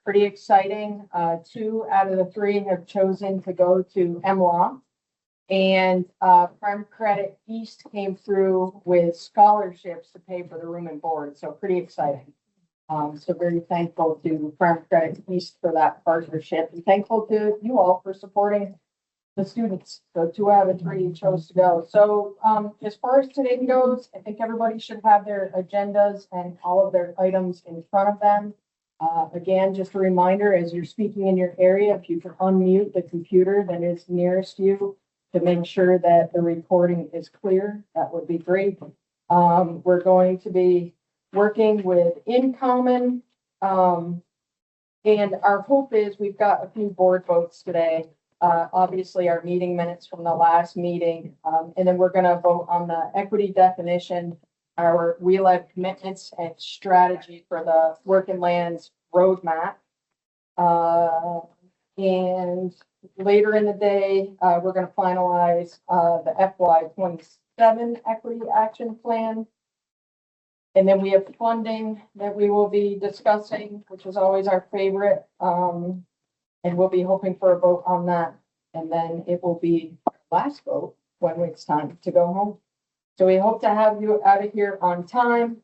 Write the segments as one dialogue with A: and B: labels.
A: pretty exciting. 2 out of the 3 have chosen to go to MLA. And Prime Credit East came through with scholarships to pay for the room and board. So pretty exciting. So very thankful to Prime Credit East for that partnership, and thankful to you all for supporting the students. So 2 out of 3 chose to go. So as far as today goes, I think everybody should have their agendas and all of their items in front of them. Again, just a reminder, as you're speaking in your area, if you can unmute the computer that is nearest you to make sure that the recording is clear, that would be great. We're going to be working with InCommon. And our hope is we've got a few board votes today. Obviously our meeting minutes from the last meeting. And then we're going to vote on the equity definition, our WLEB commitments and strategy for the Working Lands roadmap. And later in the day, we're going to finalize the FY27 equity action plan. And then we have funding that we will be discussing, which is always our favorite. And we'll be hoping for a vote on that. And then it will be our last vote when it's time to go home. So we hope to have you out of here on time.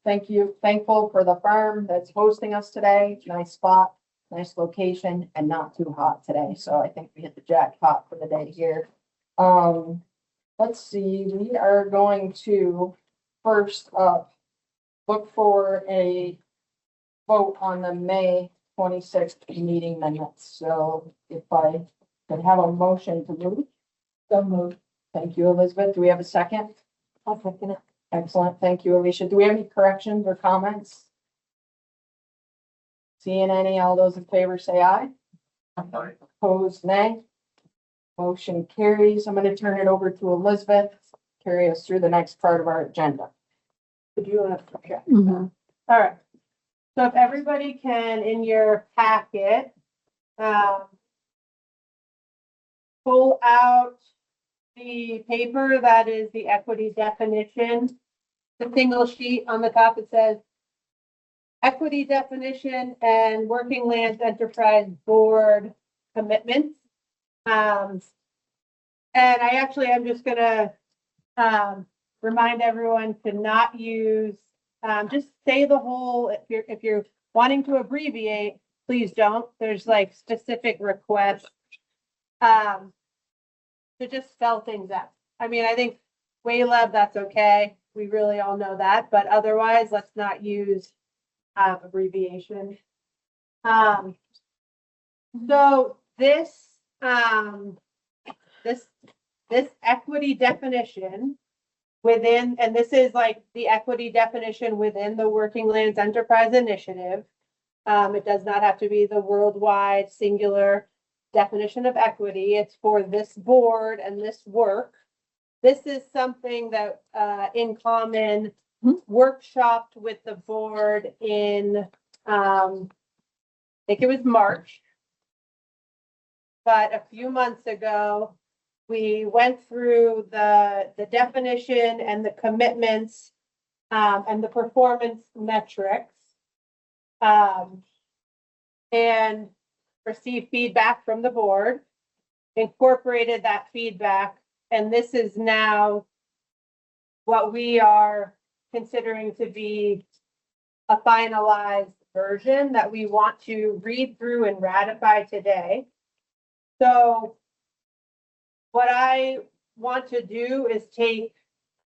A: Thankful for the firm that's hosting us today. Nice spot, nice location, and not too hot today. So I think we hit the jackpot for the day here. Let's see, we are going to first up look for a vote on the May 26th meeting minutes. So if I could have a motion to move. So moved. Thank you, Elizabeth. Do we have a second? I'll second it. Excellent. Thank you, Alicia. Do we have any corrections or comments? Seeing any, all those in favor say aye.
B: Aye.
A: Opposed, nay. Motion carries. I'm going to turn it over to Elizabeth. Carry us through the next part of our agenda.
C: Could you check? All right. So if everybody can, in your packet, pull out the paper that is the equity definition. The single sheet on the top, it says equity definition and Working Lands Enterprise Board commitments. And I'm just gonna remind everyone to not use, just say the whole, if you're wanting to abbreviate, please don't. There's like specific requests to just spell things out. I mean, I think WLEB, that's okay. We really all know that, but otherwise let's not use abbreviation. So this equity definition within, and this is like the equity definition within the Working Lands Enterprise Initiative. It does not have to be the worldwide singular definition of equity. It's for this board and this work. This is something that InCommon workshopped with the board in, I think it was March. But a few months ago, we went through the definition and the commitments and the performance metrics and received feedback from the board, incorporated that feedback, and this is now what we are considering to be a finalized version that we want to read through and ratify today. So what I want to do is take,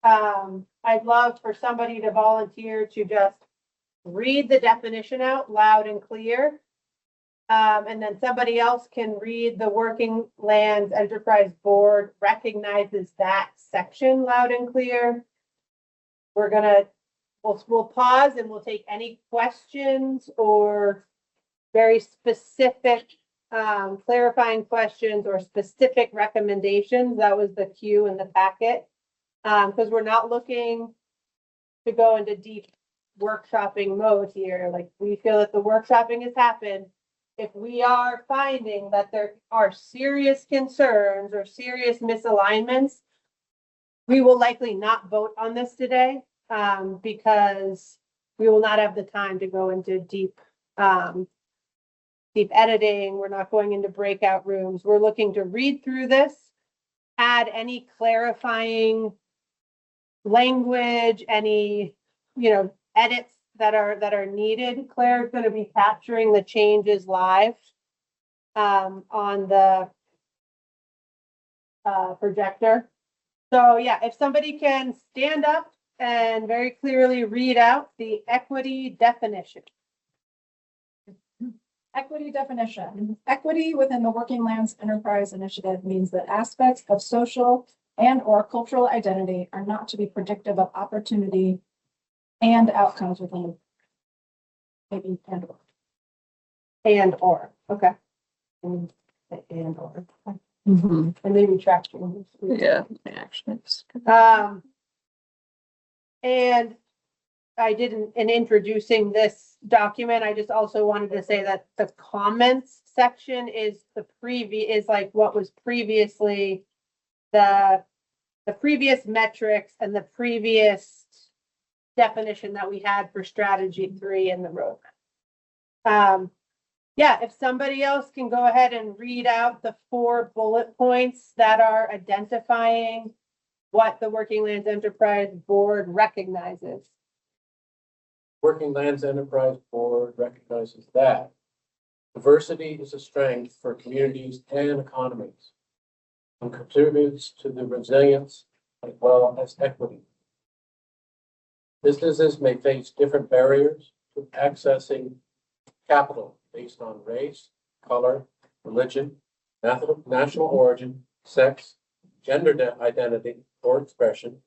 C: I'd love for somebody to volunteer to just read the definition out loud and clear. And then somebody else can read the Working Lands Enterprise Board recognizes that section loud and clear. We're gonna, we'll pause and we'll take any questions or very specific clarifying questions or specific recommendations. That was the cue in the packet. Because we're not looking to go into deep workshopping mode here. Like, we feel that the workshopping has happened. If we are finding that there are serious concerns or serious misalignments, we will likely not vote on this today because we will not have the time to go into deep deep editing. We're not going into breakout rooms. We're looking to read through this, add any clarifying language, any, edits that are needed. Claire's going to be capturing the changes live on the projector. So yeah, if somebody can stand up and very clearly read out the equity definition.
B: Equity definition. Equity within the Working Lands Enterprise Initiative means that aspects of social and/or cultural identity are not to be predictive of opportunity and outcomes within maybe
C: And or, okay. And or. And then retraction.
A: Yeah, actually.
C: And I didn't, in introducing this document, I just also wanted to say that the comments section is like what was previously the previous metrics and the previous definition that we had for strategy 3 in the roadmap. Yeah, if somebody else can go ahead and read out the 4 bullet points that are identifying what the Working Lands Enterprise Board recognizes.
D: Working Lands Enterprise Board recognizes that diversity is a strength for communities and economies and contributes to the resilience as well as equity. Businesses may face different barriers to accessing capital based on race, color, religion, national origin, sex, gender identity or expression,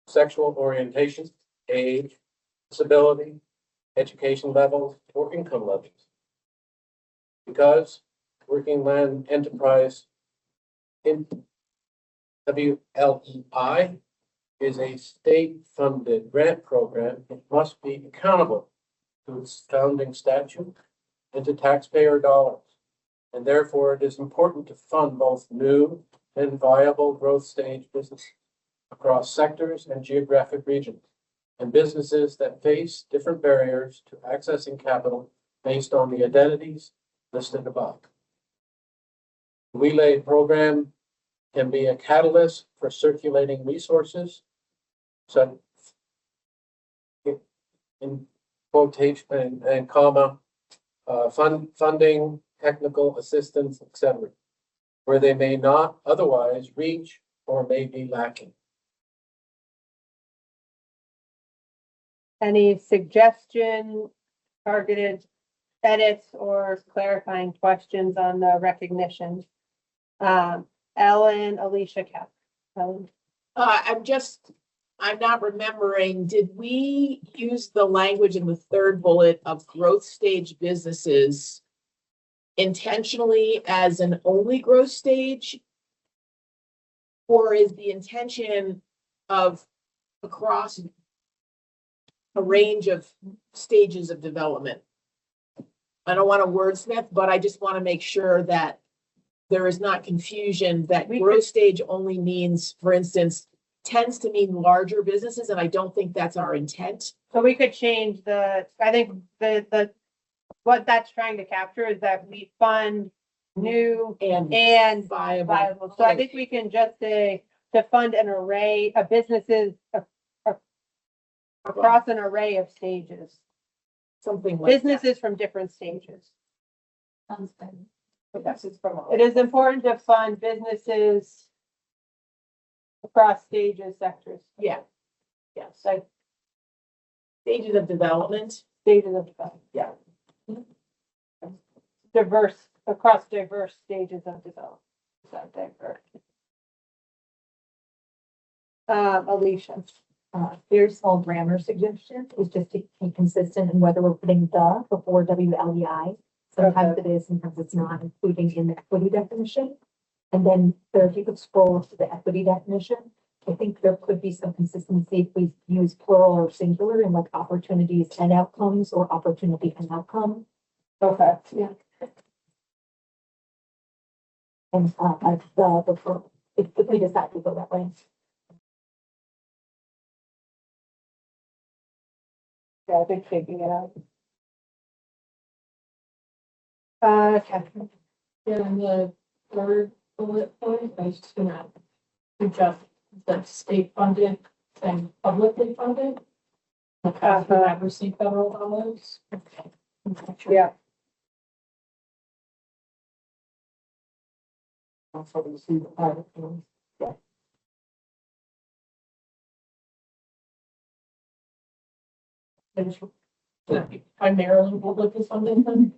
D: sexual orientation, age, disability, education levels, or income levels. Because Working Land Enterprise in WLEI is a state-funded grant program, it must be accountable to its founding statute and to taxpayer dollars. And therefore, it is important to fund both new and viable growth stage businesses across sectors and geographic regions, and businesses that face different barriers to accessing capital based on the identities listed above. The WLEB program can be a catalyst for circulating resources, so in quotation and comma, funding, technical assistance, etc., where they may not otherwise reach or may be lacking.
C: Any suggestion, targeted edits, or clarifying questions on the recognition? Ellen, Alicia, Kath. Ellen.
E: I'm not remembering, did we use the language in the 3rd bullet of growth stage businesses intentionally as an only growth stage? Or is the intention of across a range of stages of development? I don't want to wordsmith, but I just want to make sure that there is not confusion that growth stage only means, for instance, tends to mean larger businesses, and I don't think that's our intent.
C: So we could change I think what that's trying to capture is that we fund new and viable. So I think we can just say to fund an array of businesses across an array of stages.
E: Something like
C: Businesses from different stages.
B: Sounds good.
C: It is important to fund businesses across stages, sectors.
E: Yeah. Yes.
C: Like
E: Stages of development.
C: stages of development.
E: Yeah.
C: Across diverse stages of development. So diverse. Alicia.
F: There's small grammar suggestion is just to be consistent in whether we're putting the before WLEI. Sometimes it is, sometimes it's not, including in the equity definition. And then if you could scroll to the equity definition, I think there could be some consistency if we use plural or singular in like opportunities and outcomes or opportunity and outcome.
C: Okay, yeah.
F: And if we decide to go that way.
C: Yeah, I've been figuring it out. Catherine.
A: In the third bullet point, I was just gonna suggest that state funded and publicly funded. Because we never see federal dollars.
C: Yeah.
A: Also, we see the private ones. And should that be primarily publicly funded then?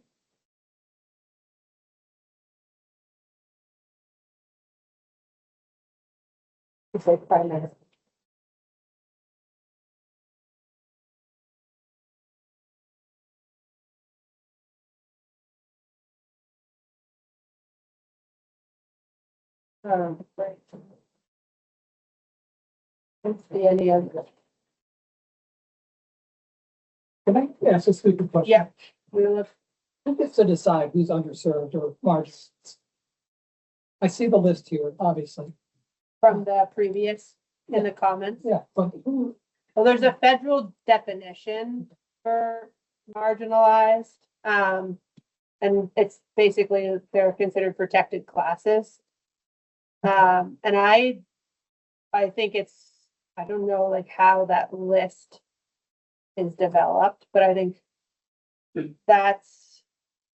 A: It's like primary. Right. Let's see any other.
G: Can I ask a stupid question?
C: Yeah. We'll,
G: Who gets to decide who's underserved or marginalized? I see the list here, obviously.
C: from the previous in the comments.
G: Yeah, but who,
C: Well, there's a federal definition for marginalized. And it's basically they're considered protected classes. And I think it's, I don't know like how that list is developed, but I think that's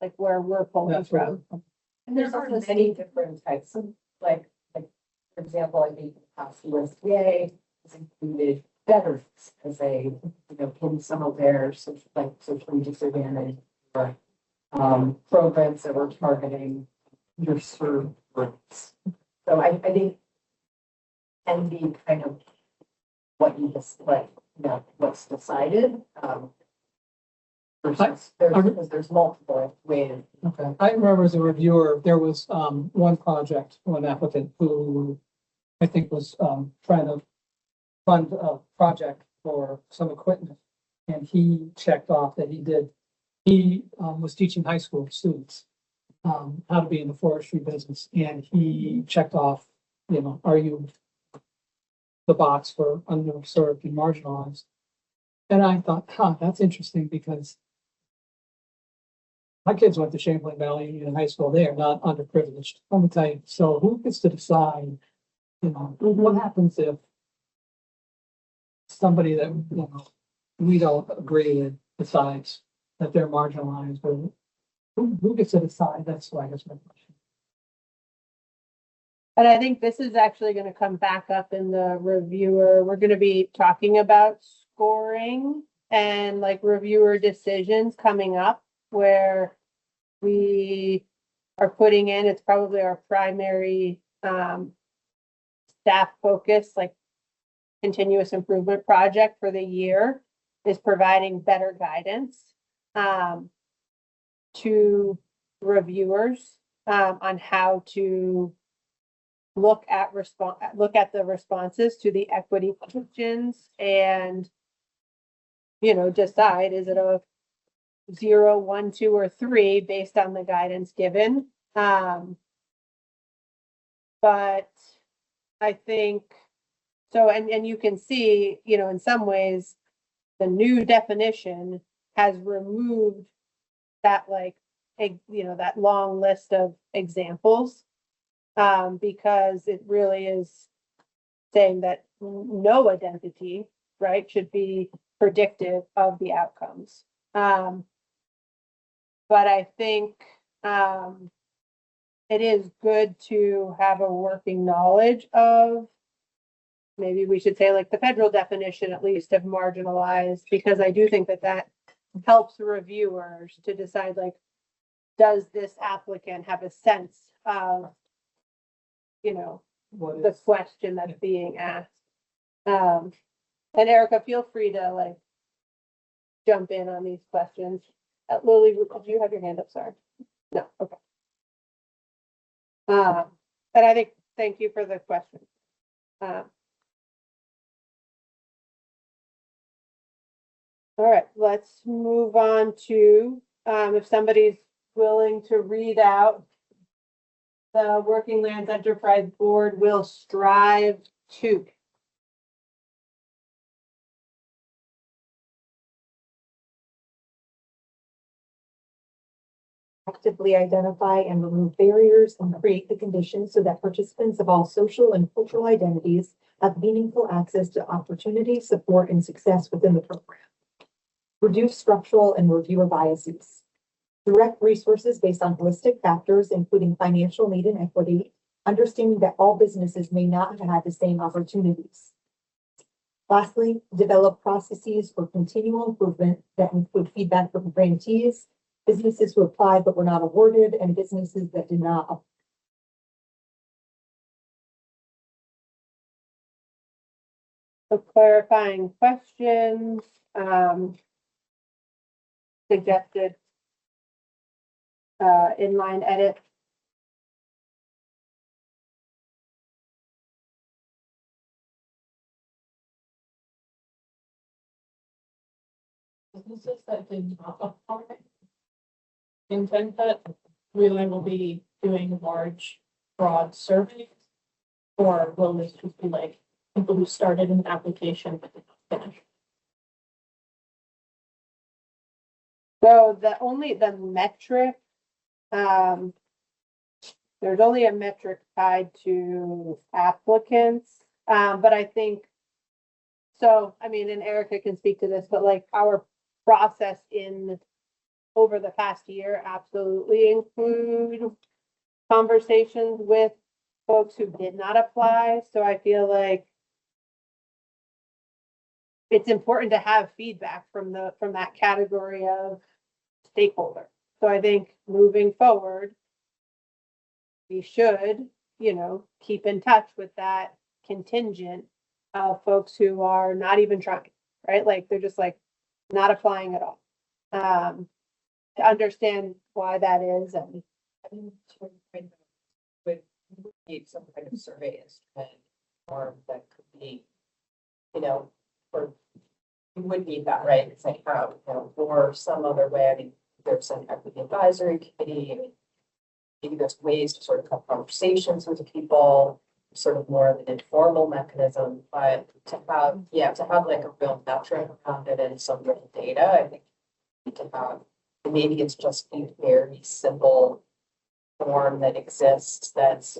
C: like where we're pulling
G: that's where,
C: from.
A: And there's also many different types of, like, for example, I think USDA has included veterans as a, you know, in some of their socially disadvantaged or programs that were targeting underserved groups. So I think can be kind of what you just like, you know, what's decided. Versus because there's multiple ways.
G: okay. I remember as a reviewer, there was, one project, one applicant who I think was, trying to fund a project for some equipment. And he checked off that he was teaching high school students, how to be in the forestry business. And he checked off, you know, are you the box for underserved and marginalized? And I thought, that's interesting because my kids went to Champlain Valley Union High School. They are not underprivileged. Let me tell you. So who gets to decide, you know, what happens if somebody that, you know, we don't agree with decides that they're marginalized, or who gets to decide? That's why I guess my question.
C: And I think this is actually going to come back up in the reviewer. We're going to be talking about scoring and like reviewer decisions coming up where we are putting in, it's probably our primary staff focus, like continuous improvement project for the year is providing better guidance to reviewers on how to look at the responses to the equity questions and, you know, decide, is it a 0, 1, 2, or 3 based on the guidance given. But I think so, and you can see, you know, in some ways, the new definition has removed that like, you know, that long list of examples. Because it really is saying that no identity, right, should be predictive of the outcomes. But I think it is good to have a working knowledge of, maybe we should say like the federal definition at least of marginalized, because I do think that that helps reviewers to decide like, does this applicant have a sense of, you know,
G: What
C: the
G: is,
C: question that's being asked. And Erica, feel free to like jump in on these questions. Lily, did you have your hand up? Sorry. No, okay. And I think, thank you for the question. All right, let's move on to, if somebody's willing to read out the Working Lands Enterprise Board will strive to.
F: actively identify and remove barriers and create the conditions so that participants of all social and cultural identities have meaningful access to opportunity, support, and success within the program. Reduce structural and reviewer biases. Direct resources based on holistic factors, including financial need and equity, understanding that all businesses may not have had the same opportunities. Lastly, develop processes for continual improvement that include feedback from grantees, businesses who applied but were not awarded, and businesses that did not apply.
C: So clarifying questions, suggested inline edit.
E: Businesses that did not apply. Intend that we will be doing large, broad surveys. Or will this just be like people who started an application but did not finish?
C: So the metric, there's only a metric tied to applicants, but I think, so, I mean, and Erica can speak to this, but like our process over the past year absolutely include conversations with folks who did not apply, so I feel like it's important to have feedback from that category of stakeholder. So I think moving forward, we should, keep in touch with that contingent of folks who are not even trying, right? Like they're just like not applying at all. To understand why that is and
H: would need some kind of survey instrument or that could be, or you would need that, right? It's like how, or some other way. I mean, there's an equity advisory committee. I mean, maybe there's ways to sort of have conversations with the people, sort of more of an informal mechanism, but to have like a real metric around it and some real data, I think we can have, and maybe it's just a very simple form that exists that's,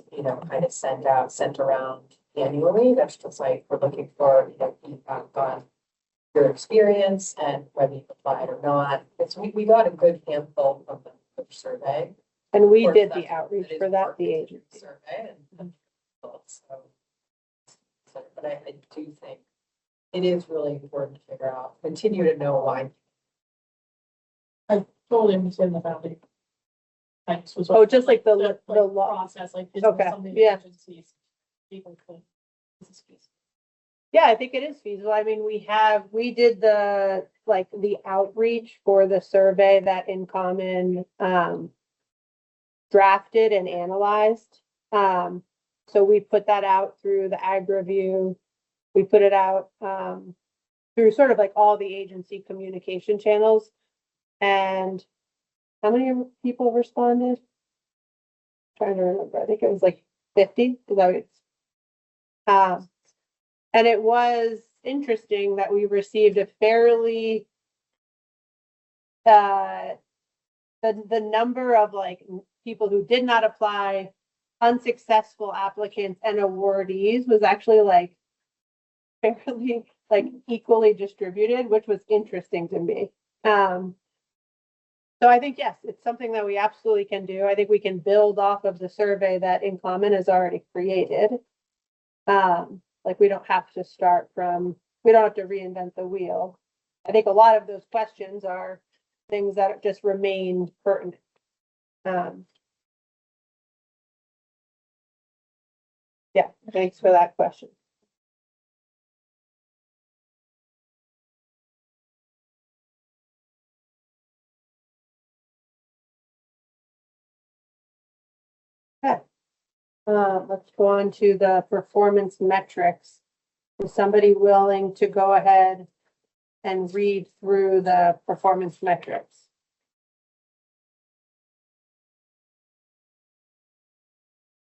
H: kind of sent around annually. That's just like, we're looking for, feedback on your experience and whether you applied or not. Because we got a good handful from the survey.
C: and we
H: Of course,
C: did
H: that's
C: the outreach
H: what it
C: for
H: is
C: that,
H: part
C: the
H: of
C: agency.
H: Survey and but I do think it is really important to figure out, continue to know why.
E: Totally understand the founding. Thanks.
C: Oh, just like the law.
E: Process, like is
C: Okay,
E: this something
C: yeah.
E: that agencies, people could. This is feasible.
C: Yeah, I think it is feasible. I mean, we did the outreach for the survey that In Common drafted and analyzed. So we put that out through the Ag Review. We put it out through sort of like all the agency communication channels. And how many people responded? I'm trying to remember. I think it was like 50. Is that what it's, and it was interesting that we received a fairly the number of like people who did not apply, unsuccessful applicants, and awardees was actually like fairly like equally distributed, which was interesting to me. So I think, yes, it's something that we absolutely can do. I think we can build off of the survey that In Common has already created. Like we don't have to we don't have to reinvent the wheel. I think a lot of those questions are things that just remain pertinent. Yeah, thanks for that question. Okay. Let's go on to the performance metrics. Is somebody willing to go ahead and read through the performance metrics?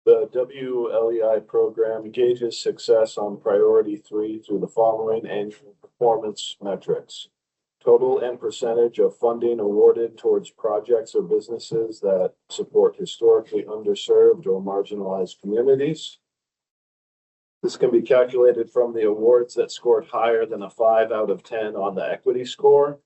I: The WLEI program gauges success on priority 3 through the following annual performance metrics: Total and percentage of funding awarded towards projects or businesses that support historically underserved or marginalized communities. This can be calculated from the awards that scored higher than a 5 out of 10 on the equity score.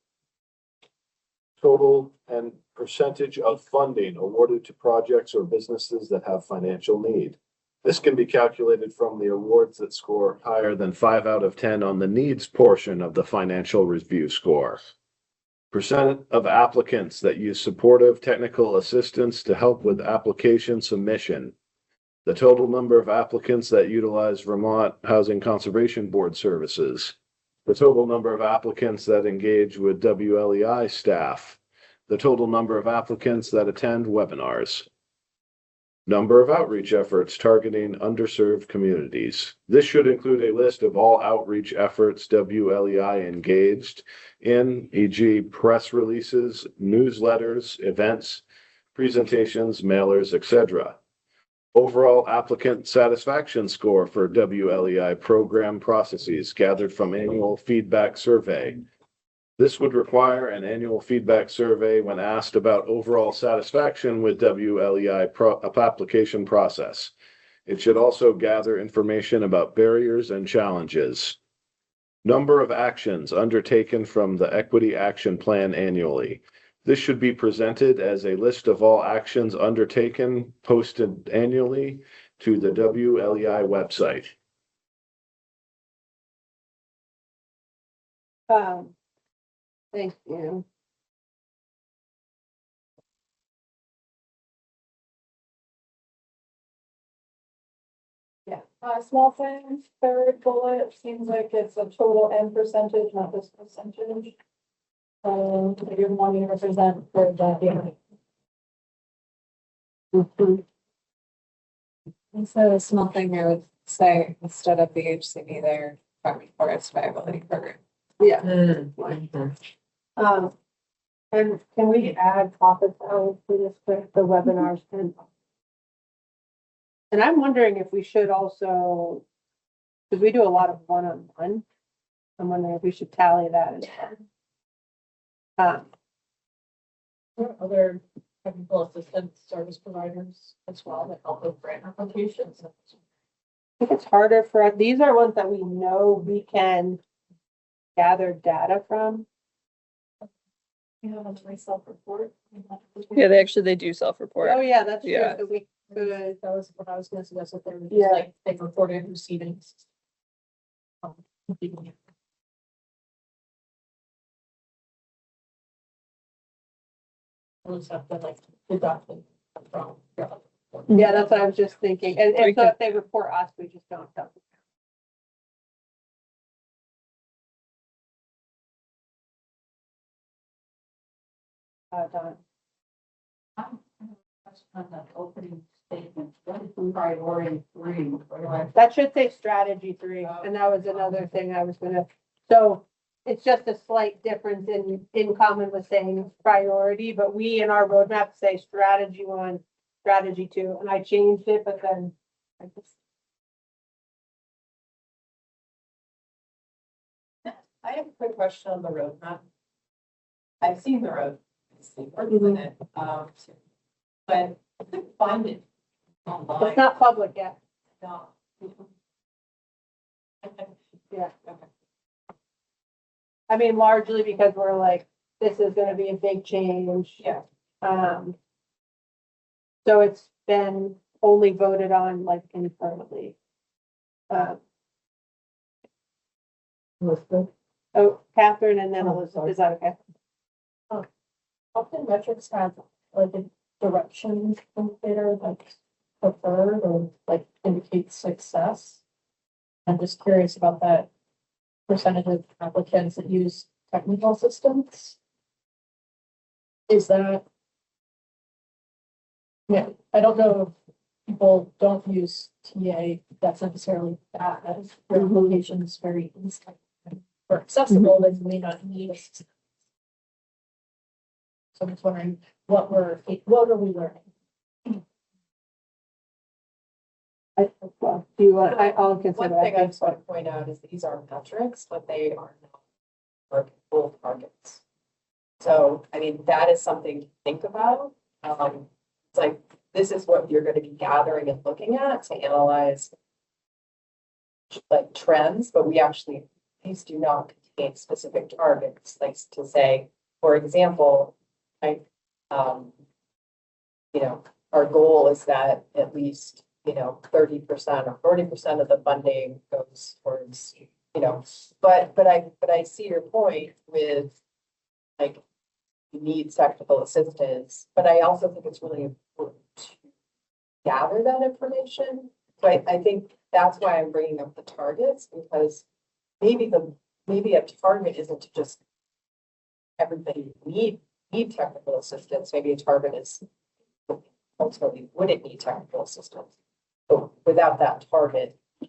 I: Total and percentage of funding awarded to projects or businesses that have financial need. This can be calculated from the awards that score higher than 5 out of 10 on the needs portion of the financial review score. Percent of applicants that use supportive technical assistance to help with application submission. The total number of applicants that utilize Vermont Housing Conservation Board services. The total number of applicants that engage with WLEI staff. The total number of applicants that attend webinars. Number of outreach efforts targeting underserved communities. This should include a list of all outreach efforts WLEI engaged in, e.g. press releases, newsletters, events, presentations, mailers, etc. Overall applicant satisfaction score for WLEI program processes gathered from annual feedback survey. This would require an annual feedback survey when asked about overall satisfaction with WLEI application process. It should also gather information about barriers and challenges. Number of actions undertaken from the Equity Action Plan annually. This should be presented as a list of all actions undertaken, posted annually to the WLEI website.
C: Thank you.
B: Yeah, small thing, third bullet, seems like it's a total and percentage, not just percentage. You're wanting to represent for the.
J: And so a small thing I would say, instead of the HCB there, Department of Forest Viability Program.
C: Yeah. And can we add office hours to this quick, the webinars and I'm wondering if we should also, because we do a lot of one-on-one. I'm wondering if we should tally that as well.
E: Other technical assistance service providers as well that help with grant applications.
C: I think it's harder for, these are ones that we know we can gather data from.
B: You have a self-report.
K: Yeah, they do self-report.
C: Oh, yeah, that's true.
K: Yeah.
C: So we could,
E: That was what I was gonna suggest, that they were
C: Yeah.
E: just like, they reported receiving. We'll just have to like deduct it from.
C: yeah, that's what I was just thinking. And
K: We
C: so
K: could-
C: if they report us, we just don't tell them. Don.
H: On the opening statement, what is priority 3?
C: That should say strategy 3, and that was another thing I was gonna, so it's just a slight difference in common with saying priority, but we in our roadmap say strategy 1, strategy 2, and I changed it, but then I just.
H: I have a quick question on the roadmap. I've seen the road, worked with it, but I couldn't find it online.
C: It's not public yet.
H: No.
C: Yeah. I mean, largely because we're like, this is gonna be a big change.
H: Yeah.
C: So it's been only voted on like internally.
H: Elizabeth?
C: Oh, Catherine and then
H: Oh,
C: Elizabeth,
H: sorry.
C: is that okay?
B: Often metrics have like a direction indicator like preferred or like indicates success. I'm just curious about that percentage of applicants that use technical assistance. Is that? Yeah, I don't know if people don't use TA, that's necessarily bad, as their location is very easy or accessible, then you may not need assistance. So I'm just wondering what are we learning?
C: Well, do you want, I'll
H: One
C: consider
H: thing I
C: that.
H: just want to point out is these are metrics, but they are not work goal targets. So, I mean, that is something to think about. It's like, this is what you're gonna be gathering and looking at to analyze like trends, but we actually, these do not contain specific targets, like to say, for example, like, you know, our goal is that at least, 30% or 40% of the funding goes towards, but I see your point with like, you need technical assistance, but I also think it's really important to gather that information. So I think that's why I'm bringing up the targets, because maybe a target isn't to just everybody need technical assistance. Maybe a target is ultimately wouldn't need technical assistance. But without that target, I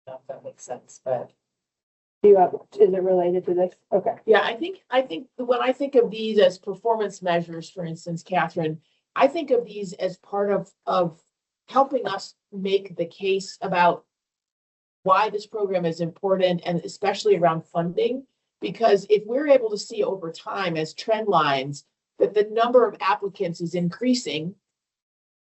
H: don't know if that makes sense, but
C: Is it related to this? Okay.
E: Yeah, I think when I think of these as performance measures, for instance, Catherine, I think of these as part of helping us make the case about why this program is important, and especially around funding. Because if we're able to see over time as trend lines that the number of applicants is increasing,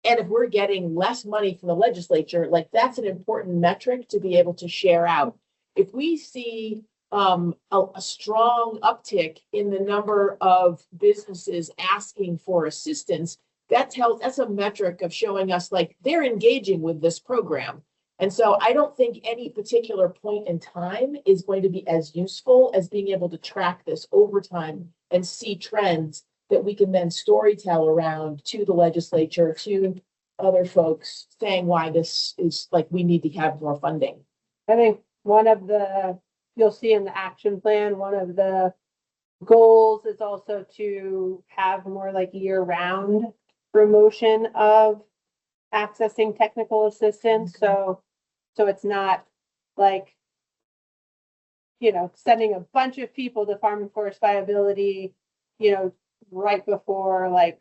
E: and if we're getting less money from the legislature, like that's an important metric to be able to share out. If we see a strong uptick in the number of businesses asking for assistance, that's a metric of showing us like they're engaging with this program. And so I don't think any particular point in time is going to be as useful as being able to track this over time and see trends that we can then storytell around to the legislature, to other folks, saying why this is like, we need to have more funding.
C: I think you'll see in the action plan, one of the goals is also to have more like year-round promotion of accessing technical assistance. So it's not like, sending a bunch of people to farm and forest viability, right before like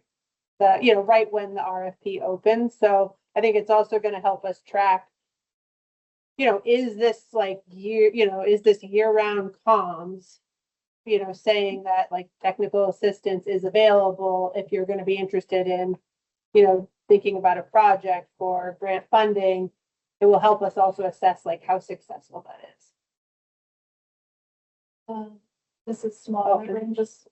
C: right when the RFP opens. So I think it's also going to help us track, is this like is this year-round comms, saying that like technical assistance is available if you're going to be interested in, thinking about a project for grant funding. It will help us also assess like how successful that is.
B: This is small,
C: Okay.
B: I'm just,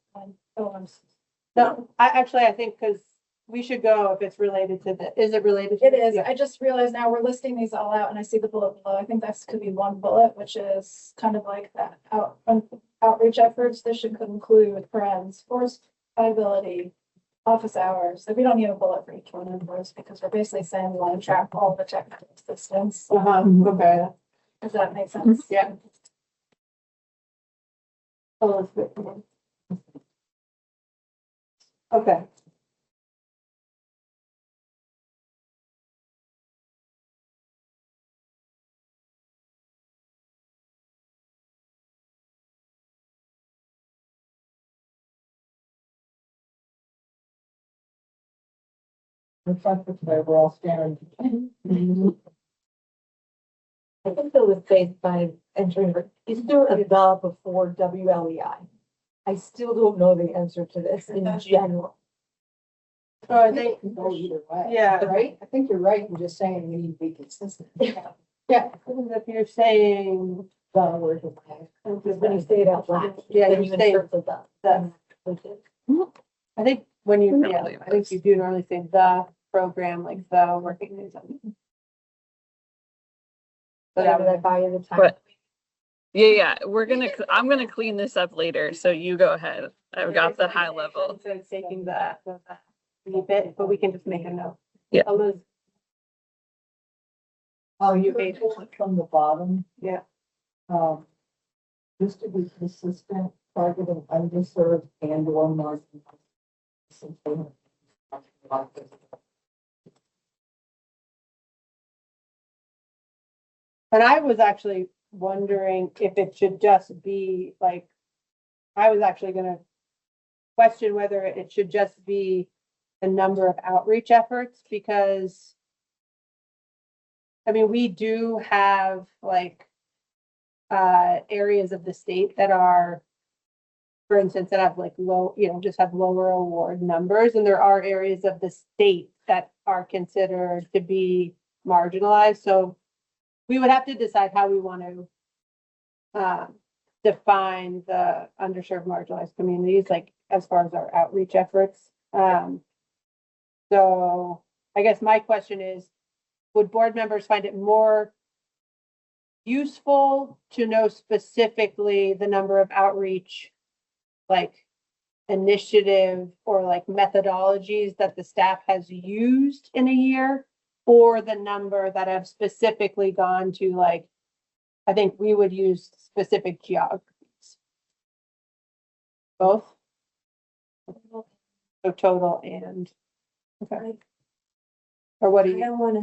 C: No, I think because we should go if it's related to is it related to?
B: it is,
C: Yeah.
B: I just realized now we're listing these all out and I see the bullet below. I think that could be one bullet, which is kind of like that outreach efforts. This should include friends, forest viability, office hours. Like, we don't need a bullet for each one of those because we're basically saying we want to track all the technical assistance.
C: Okay.
B: Does that make sense?
C: Yeah. Elizabeth. Okay.
G: Reflected the overall standard.
F: I think that was based by entering, is there a the before WLEI? I still don't know the answer to this in general.
C: So I think,
A: Go either way.
C: yeah,
A: Right? I think you're right in just saying we need to be consistent.
C: yeah, if you're saying,
A: The word is okay.
F: Because when you say it out loud,
C: yeah,
F: then
C: you
F: you
C: say
F: interpret that.
C: the, I think when you, yeah, I think you do normally say the program, like the working days.
F: But
C: But
F: did I buy you the time?
K: But- Yeah, I'm gonna clean this up later, so you go ahead. I've got the high level.
C: So it's taking the bit, but we can just make a note.
K: Yeah.
C: Eliz-
A: Oh, you made it from the bottom.
C: Yeah.
A: Just to be consistent, targeting underserved and or marginalized.
C: And I was actually wondering if it should just be like, I was actually gonna question whether it should just be the number of outreach efforts, because I mean, we do have like areas of the state that are, for instance, that have like low, just have lower award numbers. And there are areas of the state that are considered to be marginalized. So we would have to decide how we want to define the underserved marginalized communities, like as far as our outreach efforts. So I guess my question is, would board members find it more useful to know specifically the number of outreach, like initiative or like methodologies that the staff has used in a year, or the number that have specifically gone to, like, I think we would use specific geographies? Both? So total and, okay. Or what do
F: I
C: you,
F: don't wanna,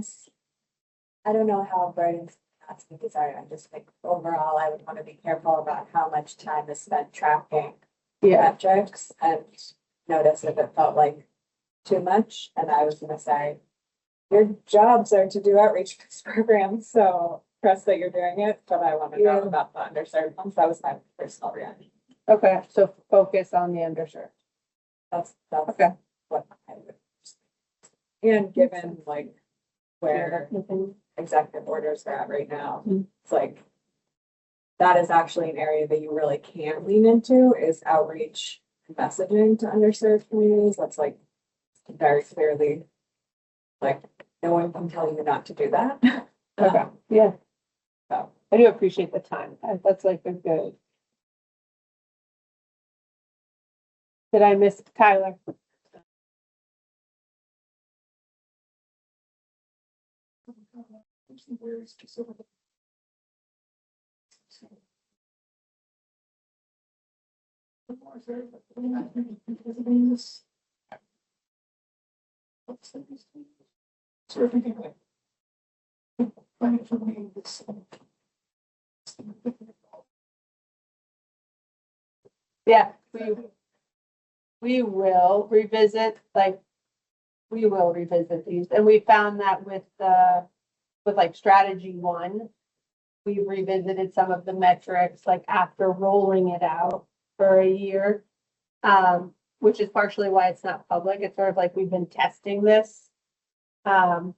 F: I don't know how Brian's asking, because I just think overall, I would wanna be careful about how much time is spent tracking
C: yeah,
F: metrics and notice if it felt like too much. And I was gonna say, your jobs are to do outreach for this program, so trust that you're doing it, but I wanna know
C: Yeah.
F: about the underserved ones. That was my personal reaction.
C: okay, so focus on the underserved.
F: That's
C: Okay.
F: what I would. And given like where executive orders are at right now, it's like, that is actually an area that you really can lean into is outreach messaging to underserved communities. That's like very clearly, like, no one can tell you not to do that.
C: Okay, yeah.
F: So.
C: I do appreciate the time. That's like a good. Did I miss Tyler? Yeah, we will revisit, like, we will revisit these, and we found that with like strategy one, we revisited some of the metrics, like after rolling it out for a year. Which is partially why it's not public. It's sort of like we've been testing this. So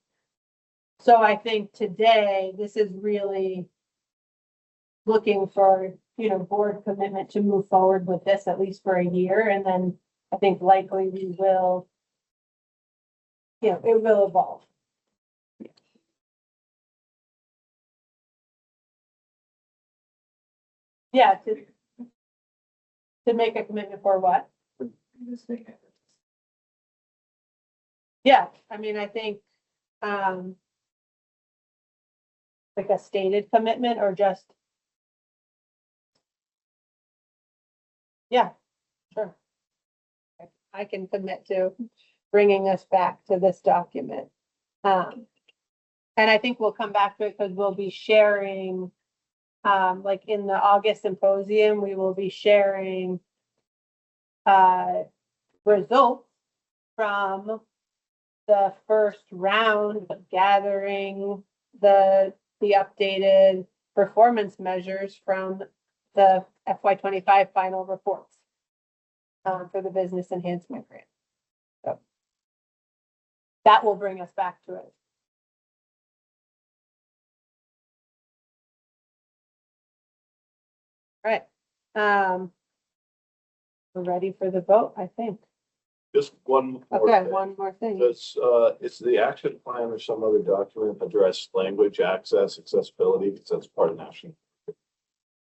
C: I think today, this is really looking for, board commitment to move forward with this at least for a year. And then I think likely we will, it will evolve. Yeah, to make a commitment for what? Yeah, I mean, I think, like a stated commitment or just. Yeah, sure. I can commit to bringing us back to this document. And I think we'll come back to it because we'll be sharing, like in the August symposium, we will be sharing results from the first round of gathering the updated performance measures from the FY25 final reports for the business enhancement grant. So that will bring us back to it. All right. We're ready for the vote, I think.
I: Just one more
C: Okay,
I: thing.
C: one more thing.
I: Does, is the action plan or some other document address language access, accessibility, because that's part of national.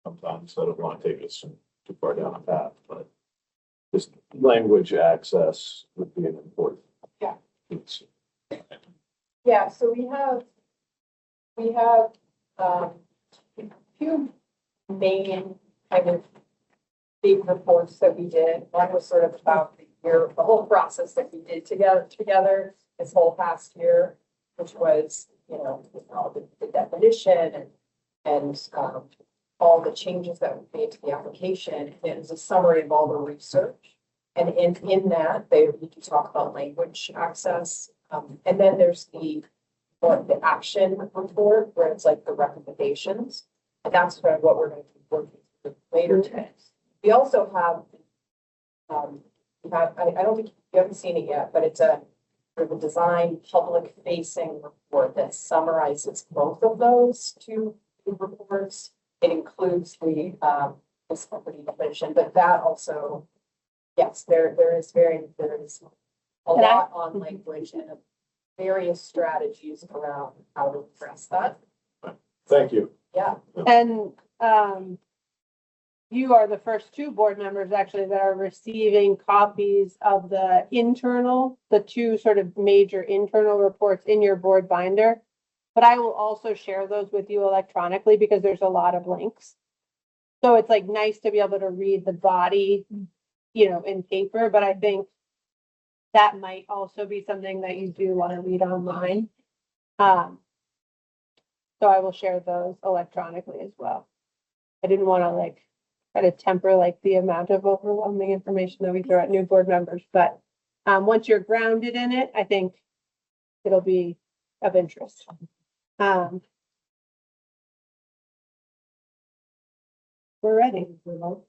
I: Sometimes I don't want to take us too far down a path, but just language access would be an important.
A: Yeah.
I: piece.
A: Yeah, so we have a few main kind of big reports that we did. One was sort of about the whole process that we did together this whole past year, which was, all the definition and all the changes that we made to the application. It was a summary of all the research. And in that, we do talk about language access. And then there's the action report where it's like the recommendations.
H: And that's sort of what we're going to be working through later today. We also have, I don't think you haven't seen it yet, but it's a sort of a design public facing report that summarizes both of those two reports. It includes the this property definition, but that also, yes, there is a lot on language and various strategies around how to address that.
I: Thank you.
H: Yeah.
C: And you are the first two board members actually that are receiving copies of the two sort of major internal reports in your board binder. But I will also share those with you electronically because there's a lot of links. So it's like nice to be able to read the body, in paper, but I think that might also be something that you do want to read online. So I will share those electronically as well. I didn't want to try to temper the amount of overwhelming information that we throw at new board members, but once you're grounded in it, I think it'll be of interest. We're ready.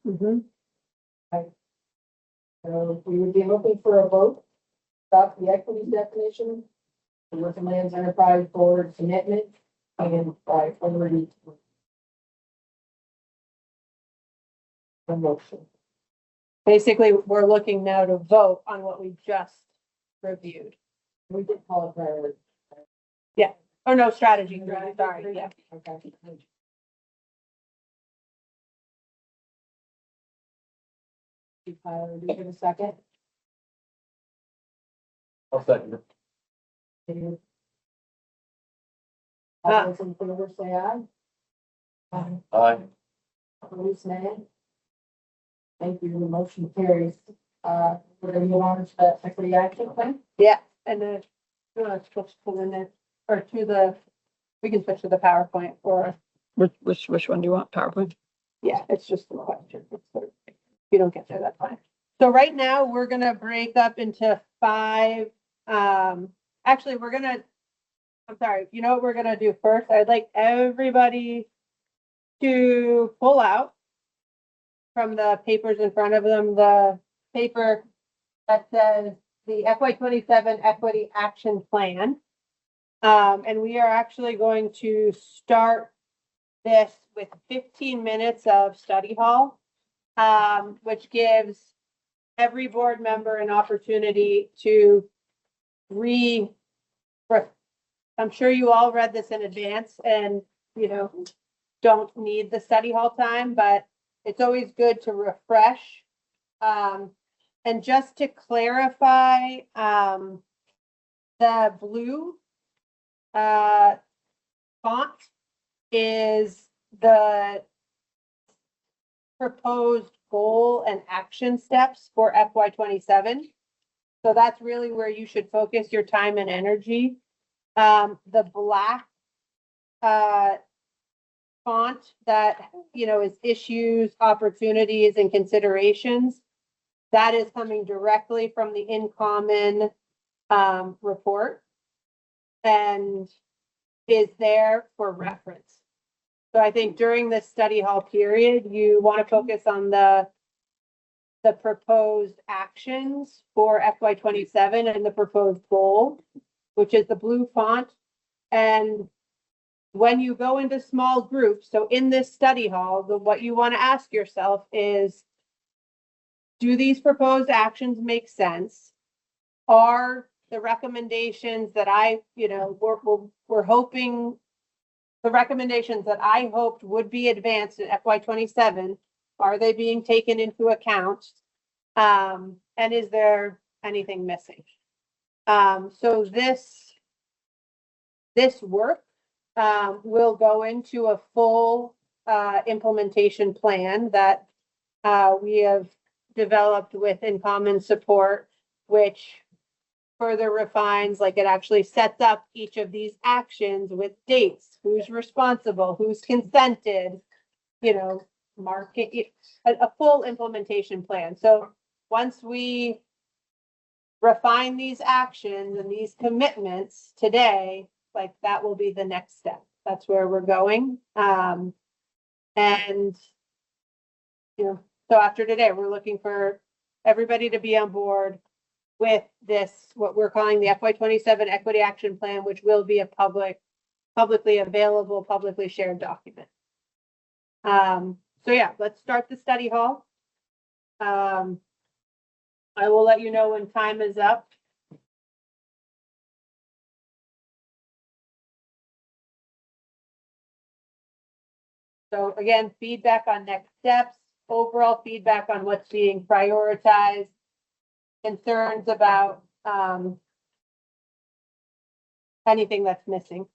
C: Mhm.
A: So we would be looking for a vote, stop the equity definition, the Working Lands Enterprise Board commitment, and by already. A motion.
C: Basically, we're looking now to vote on what we just reviewed.
A: We did call it priority.
C: Oh, no, strategy, sorry, yeah.
A: Okay. Tyler, do you give a second?
D: I'll second it.
A: David? All those in favor say aye.
D: Aye.
A: Opposed, nay. Thank you, the motion carries. We're gonna move on to the equity action plan.
C: And then, switch to the next, or we can switch to the PowerPoint or,
K: Which one do you want? PowerPoint?
C: yeah, it's just the question. If you don't get there, that's fine. So right now, we're gonna break up into 5, actually, I'm sorry, you know what we're gonna do first? I'd like everybody to pull out from the papers in front of them, the paper that says the FY 27 Equity Action Plan. And we are actually going to start this with 15 minutes of study hall, which gives every board member an opportunity to I'm sure you all read this in advance and, don't need the study hall time, but it's always good to refresh. And just to clarify, the blue font is the proposed goal and action steps for FY 27. So that's really where you should focus your time and energy. The black font that, is issues, opportunities, and considerations. That is coming directly from the InCommon report and is there for reference. So I think during this study hall period, you want to focus on the proposed actions for FY 27 and the proposed goal, which is the blue font. And when you go into small groups, so in this study hall, what you want to ask yourself is, do these proposed actions make sense? Are the recommendations that we're hoping, the recommendations that I hoped would be advanced in FY 27, are they being taken into account? And is there anything missing? So this work will go into a full implementation plan that we have developed with InCommon support, which further refines, it actually sets up each of these actions with dates, who's responsible, who's consented, market, a full implementation plan. So once we refine these actions and these commitments today, that will be the next step. That's where we're going. And, so after today, we're looking for everybody to be on board with this, what we're calling the FY 27 Equity Action Plan, which will be a publicly available, publicly shared document. So yeah, let's start the study hall. I will let you know when time is up. So again, feedback on next steps, overall feedback on what's being prioritized, concerns about anything that's missing.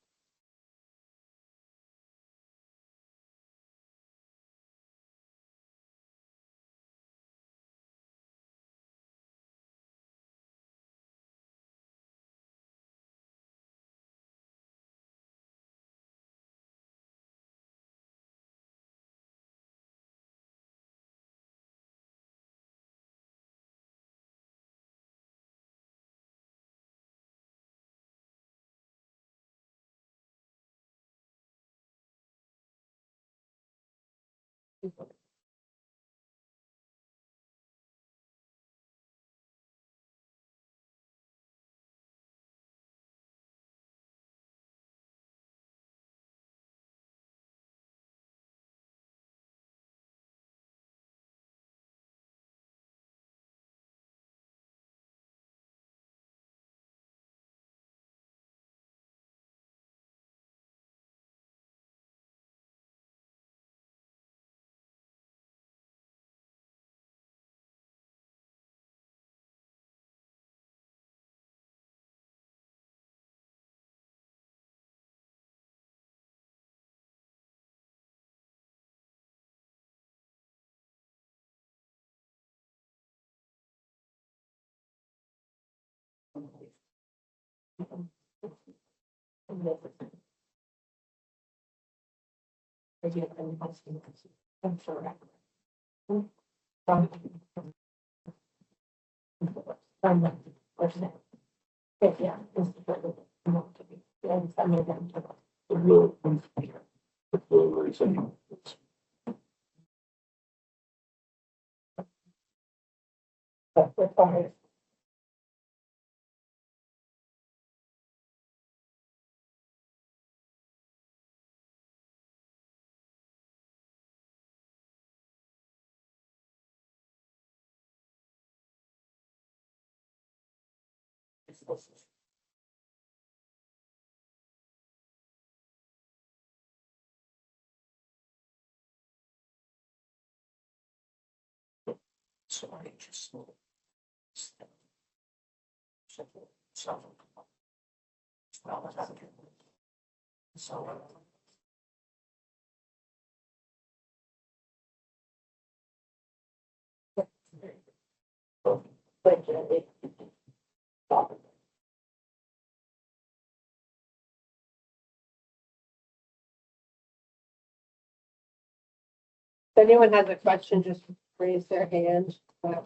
C: If anyone has a question, just raise their hand. Yeah.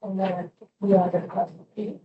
C: And then we are going to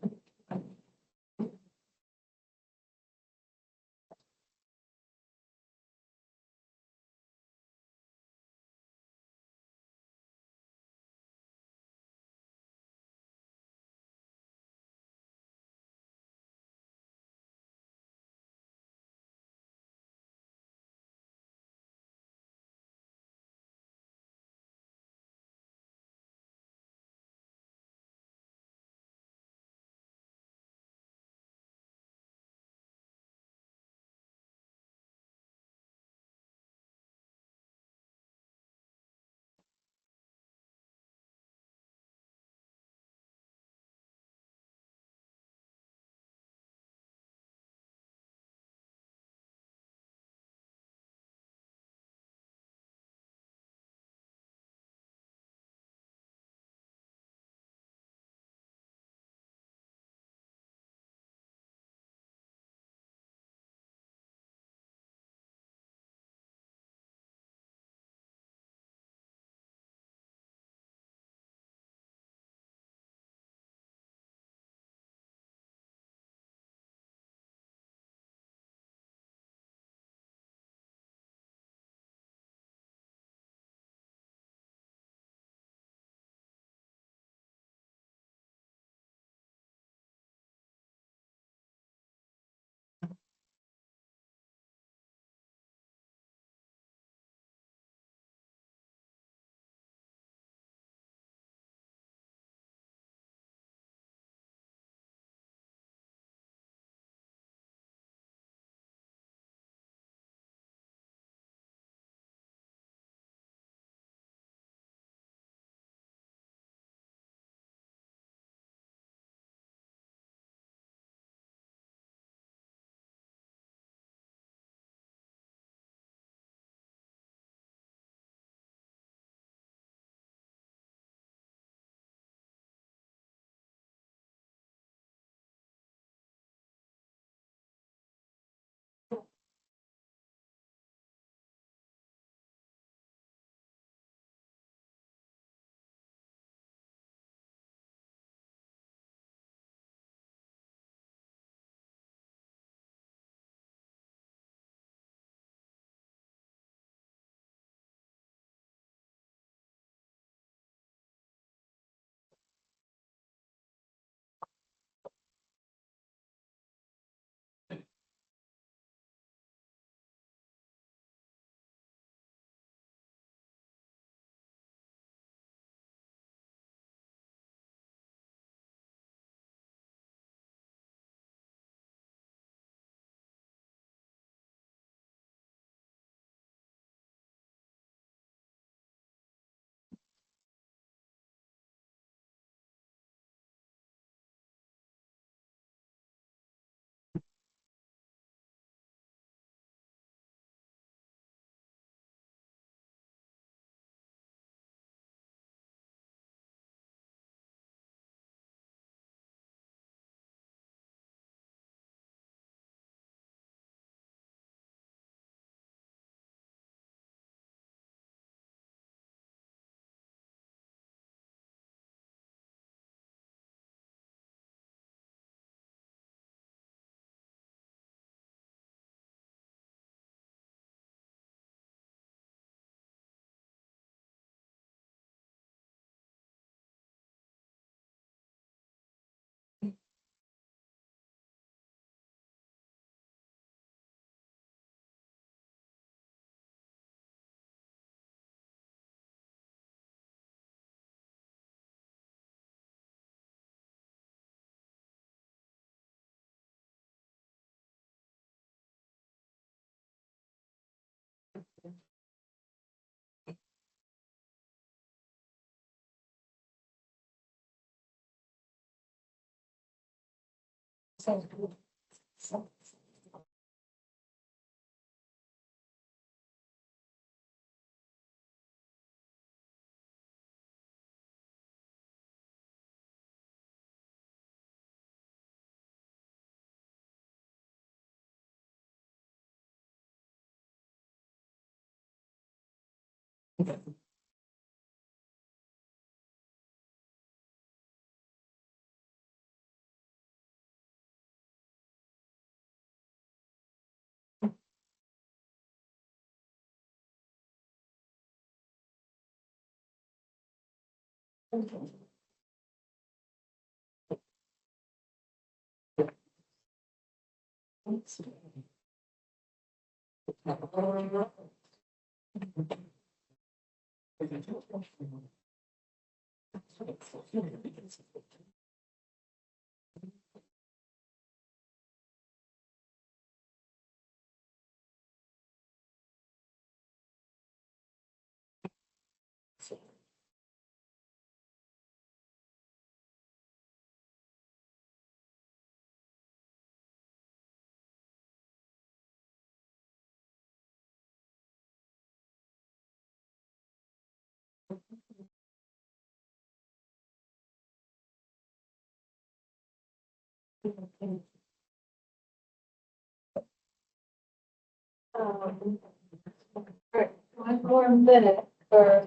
C: Alright, 1 more minute for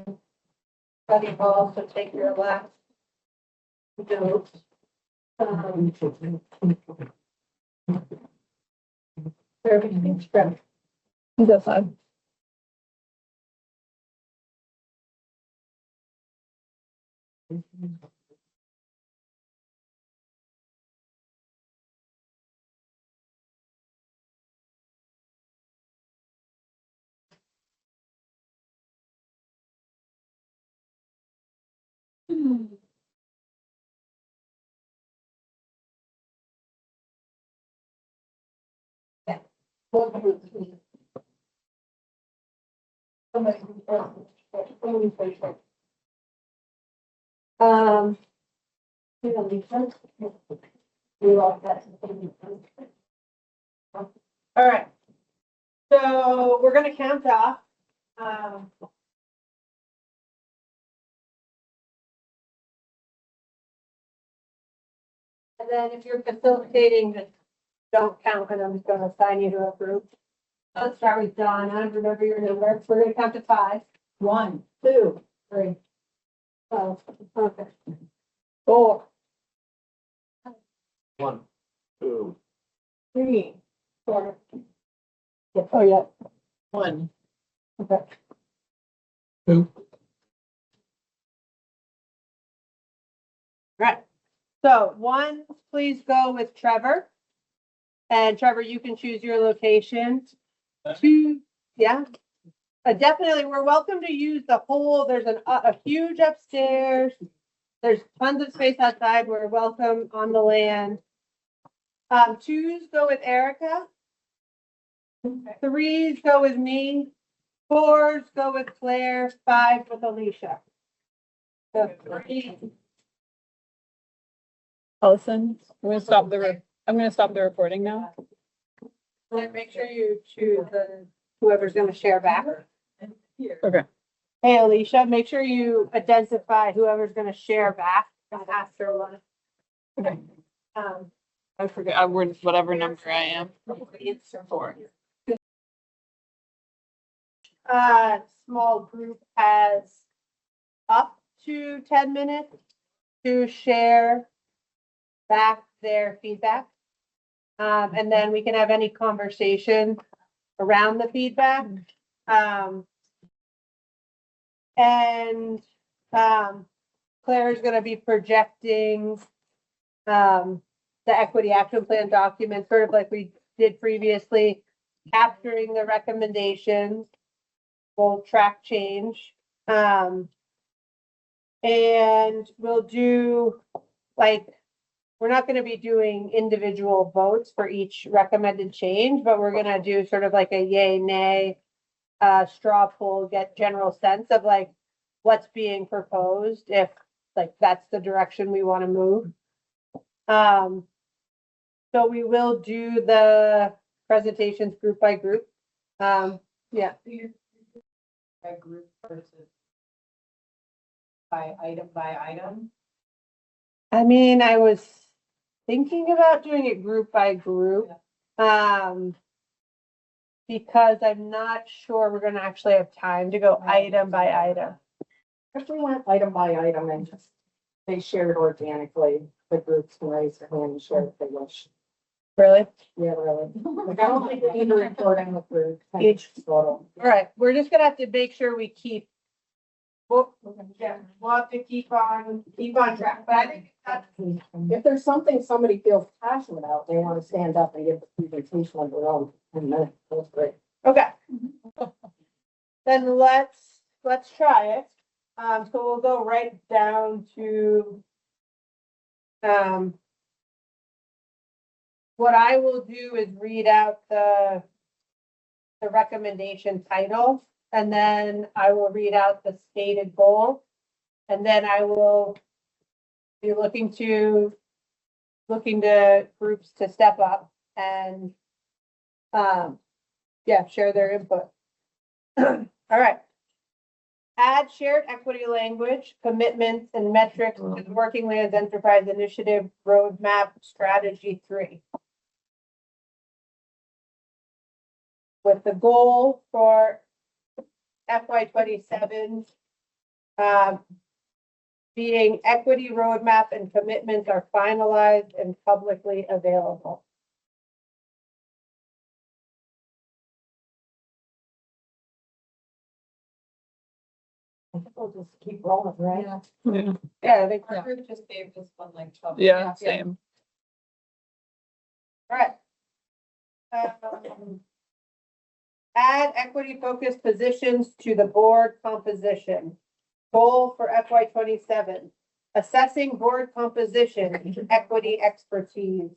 C: study hall, so take your last notes. Everything's correct.
K: That's fine.
C: All right. So we're gonna count off. And then if you're facilitating, just don't count, and I'm just gonna assign you to a group. Let's start with Donna. Remember your number. We're gonna count to 5. 1, 2, 3. Oh, okay. 4,
D: 1, 2,
C: 3, 4.
K: Oh, yeah.
E: 1.
C: Okay.
G: 2,
C: Right. So 1, please go with Trevor. And Trevor, you can choose your location. 2, yeah. Definitely, we're welcome to use the whole, there's a huge upstairs. There's tons of space outside. We're welcome on the land. 2s go with Erica. 3s go with me. 4s go with Claire. 5 with Alicia. So 3.
K: Allison, I'm gonna stop the recording now.
C: And make sure you choose whoever's gonna share back.
K: Okay.
C: Hey, Alicia, make sure you identify whoever's gonna share back after one.
K: Okay.
C: Um,
K: I forget, whatever number I am.
C: it's 4. Small group has up to 10 minutes to share back their feedback. And then we can have any conversation around the feedback. Claire is gonna be projecting the equity action plan document, sort of like we did previously, capturing the recommendations. We'll track change. And we'll do, like, we're not gonna be doing individual votes for each recommended change, but we're gonna do sort of like a yay, nay, straw poll, get general sense of like what's being proposed, if like that's the direction we want to move. So we will do the presentations group by group. Yeah,
H: By group versus by item.
C: I mean, I was thinking about doing it group by group. Because I'm not sure we're gonna actually have time to go item by item.
A: If we went item by item and just, they shared organically, the groups can raise their hand and share if they wish.
C: Really?
A: Yeah, really. Like, I don't think we need a recording with group.
C: Each.
A: Total.
C: All right, we're just gonna have to make sure we keep. Well, yeah, we'll have to keep on track, but I think that's.
A: If there's something somebody feels passionate about, they want to stand up and give the presentation on their own, and that's great.
C: Okay. Then let's try it. So we'll go right down to. What I will do is read out the recommendation title, and then I will read out the stated goal. And then I will be looking to groups to step up and, share their input. All right. Add shared equity language, commitments, and metrics to the Working Lands Enterprise Initiative Roadmap Strategy 3. With the goal for FY27, being equity roadmap and commitments are finalized and publicly available.
A: I think we'll just keep rolling, right?
C: Yeah, I think,
J: Yeah.
C: all
H: Our group just gave this one like 12.
K: Yeah, same.
C: right. Add equity-focused positions to the board composition. Goal for FY27, assessing board composition, equity expertise.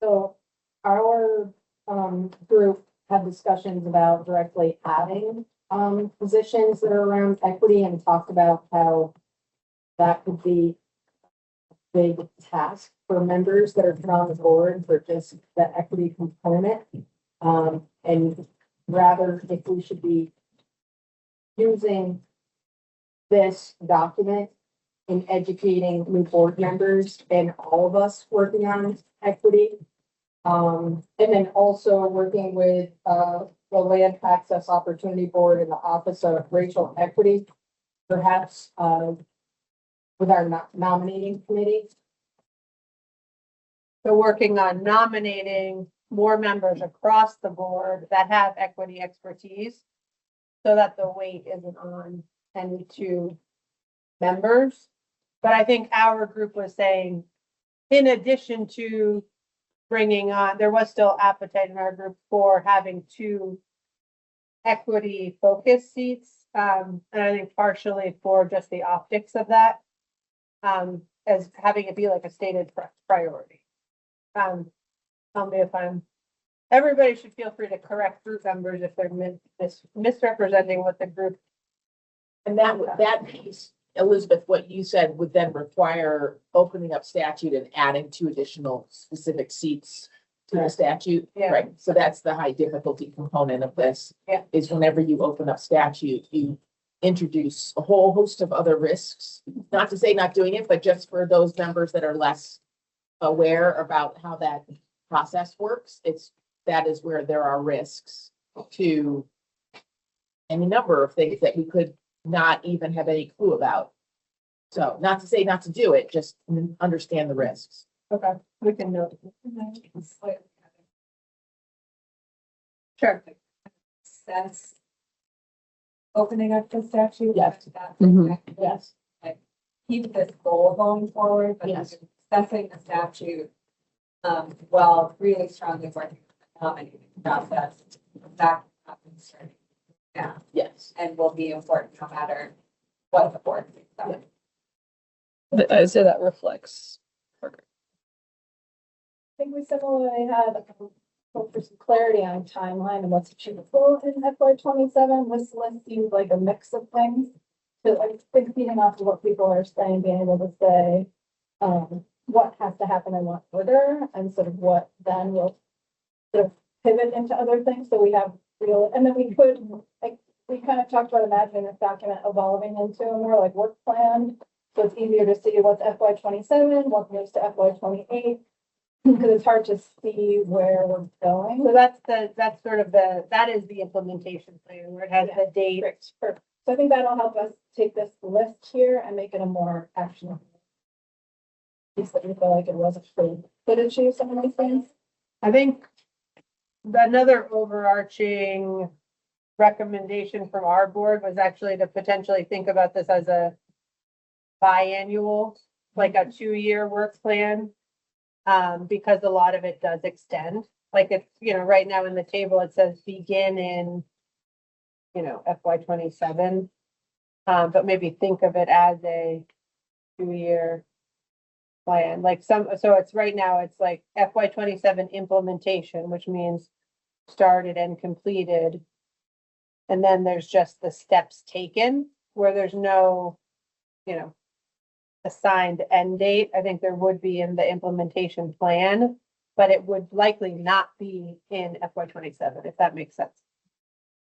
A: So our group had discussions about directly adding positions that are around equity and talked about how that could be a big task for members that are on the board for just the equity component. And rather if we should be using this document in educating new board members and all of us working on equity. And then also working with, the Land Access Opportunity Board and the Office of Racial Equity, perhaps, with our nominating committee.
C: So working on nominating more members across the board that have equity expertise so that the weight isn't on any two members. But I think our group was saying, in addition to bringing on, there was still appetite in our group for having two equity focused seats. And I think partially for just the optics of that, as having it be like a stated priority. Tell me if everybody should feel free to correct group members if they're misrepresenting what the group.
E: And that piece, Elizabeth, what you said would then require opening up statute and adding 2 additional specific seats to the statute.
C: Yeah.
E: Right, so that's the high difficulty component of this.
C: Yeah.
E: Is whenever you open up statute, you introduce a whole host of other risks. Not to say not doing it, but just for those members that are less aware about how that process works, that is where there are risks to any number of things that we could not even have any clue about. So not to say not to do it, just understand the risks.
C: Okay, we can note. Sure.
B: That's opening up the statute.
E: Yes.
K: Mhm.
E: Yes.
B: Keep this goal going forward, but
E: Yes.
B: assessing the statute, while really strongly working on the nominating process, that happens starting now,
E: Yes.
B: and will be important no matter what the board thinks of it.
K: I'd say that reflects.
B: I think we similarly had hope for some clarity on timeline and what's achievable in FY27. This list seems like a mix of things. So I think feeding off of what people are saying, being able to say, what has to happen in what order and sort of what then will sort of pivot into other things. So we have real, and then we could, like, we kind of talked about imagining this document evolving into a more like work plan. So it's easier to see what's FY 27, what moves to FY 28, because it's hard to see where we're going.
C: So that's sort of that is the implementation plan where it has the date.
B: Perfect. So I think that'll help us take this list here and make it a more actionable piece that we feel like it was actually could achieve some of these things.
C: I think another overarching recommendation from our board was actually to potentially think about this as a biannual, like a 2-year work plan. Because a lot of it does extend, like it's, right now in the table, it says begin in, FY 27. But maybe think of it as a 2-year plan, so it's right now, it's like FY 27 implementation, which means started and completed. And then there's just the steps taken where there's no, assigned end date. I think there would be in the implementation plan, but it would likely not be in FY 27, if that makes sense.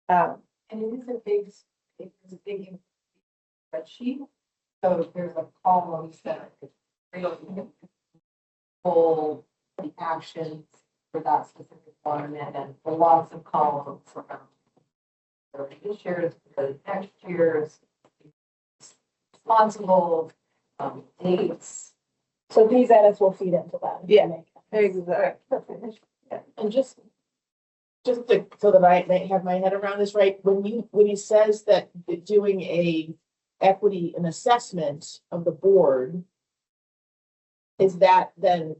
H: And it is a big spreadsheet. So there's a column that really pull the actions for that specific one, and then lots of columns around this year's, the next year's responsible dates.
B: So these edits will feed into that.
C: Yeah. Exactly.
B: Perfect.
E: And just so that I have my head around this right, when he says that doing an assessment of the board, is that then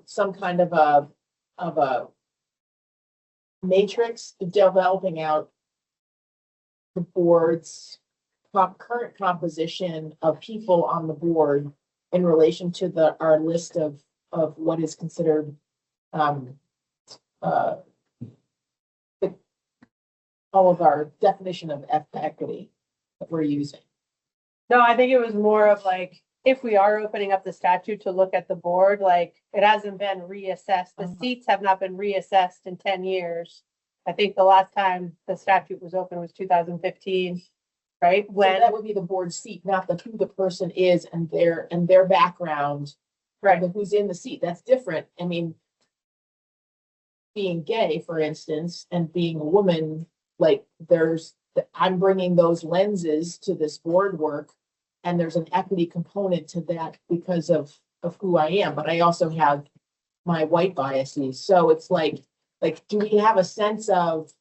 E: some kind of a matrix developing out the board's current composition of people on the board in relation to our list of what is considered all of our definition of equity that we're using.
C: No, I think it was more of like, if we are opening up the statute to look at the board, like it hasn't been reassessed. The seats have not been reassessed in 10 years. I think the last time the statute was open was 2015, right?
E: So
C: When,
E: that would be the board seat, not who the person is and their background,
C: right,
E: who's in the seat. That's different. I mean, being gay, for instance, and being a woman, like I'm bringing those lenses to this board work, and there's an equity component to that because of who I am, but I also have my white biases. So it's like, do we have a sense of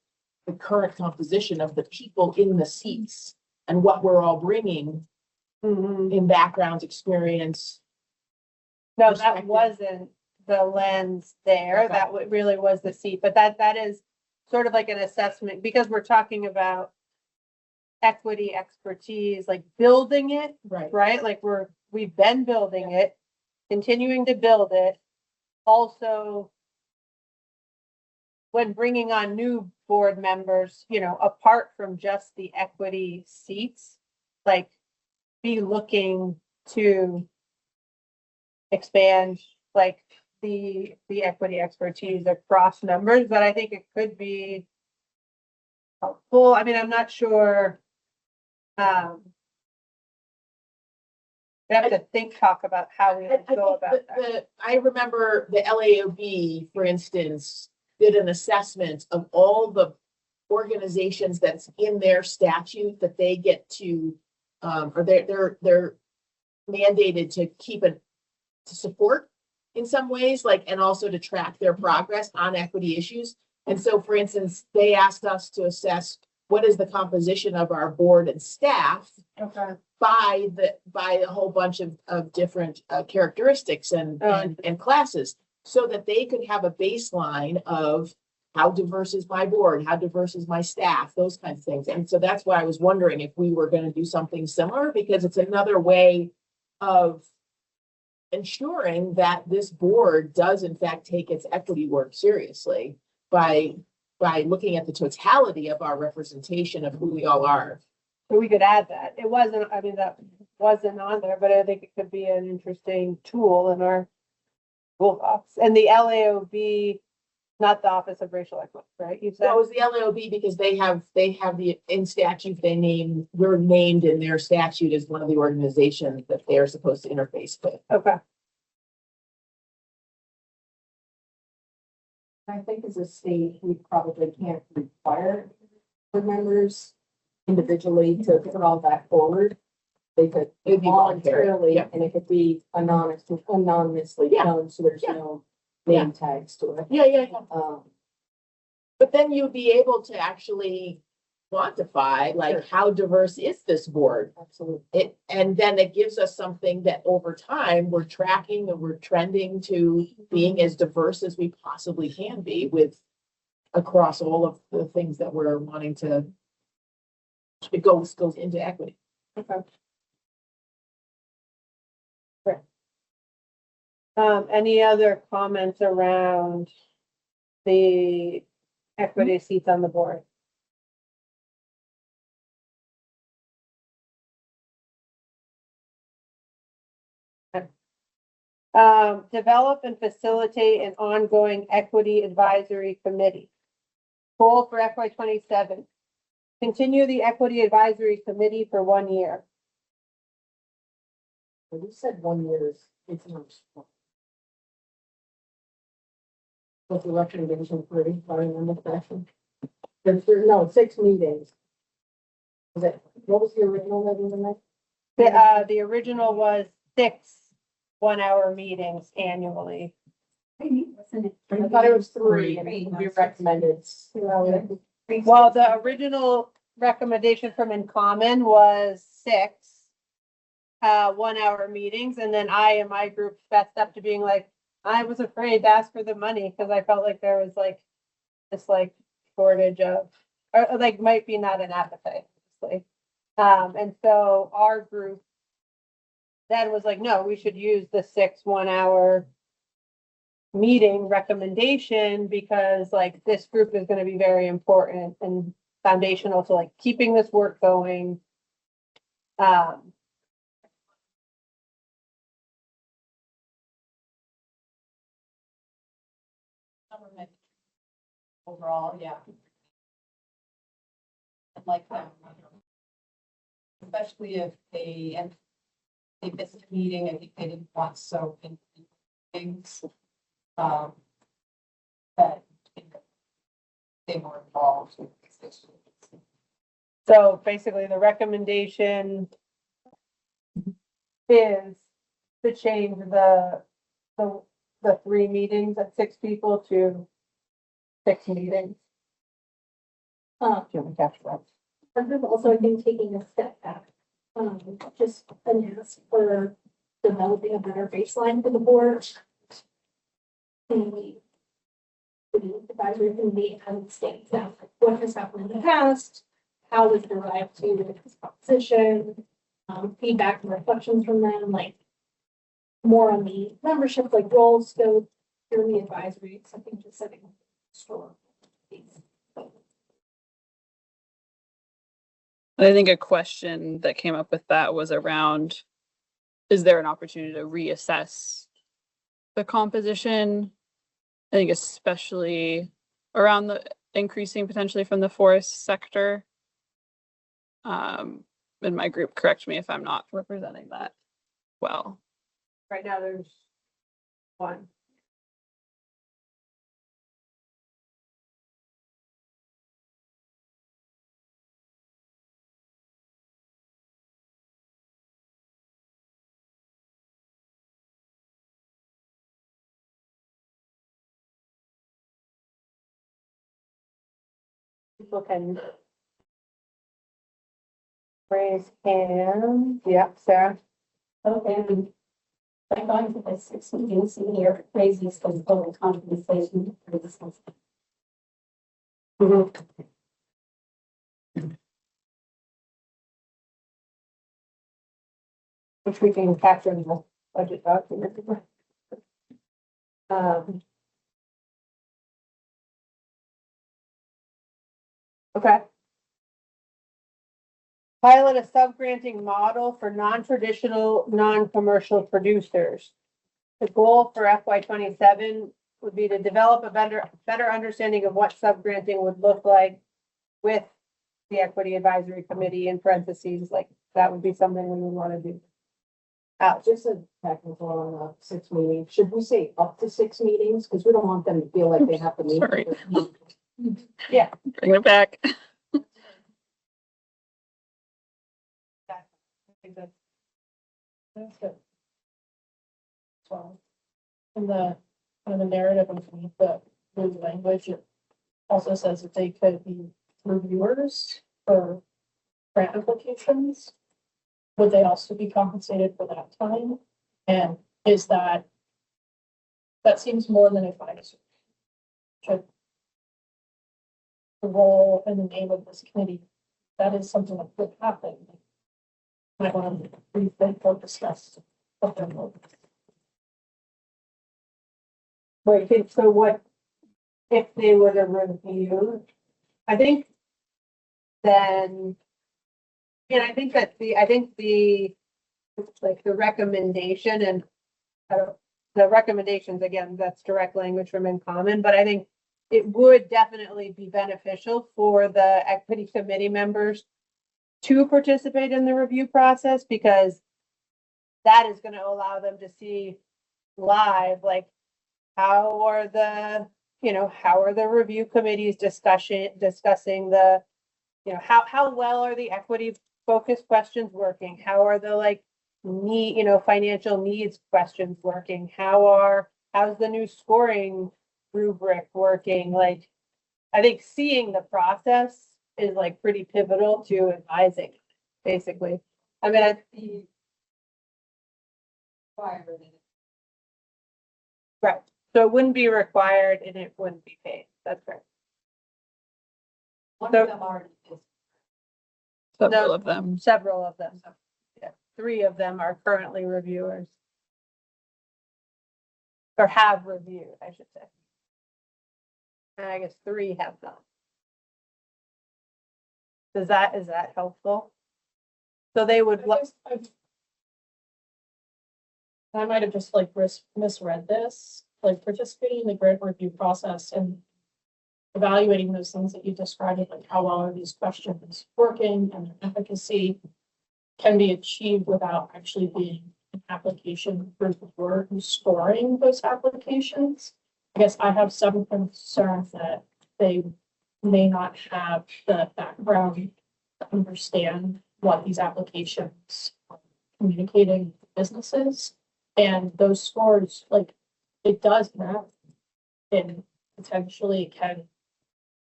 E: the current composition of the people in the seats and what we're all bringing in backgrounds, experience?
C: no, that
E: perspective?
C: wasn't the lens there.
E: Okay.
C: That really was the seat, but that is sort of like an assessment, because we're talking about equity expertise, like building it, right? Like we've been building it, continuing to build it. Also, when bringing on new board members, apart from just the equity seats, like be looking to expand like the equity expertise across members, but I think it could be helpful. I mean, I'm not sure. We have to talk about how we would go about that.
E: I remember the LAOB, for instance, did an assessment of all the organizations that's in their statute that they get to, or they're mandated to to support in some ways, and also to track their progress on equity issues. And so, for instance, they asked us to assess what is the composition of our board and staff by a whole bunch of different characteristics and classes, so that they could have a baseline of how diverse is my board, how diverse is my staff, those kinds of things. And so that's why I was wondering if we were going to do something similar, because it's another way of ensuring that this board does in fact take its equity work seriously by looking at the totality of our representation of who we all are.
C: So we could add that. It wasn't, I mean, wasn't on there, but I think it could be an interesting tool in our toolbox. And the LAOB, not the Office of Racial Equity, right? You said?
E: So it was the LAOB because they have the, in statute, we're named in their statute as one of the organizations that they are supposed to interface with.
C: Okay.
F: I think as a state, we probably can't require board members individually to put all that forward. They could
E: It'd be voluntary,
F: voluntarily,
E: yeah.
F: and it could be anonymously
E: Yeah.
F: done, so there's
E: Yeah.
F: no name tags to it.
E: Yeah.
F: Um,
E: But then you'd be able to actually quantify, like,
F: Sure.
E: how diverse is this board?
F: absolutely.
E: And then it gives us something that over time, we're tracking and we're trending to being as diverse as we possibly can be with across all of the things that we're wanting to. It goes into equity.
C: Okay. Great. Any other comments around the equity seats on the board? Develop and facilitate an ongoing equity advisory committee. Goal for FY 27. Continue the equity advisory committee for 1 year.
F: When you said 1 year, it's not. What's the recommendation for it, if I remember correctly? No, 6 meetings. What was the original that was in there?
C: The original was 6 1-hour meetings annually.
F: I thought it was 3, and we recommended.
C: Well, the original recommendation from In Common was 6 1-hour meetings, and then I and my group fessed up to being like, I was afraid to ask for the money because I felt like there was like this like shortage of, or like might be not an appetite, honestly. And so our group then was like, no, we should use the 6 1-hour meeting recommendation because like this group is going to be very important and foundational to like keeping this work going.
H: Government overall, yeah. I'd like them, especially if they missed a meeting, I think they didn't want so in things. That they were involved with this issue.
C: So basically the recommendation is to change the 3 meetings at 6 people to 6 meetings. Do you want to catch that?
F: I'm also, I think, taking a step back, just an ask for developing a better baseline for the board. The advisory committee understands that what has happened in the past, how was derived to this proposition, feedback and reflections from them, like more on the membership, like role, scope, during the advisory, something just setting store.
K: I think a question that came up with that was around, is there an opportunity to reassess the composition? I think especially around the increasing potentially from the forest sector. In my group, correct me if I'm not representing that well.
C: Right now there's 1. People can raise hands. Yep, Sarah.
F: Okay. By going to the 6 meetings a year raises the total compensation for this one.
C: Which we can capture in the budget document. Okay. Pilot a sub-granting model for non-traditional, non-commercial producers. The goal for FY 27 would be to develop a better understanding of what sub-granting would look like with the Equity Advisory Committee in parentheses, like that would be something we would want to do.
E: Just a technical on the 6 meetings. Should we say up to 6 meetings? Because we don't want them to feel like they have to meet.
K: Sorry.
C: Yeah.
K: Bring it back.
B: I think that's good. So, in the, kind of the narrative underneath the language, it also says that they could be reviewers for grant applications. Would they also be compensated for that time? And is that seems more than advisory? Should the role and the name of this committee, that is something that could happen. Might want to rethink or discuss what their role is.
C: Wait, so what if they were to review? I think then, and I think that the like the recommendation and the recommendations, again, that's direct language from in common, but I think it would definitely be beneficial for the equity committee members to participate in the review process, because that is going to allow them to see live, like, how are the review committees discussing the, how well are the equity focused questions working? How are the financial needs questions working? How's the new scoring rubric working? Like, I think seeing the process is like pretty pivotal to advising, basically. I mean, right. So it wouldn't be required and it wouldn't be paid. That's correct.
H: One of them already is.
K: Several of them.
C: Several of them. Yeah. 3 of them are currently reviewers. Or have reviewed, I should say. And I guess 3 have not. Is that helpful? So they would,
B: I might have just like misread this, like participating in the grant review process and evaluating those things that you described, like how well are these questions working and their efficacy can be achieved without actually being an application for the board who's scoring those applications. I guess I have some concerns that they may not have the background to understand what these applications are communicating to businesses. And those scores, like, it does matter. And potentially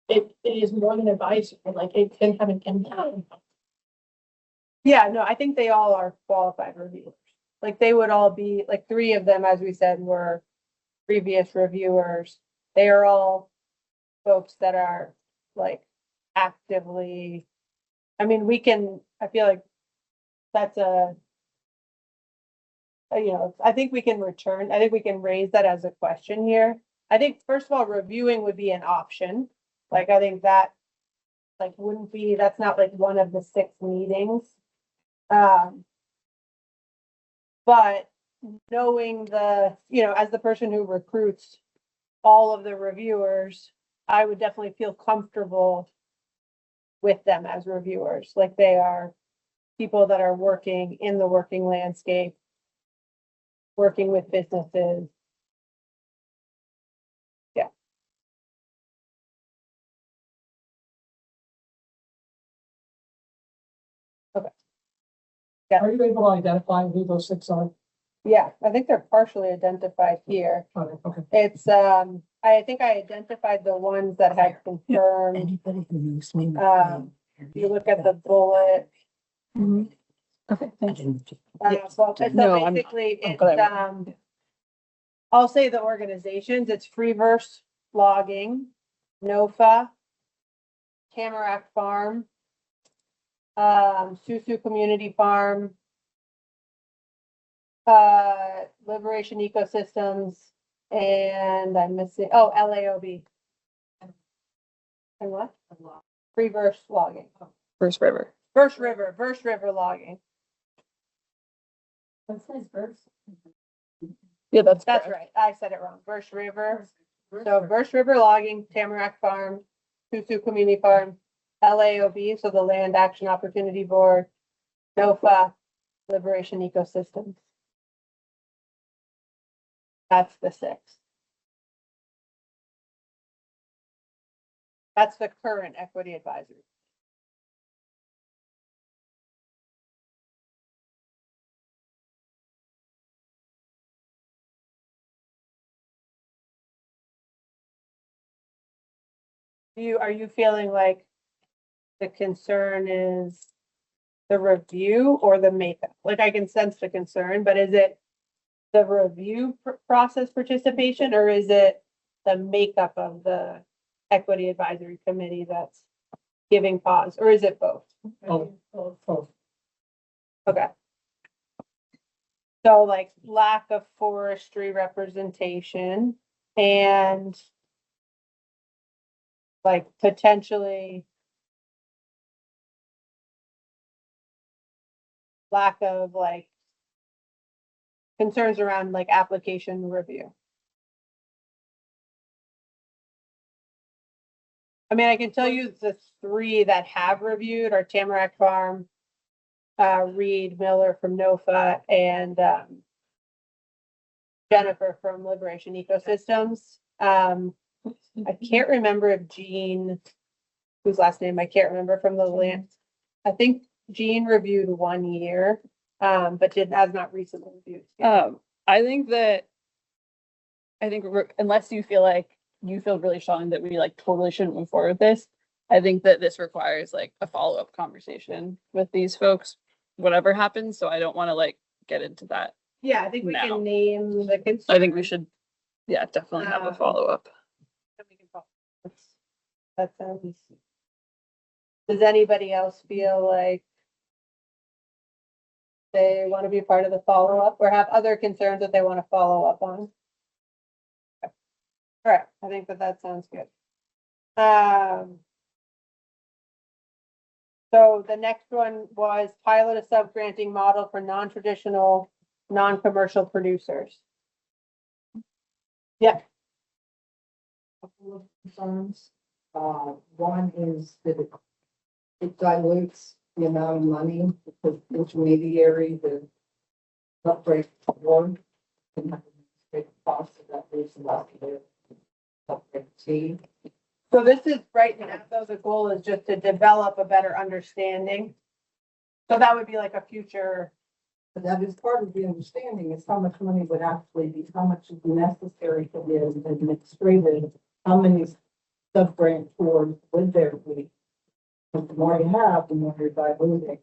B: it is more than advisory, like it can have an impact.
C: yeah, no, I think they all are qualified reviewers. Like they would all be, like 3 of them, as we said, were previous reviewers. They are all folks that are like actively, I mean, I feel like that's I think we can raise that as a question here. I think, first of all, reviewing would be an option. Like, I think that that's not like one of the 6 meetings. But knowing as the person who recruits all of the reviewers, I would definitely feel comfortable with them as reviewers. Like they are people that are working in the working landscape, working with businesses. Yeah. Okay. Yeah.
G: Are you able to identify who those 6 are?
C: Yeah, I think they're partially identified here.
G: Okay.
C: It's, I think I identified the ones that had confirmed.
H: Anybody who knows me.
C: You look at the bullet.
K: Okay, thank you.
C: So
K: No,
C: basically,
K: I'm
C: it's,
K: glad.
C: I'll say the organizations, it's Freeverse Logging, NOFA, Tamarack Farm, Susu Community Farm, Liberation Ecosystems, and I'm missing, LAOB. And what? Freeverse Logging.
K: First River.
C: Verse River logging.
F: What says verse?
K: Yeah, that's
C: That's
K: correct.
C: right. I said it wrong. Verse River. So Verse River logging, Tamarack Farm, Susu Community Farm, LAOB, so the Land Action Opportunity Board, NOFA, Liberation Ecosystems. That's the 6. That's the current equity advisory. Are you feeling like the concern is the review or the makeup? Like I can sense the concern, but is it the review process participation or is it the makeup of the equity advisory committee that's giving pause, or is it both?
G: Oh,
C: Okay. So like lack of forestry representation and like potentially lack of like concerns around like application review. I mean, I can tell you the 3 that have reviewed are Tamarack Farm, Reed Miller from NOFA, and Jennifer from Liberation Ecosystems. I can't remember if Jean, whose last name I can't remember from the land. I think Jean reviewed 1 year, but has not recently reviewed.
K: I think unless you feel like you feel really strong that we like totally shouldn't move forward with this, I think that this requires like a follow-up conversation with these folks, whatever happens. So I don't want to like get into that.
C: Yeah, I think we
K: now.
C: can name the concern.
K: I think we should, yeah, definitely have a follow-up.
C: That sounds. Does anybody else feel like they want to be part of the follow-up or have other concerns that they want to follow up on? Okay. All right, I think that sounds good. So the next one was pilot a sub-granting model for non-traditional, non-commercial producers. Yeah.
L: Couple of concerns. One is that it dilutes the amount of money because the intermediary, the upgrade board, can have the cost of that reason last year. Upgrade fee.
C: So this is right now, though, the goal is just to develop a better understanding. So that would be like a future.
L: But that is part of the understanding is how much money would actually be, how much is necessary for the administrative, how many sub-grant boards would there be? But the more you have, the more you're diluting.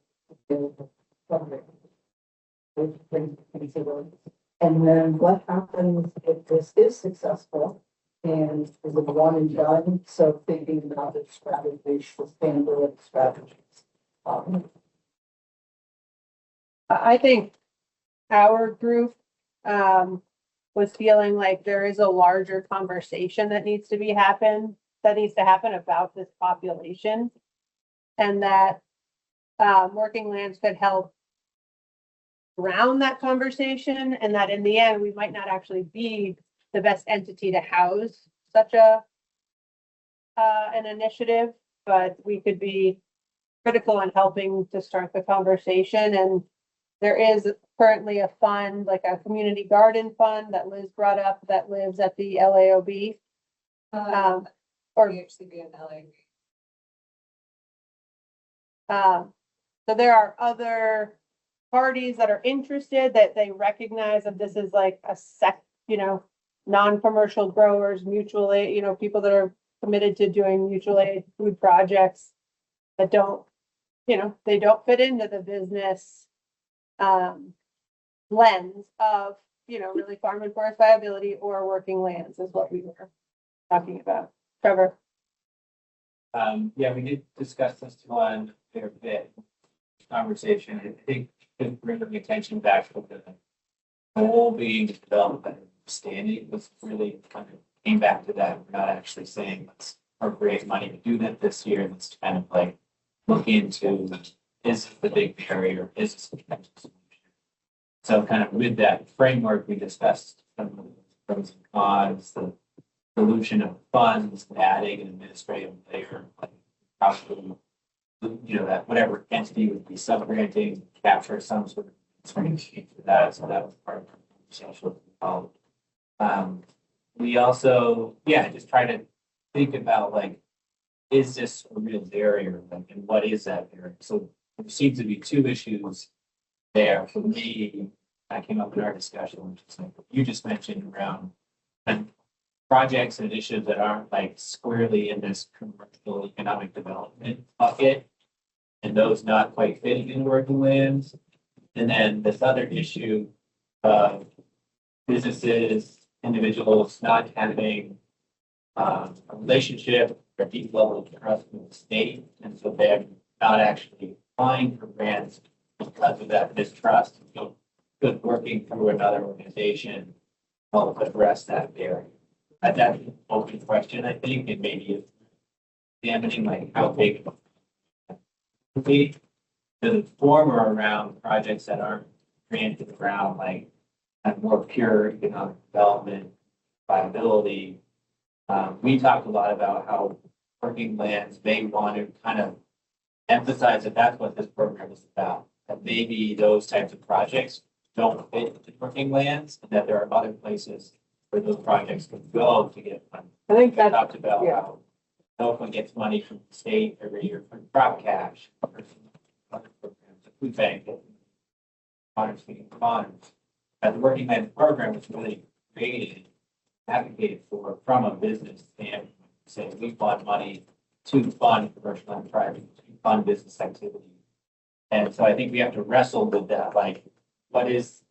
L: And then what happens if this is successful? And is it one and done? So thinking about the strategy, sustainability strategies.
C: I think our group was feeling like there is a larger conversation that needs to happen about this population. And that Working Lands could help ground that conversation, and that in the end, we might not actually be the best entity to house such an initiative, but we could be critical in helping to start the conversation. And there is currently a fund, like a community garden fund that Liz brought up that lives at the LAOB. Or
J: VHCB and
C: so there are other parties that are interested, that they recognize that this is like a non-commercial growers, mutual aid, people that are committed to doing mutual aid food projects that don't, they don't fit into the business lens of, really farm and forest viability or working lands is what we were talking about. Trevor?
M: Yeah, we did discuss this one a fair bit, conversation. I think to bring the attention back to the goal being to develop an understanding was really kind of came back to that. We're not actually saying let's appropriate money to do that this year. Let's kind of like look into is the big barrier, is this a potential solution? So kind of with that framework, we discussed some of the pros and cons, the solution of funds, adding an administrative layer, like probably, that whatever entity would be sub-granting, capture some sort of administrative fee for that, so that was part of the conversation. We also, just try to think about like, is this a real barrier, like, and what is that barrier? So there seems to be two issues there for me. I came up in our discussion, which is like you just mentioned around projects and initiatives that aren't like squarely in this commercial economic development bucket, and those not quite fitting in working lands. And then this other issue of businesses, individuals not having a relationship or deep level of trust with the state, and so they're not actually applying for grants because of that mistrust. Good working through another organization help address that barrier. That's an open question, I think, and maybe examining like how big would be the former around projects that aren't granted around like more pure economic development, viability. We talked a lot about how working lands may want to kind of emphasize that that's what this program is about. That maybe those types of projects don't fit into working lands, and that there are other places where those projects can go to get funded.
C: I think
M: We
C: that's,
M: talked about
C: yeah.
M: how no one gets money from the state every year from crop cash or some other programs, the food bank, honors feeding farms. But the working lands program was really created, advocated for from a business standpoint. Say we want money to fund commercial enterprise, to fund business activity. And so I think we have to wrestle with that, like, what is,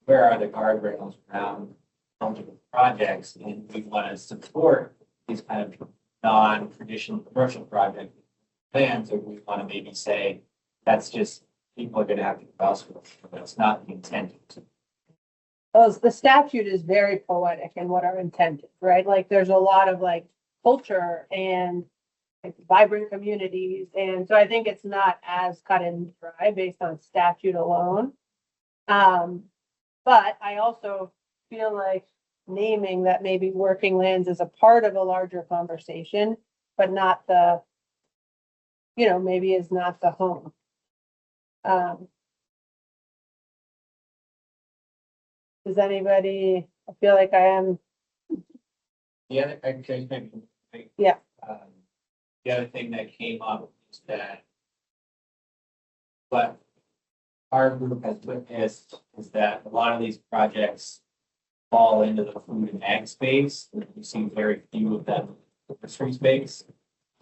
M: where are the guardrails around eligible projects? And we want to support these kind of non-traditional commercial project plans, or we want to maybe say, that's just, people are going to have to go elsewhere, but it's not the intent.
C: The statute is very poetic in what our intent is, right? Like, there's a lot of like culture and like vibrant communities. And so I think it's not as cut and dry based on statute alone. But I also feel like naming that maybe working lands is a part of a larger conversation, but not the, maybe is not the home. Does anybody, I feel like I am,
M: Yeah, I can maybe.
C: Yeah.
M: The other thing that came up is that what our group has witnessed is that a lot of these projects fall into the food and ag space. We see very few of them in the forestry space.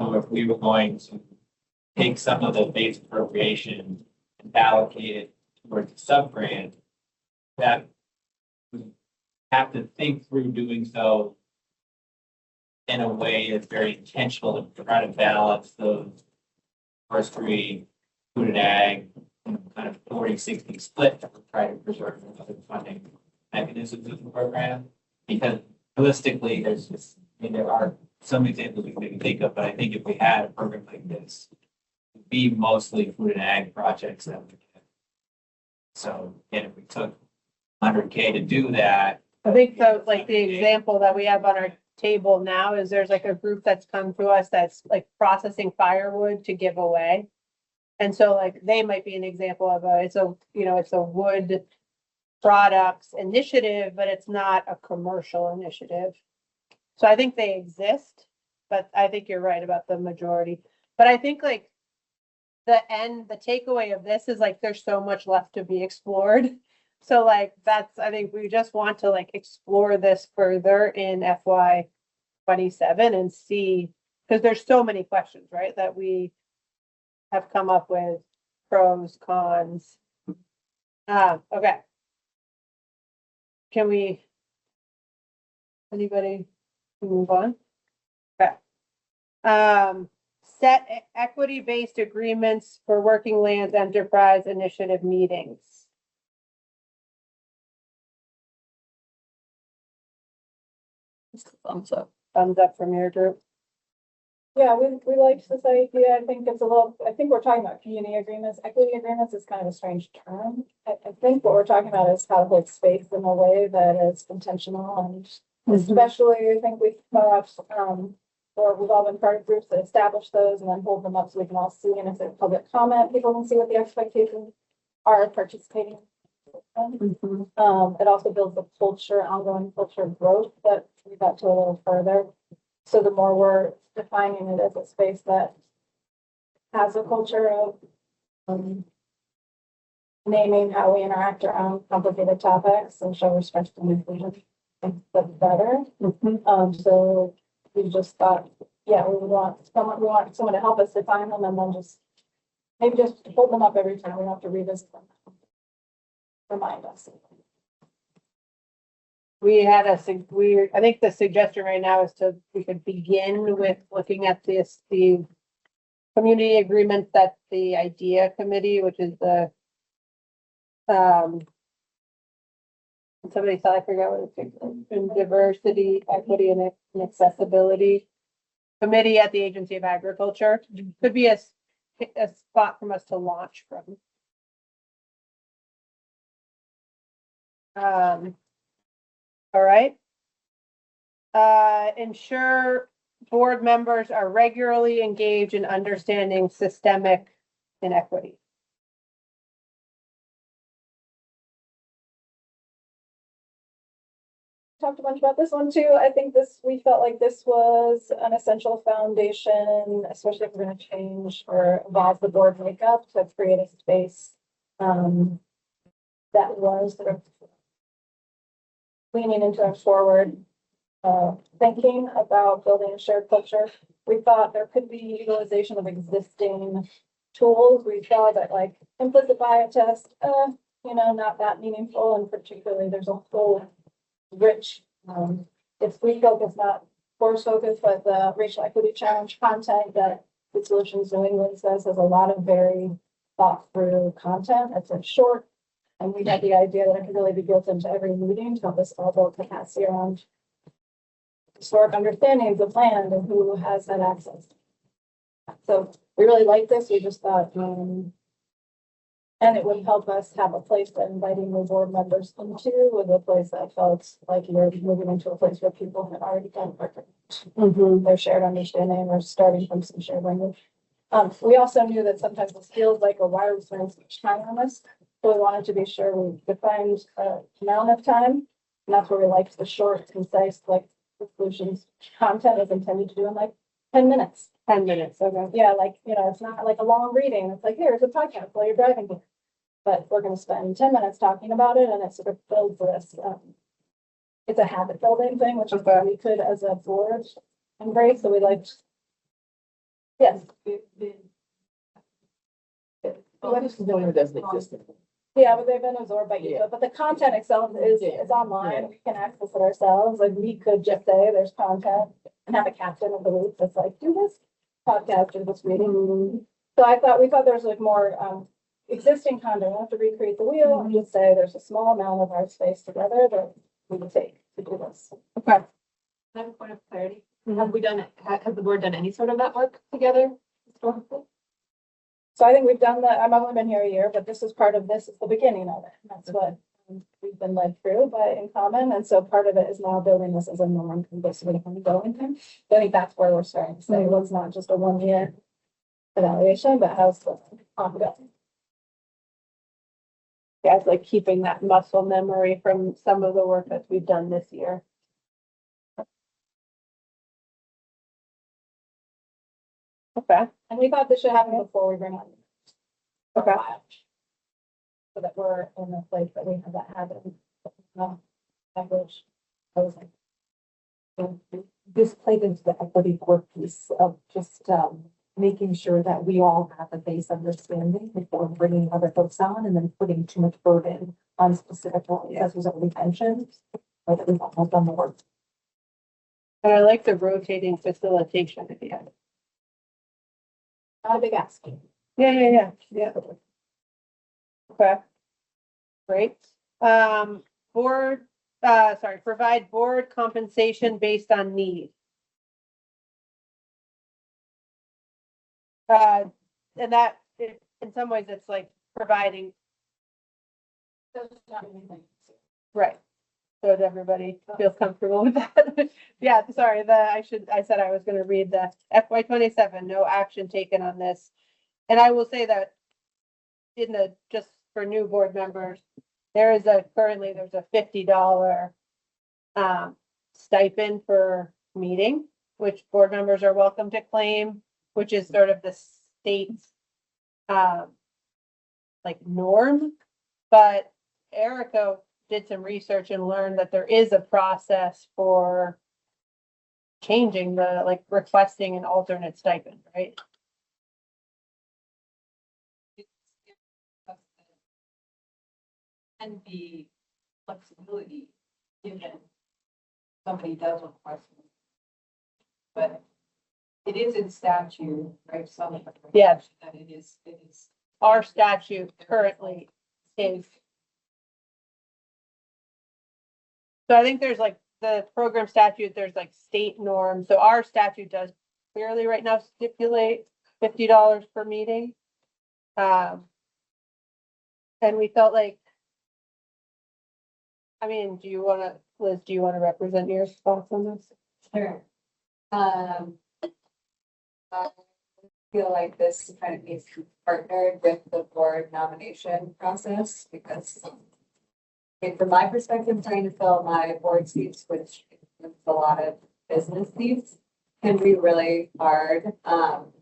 M: So if we were going to take some of the base appropriation and allocate it towards a sub-grant, that we have to think through doing so in a way that's very intentional to try to balance those forestry, food and ag, kind of 40-60 split to try to preserve other funding mechanisms of the program. Because realistically, there's just, there are some examples we can maybe think of, but I think if we had a program like this, it would be mostly food and ag projects that would get. So again, if we took 100K to do that.
C: I think the, like the example that we have on our table now is there's like a group that's come to us that's like processing firewood to give away. And so like they might be an example of it's a wood products initiative, but it's not a commercial initiative. So I think they exist, but I think you're right about the majority. But I think like the takeaway of this is like there's so much left to be explored. So like I think we just want to like explore this further in FY 27 and see, because there's so many questions, right? That we have come up with, pros, cons. Okay. Anybody move on? Okay. Set equity-based agreements for working lands enterprise initiative meetings.
K: Thumbs up.
C: Thumbs up from your group.
B: Yeah, we liked this idea. I think it's a little, I think we're talking about community agreements. Equity agreements is kind of a strange term. I think what we're talking about is how to hold space in a way that is intentional and especially, I think we've or we've all been part of groups that establish those and then hold them up so we can all see. And if there's public comment, people can see what the expectations are of participating. It also builds the culture, ongoing culture of growth that we got to a little further. So the more we're defining it as a space that has a culture of naming how we interact around complicated topics and show respect and inclusion, I think that's better. So we just thought, yeah, we want someone to help us define them and then just maybe just hold them up every time. We don't have to revisit them. Remind us.
C: We had I think the suggestion right now is we could begin with looking at the community agreement that the IDEA committee, which is the, somebody said, I forgot what it's, in diversity, equity, and accessibility committee at the Agency of Agriculture, could be a spot from us to launch from. All right. Ensure board members are regularly engaged in understanding systemic inequity.
B: Talked a bunch about this one too. I think we felt like this was an essential foundation, especially if we're going to change or evolve the board makeup to create a space that was sort of leaning into a forward thinking about building a shared culture. We thought there could be utilization of existing tools. We saw that like implicit bias test, not that meaningful, and particularly there's a whole rich, it's free focus, not course focus, but the racial equity challenge content that Food Solutions New England says has a lot of very thought through content. It's like short. And we had the idea that it could really be built into every meeting to help us all build capacity around historic understandings of land and who has that access. So we really like this. We just thought, and it would help us have a place that inviting new board members into with a place that felt like you're moving into a place where people had already done work. Their shared understanding or starting from some shared language. We also knew that sometimes this feels like a why are we spending so much time on this? So we wanted to be sure we defined amount of time. And that's where we liked the short, concise, like the solutions content is intended to do in like 10 minutes.
C: 10 minutes, okay.
B: Yeah, like, it's not like a long reading. It's like, here's a podcast while you're driving here. But we're going to spend 10 minutes talking about it and it sort of builds this. It's a habit building thing, which is what we could as a board embrace. So we liked, yes.
E: It doesn't exist.
B: Yeah, but they've been absorbed by each other, but the content itself is online, we can access it ourselves, like we could just say there's content and have a captain of the week that's like, do this podcast or this reading. So we thought there's like more existing content, we don't have to recreate the wheel, and just say there's a small amount of our space together that we would take to do this.
C: Okay.
F: I have a point of clarity. Have we done it? Has the board done any sort of that work together historically?
B: So I think we've done that. I've only been here a year, but this is part of this is the beginning of it. That's what we've been led through in common. And so part of it is now building this as a norm and basically going through. So I think that's where we're starting to say, well, it's not just a 1 year evaluation, but how's the ongoing.
C: Yeah, it's like keeping that muscle memory from some of the work that we've done this year. Okay.
B: And we thought this should happen before we bring on.
C: Okay.
B: So that we're in a place that we have that habit. Language.
F: This played into the equity work piece of just making sure that we all have a base understanding before bringing other folks on and then putting too much burden on specific ones, as was already mentioned, or that we've all done the work.
C: And I like the rotating facilitation at the end.
B: Not a big ask.
C: Yeah. Okay. Great. Provide board compensation based on need. And that, in some ways, it's like providing, right. So that everybody feels comfortable with that. Yeah, sorry, I said I was gonna read the FY 27, no action taken on this. And I will say that just for new board members, there's a $50 stipend per meeting, which board members are welcome to claim, which is sort of the state's like norm. But Erica did some research and learned that there is a process for changing requesting an alternate stipend, right?
L: And be flexibility given somebody does request. it. But it is in statute, right? Some of the.
C: Yes.
L: That it is.
C: Our statute currently is. So I think there's like the program statute, there's like state norms. So our statute does clearly right now stipulate $50 per meeting. And we felt like, I mean, Liz, do you want to represent your thoughts on this?
J: Sure. I feel like this kind of needs to be partnered with the board nomination process because from my perspective, trying to fill my board seats, which includes a lot of business seats, can be really hard from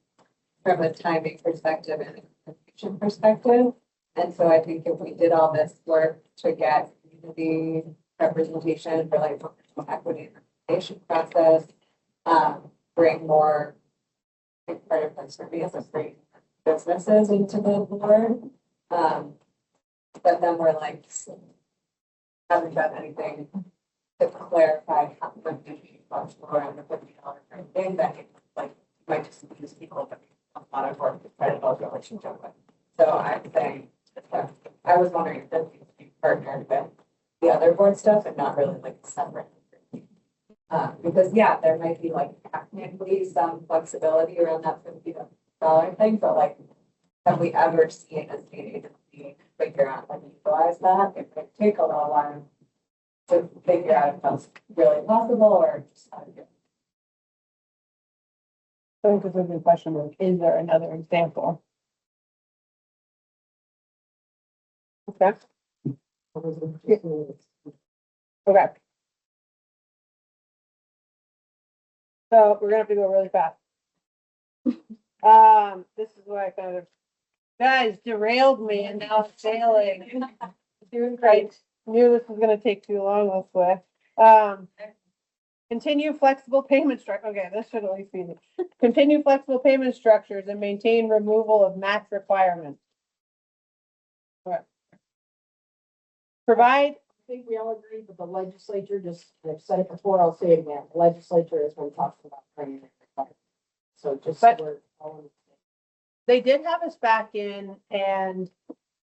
J: a timing perspective and a communication perspective. And so I think if we did all this work to get community representation for like equity and representation process, bring more part of this for me as a bring businesses into the board. But then we're like, haven't done anything to clarify how much responsible around the $50 thing that like might just use people that on a board to try to build a relationship with. So I'm saying I was wondering if this needs to be partnered with the other board stuff and not really like separate. Because yeah, there might be like technically some flexibility around that $50 thing, but like, have we ever seen a state agency figure out how to utilize that? It could take a little while to figure out if that's really possible or just how to do it.
C: I think this is a good question. Like, is there another example? Okay. Okay. So we're gonna have to go really fast. This is why I kind of, guys derailed me and now I'm failing. Doing great. Knew this was gonna take too long this way. Continue flexible payment structure. Okay, this should at least be. Continue flexible payment structures and maintain removal of match requirements. All right. Provide.
L: I think we all agree that the legislature, just, I've said it before, I'll say it again, the legislature has been talking about training. So just.
C: But-
L: we're all-
C: They did have us back in and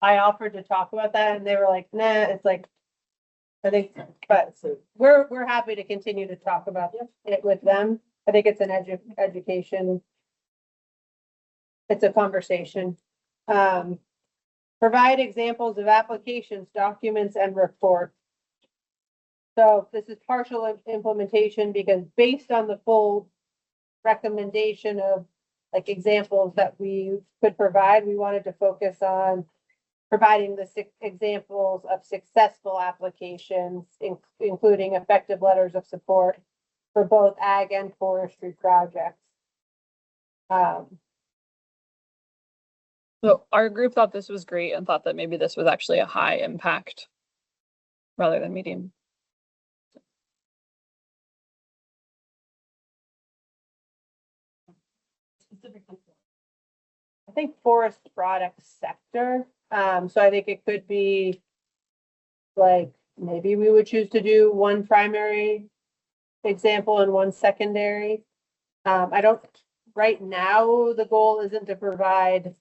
C: I offered to talk about that and they were like, nah, it's like, I think, but we're happy to continue to talk about it with them. I think it's an education. It's a conversation. Provide examples of applications, documents, and reports. So this is partial implementation because based on the full recommendation of like examples that we could provide, we wanted to focus on providing the examples of successful applications, including effective letters of support for both ag and forestry projects.
K: So our group thought this was great and thought that maybe this was actually a high impact rather than medium.
C: I think forest product sector. So I think it could be like, maybe we would choose to do one primary example and one secondary. I don't, right now, the goal isn't to provide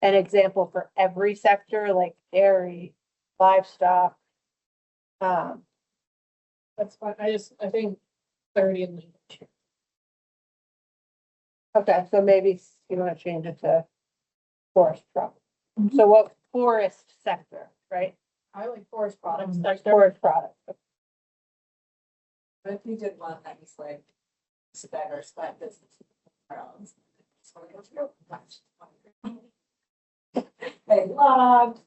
C: an example for every sector, like dairy, livestock.
B: That's fine. I think 30 and
C: Okay, so maybe you wanna change it to forest product. So what, forest sector, right?
B: I like forest products.
C: Forest products.
J: But if you did one that was like better spent business. They logged,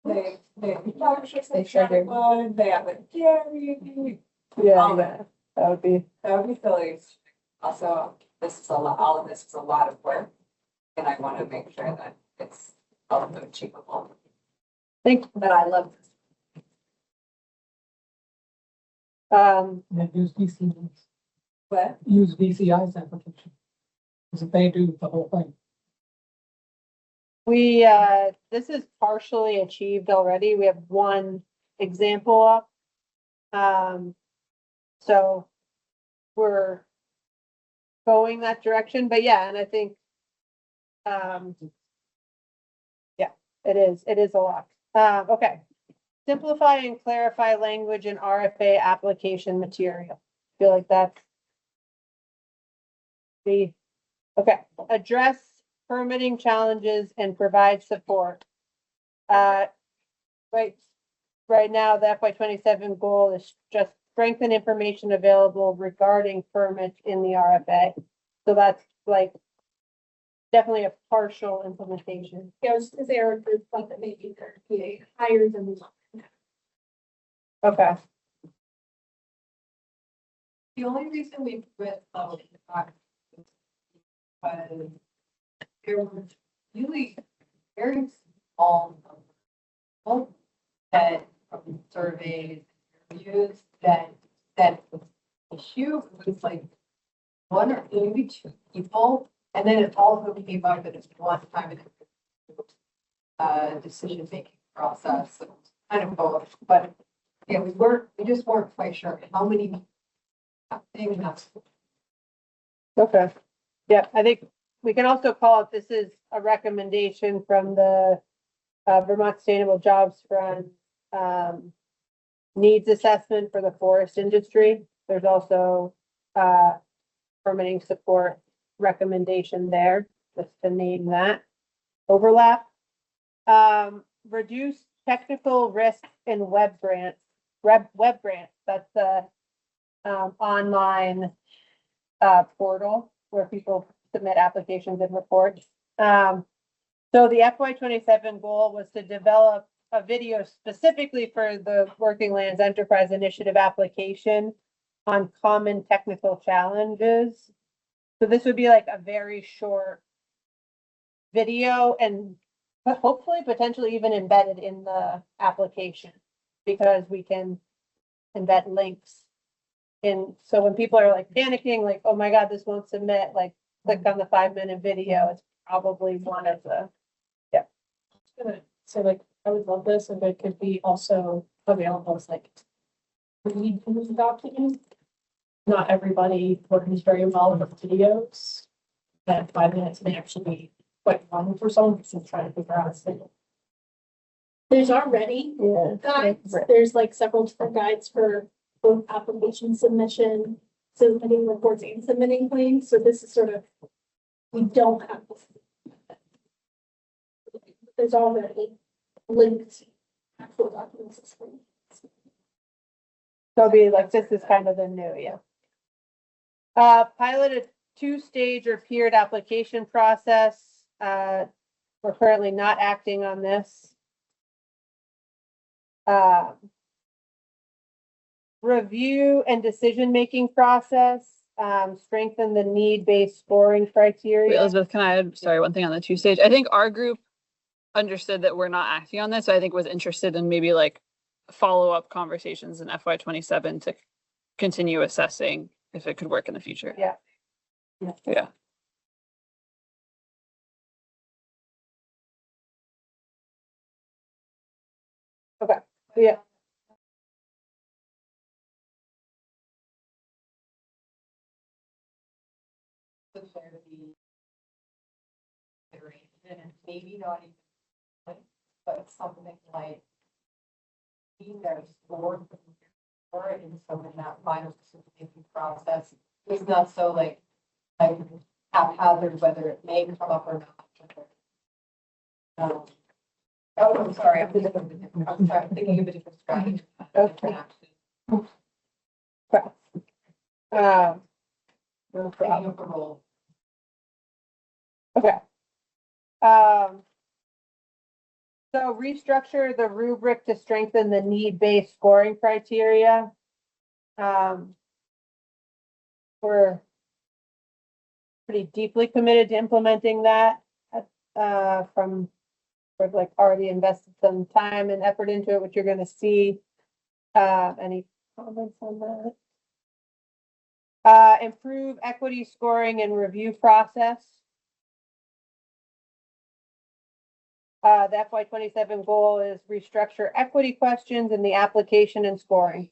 J: they manufactured, they shredded wood, they have a dairy.
C: Yeah, yeah, that would be,
J: That would be silly. Also, this is a lot, all of this is a lot of work. And I want to make sure that it's also achievable.
C: think,
J: But I love this.
G: And use VCI's,
J: But
G: use VCI's application. Because they do the whole thing.
C: we, this is partially achieved already. We have one example up. So we're going that direction, but yeah, and I think, yeah, it is a lot. Okay. Simplify and clarify language in RFA application material. Feel like that's the, okay, address permitting challenges and provide support. Right now, the FY 27 goal is just strengthen information available regarding permits in the RFA. So that's like definitely a partial implementation.
B: Yeah, I was just gonna say, our group thought that maybe there could be higher than we want.
C: Okay,
L: The only reason we went low in the fact was there was really very small number that from surveys, reviews that the issue was like one or maybe two people, and then it also came up that it's one time in a decision-making process, so it's kind of both, but yeah, we just weren't quite sure how many. Maybe not.
C: okay. Yeah, I think we can also call it, this is a recommendation from the Vermont Sustainable Jobs Fund needs assessment for the forest industry. There's also permitting support recommendation there, just to name that. Overlap. Reduce technical risk in web grants. Web grants, that's the online portal where people submit applications and reports. So the FY 27 goal was to develop a video specifically for the Working Lands Enterprise Initiative application on common technical challenges. So this would be like a very short video and hopefully potentially even embedded in the application, because we can embed links in. So when people are like panicking, like, oh my God, this won't submit, like click on the 5-minute video. It's probably one of the,
B: So like, I would love this if it could be also available as like read document. Not everybody works very well with videos. That 5 minutes may actually be quite long for someone who's trying to figure out.
N: There's already
C: yeah.
N: guides. There's like several different guides for both application submission, submitting reports and submitting claims. So this is sort of, we don't have this. There's already linked actual documents.
C: So it'll be like, this is kind of the new, yeah. Pilot a 2-stage or tiered application process. We're currently not acting on this. Review and decision-making process, strengthen the need-based scoring
K: Wait,
C: criteria.
K: Elizabeth, can I add, sorry, one thing on the 2-stage? I think our group understood that we're not acting on this. So I think was interested in maybe like follow-up conversations in FY 27 to continue assessing if it could work in the future.
C: Yeah.
K: Yeah.
C: Okay, yeah.
J: And maybe not even, but something like being there for it, and so in that final decision-making process, it's not so like
H: haphazard, whether it may come up or not. Oh, I'm sorry, I'm thinking of a different strategy.
C: Okay. No problem. Okay. So restructure the rubric to strengthen the need-based scoring criteria. We're pretty deeply committed to implementing that, we've like already invested some time and effort into it, which you're gonna see. Any comments on that? Improve equity scoring and review process. The FY 27 goal is restructure equity questions in the application and scoring.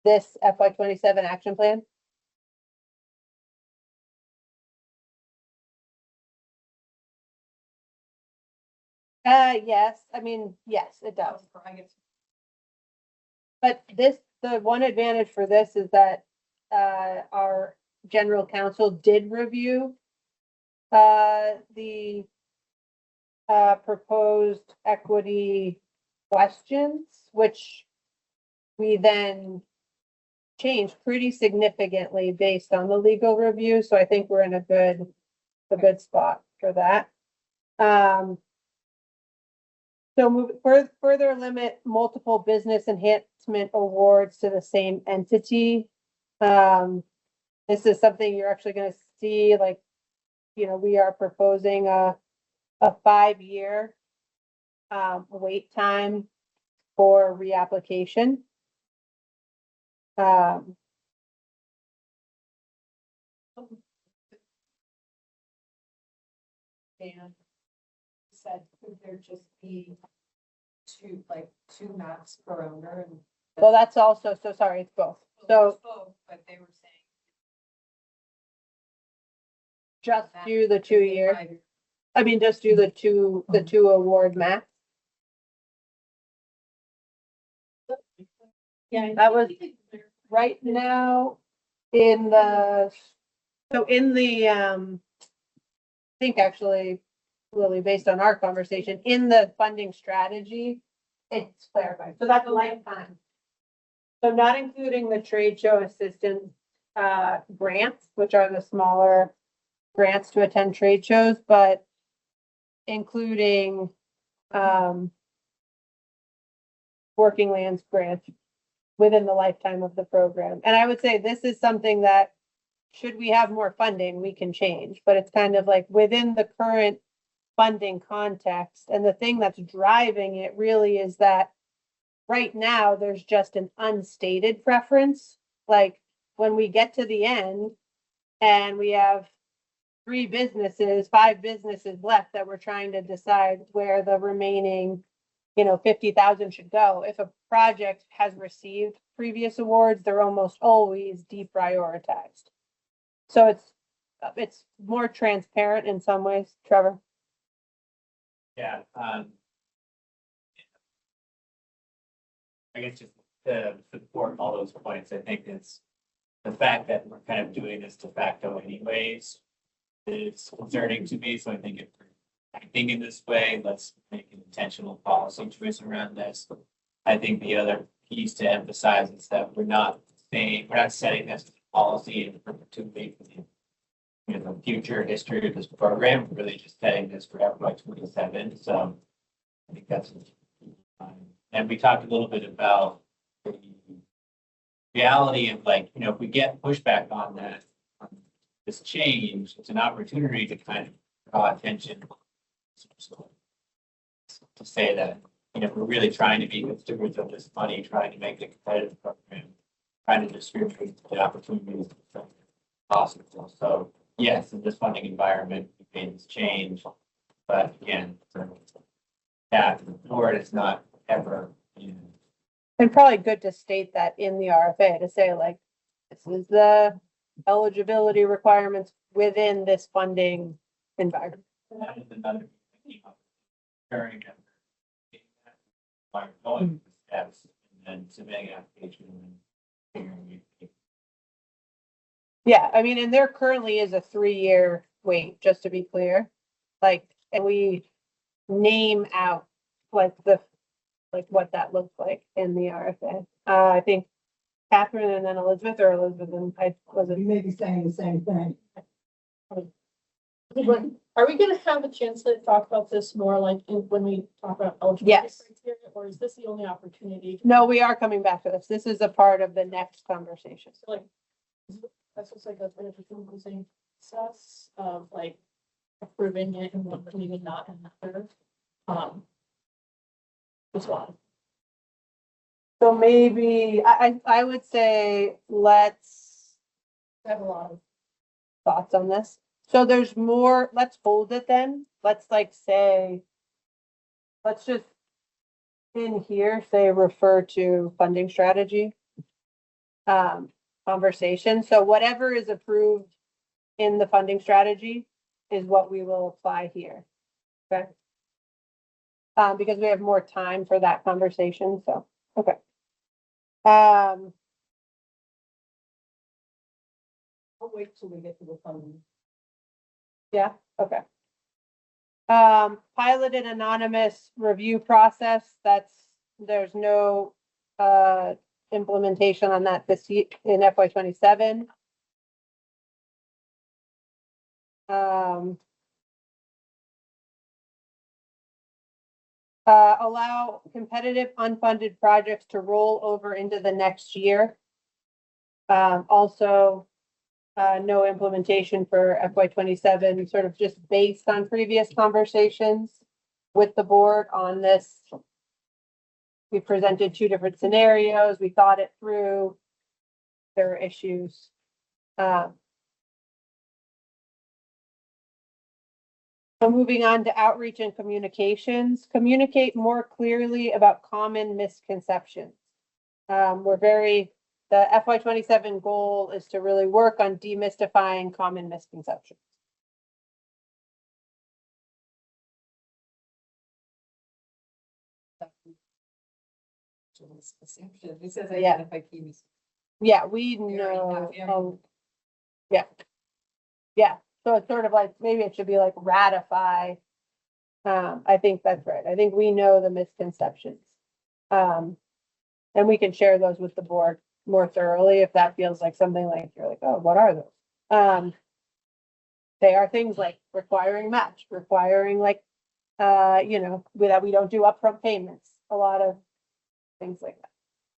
C: This FY 27 action plan. Yes, I mean, yes, it does. But the one advantage for this is that, our general counsel did review, the proposed equity questions, which we then changed pretty significantly based on the legal review. So I think we're in a good spot for that. So further limit multiple business enhancement awards to the same entity. This is something you're actually gonna see, like, we are proposing a 5-year wait time for reapplication.
H: Dan said, could there just be two maps per owner? And
C: Well, that's also, so sorry, it's both. So
H: but they were saying
C: just do the 2-year. I mean, just do the two award max.
N: Yeah.
C: That was right now in the, I think actually, Lily, based on our conversation, in the funding strategy, it's clarified. So that's lifetime. So not including the trade show assistance grants, which are the smaller grants to attend trade shows, but including working lands grants within the lifetime of the program. And I would say this is something that, should we have more funding, we can change, but it's kind of like within the current funding context. And the thing that's driving it really is that right now there's just an unstated preference. Like when we get to the end and we have 5 businesses left that we're trying to decide where the remaining, 50,000 should go. If a project has received previous awards, they're almost always deprioritized. So it's more transparent in some ways, Trevor.
M: Yeah, I guess just to support all those points, I think it's the fact that we're kind of doing this de facto anyways is concerning to me. So I think if we're acting in this way, let's make an intentional policy choice around this. I think the other piece to emphasize is that we're not setting this policy in perpetuity for the future history of this program. We're really just setting this for FY 27. So I think that's and we talked a little bit about the reality of if we get pushback on this change, it's an opportunity to kind of draw attention to say that, we're really trying to be good stewards of this money, trying to make it a competitive program, trying to distribute the opportunities possible. So yes, in this funding environment, we made this change, but again, that board is not ever,
C: And probably good to state that in the RFA to say this is the eligibility requirements within this funding environment.
M: that is another thing during going steps and then submitting an application and then figuring it.
C: Yeah, I mean, and there currently is a 3-year wait, just to be clear. Like, and we name out like what that looks like in the RFA. I think Catherine and then Elizabeth, or Elizabeth and I was
L: You
C: it.
L: may be saying the same thing.
N: Are we gonna have a chance to talk about this more like when we talk about eligibility
C: Yes.
N: criteria, or is this the only opportunity?
C: No, we are coming back to this. This is a part of the next conversation.
N: So like, that's just like a confusing process of like approving it in one meeting and not in another. This one.
C: So maybe, I would say, let's
N: I have a lot of.
C: thoughts on this. So there's more, let's hold it then. Let's like say, let's just in here, say refer to funding strategy. Conversation. So whatever is approved in the funding strategy is what we will apply here. Okay. Because we have more time for that conversation. So, okay.
L: I'll wait till we get to the funding.
C: Yeah, okay. Piloted anonymous review process, there's no, implementation on that this year in FY 27. Allow competitive unfunded projects to roll over into the next year. Also, no implementation for FY 27, sort of just based on previous conversations with the board on this. We presented 2 different scenarios. We thought it through. There were issues. So moving on to outreach and communications, communicate more clearly about common misconceptions. The FY 27 goal is to really work on demystifying common misconceptions.
J: This says
C: Yeah.
J: identify key mistakes.
C: Yeah, we know. Yeah. Yeah, so it's sort of like, maybe it should be like ratify. I think that's right. I think we know the misconceptions. And we can share those with the board more thoroughly if that feels like something like, you're like, oh, what are those? They are things like requiring match, requiring like, that we don't do upfront payments, a lot of things like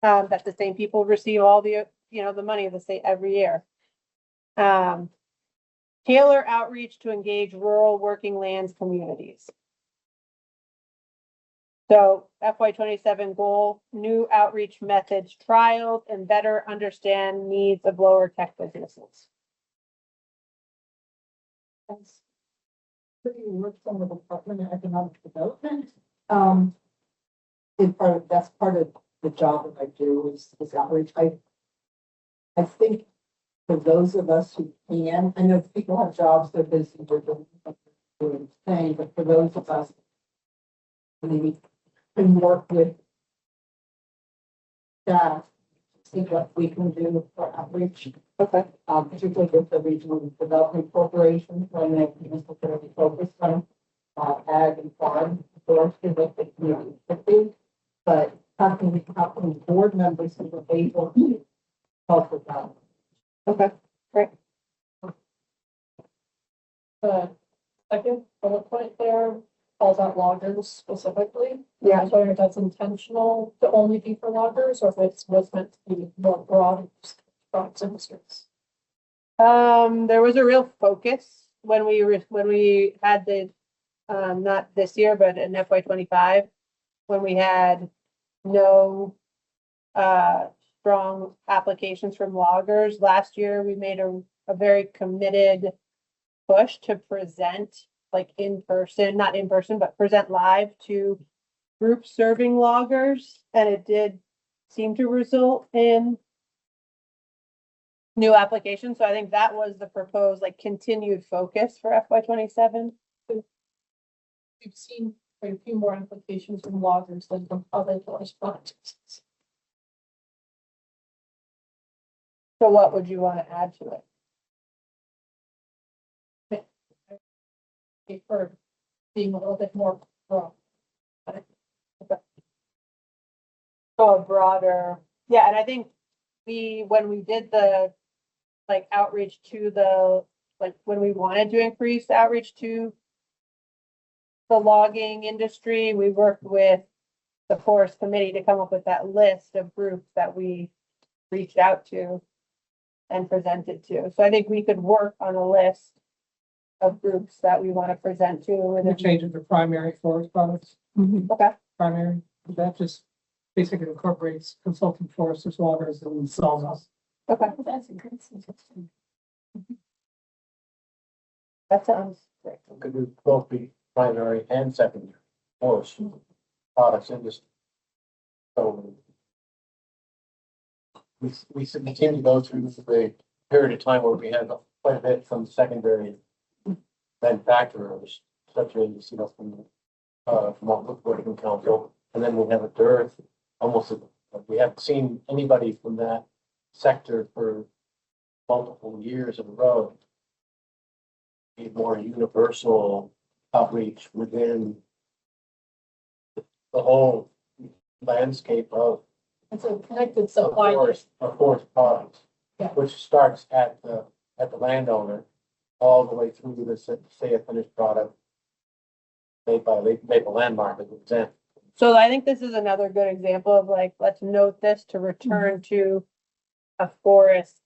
C: that. That the same people receive all the, the money the same every year. Tailor outreach to engage rural working lands communities. So FY 27 goal, new outreach methods trialed and better understand needs of lower tech businesses.
L: That's pretty work from the Department of Economic Development. That's part of the job that I do is outreach. I think for those of us who can, I know people have jobs, they're busy, they're doing thing, but for those of us who can work with staff, see what we can do for outreach.
C: Okay.
L: Particularly with the Regional Development Corporation, when they're particularly focused on ag and farm, forestry, what they can. But how can board members who are able to help with that?
C: Okay, great.
N: Second bullet point there calls out loggers specifically.
C: Yeah.
N: I was wondering if that's intentional to only be for loggers or if it's was meant to be more broad across industries.
C: There was a real focus when we had the, not this year, but in FY 25, when we had no, strong applications from loggers. Last year, we made a very committed push to present like in person, not in person, but present live to groups serving loggers. And it did seem to result in new applications. So I think that was the proposed like continued focus for FY 27.
E: We've seen
B: a few more applications from loggers than from other forest projects.
C: So what would you want to add to it?
B: For being a little bit more broad.
C: So a broader, yeah, and I think when we did the like outreach to the, like when we wanted to increase outreach to the logging industry, we worked with the forest committee to come up with that list of groups that we reached out to and presented to. So I think we could work on a list of groups that we want to present to.
G: And
C: And
G: change it to primary forest products,
C: okay,
G: primary, that just basically incorporates consulting foresters, loggers, and sawmills.
C: okay,
B: That's a good suggestion.
C: that sounds great.
D: Could we both be primary and secondary forest products industry? So we continue to go through the period of time where we had quite a bit from secondary manufacturers, such as, you know, from our woodworking council, and then we have a dearth, we haven't seen anybody from that sector for multiple years in a row. Need more universal outreach within the whole landscape of
B: It's a connected supply.
D: forest products.
B: Yeah.
D: Which starts at the landowner, all the way through to the, say, a finished product made by Maple Landmark, as an example.
C: So I think this is another good example of like, let's note this to return to a forest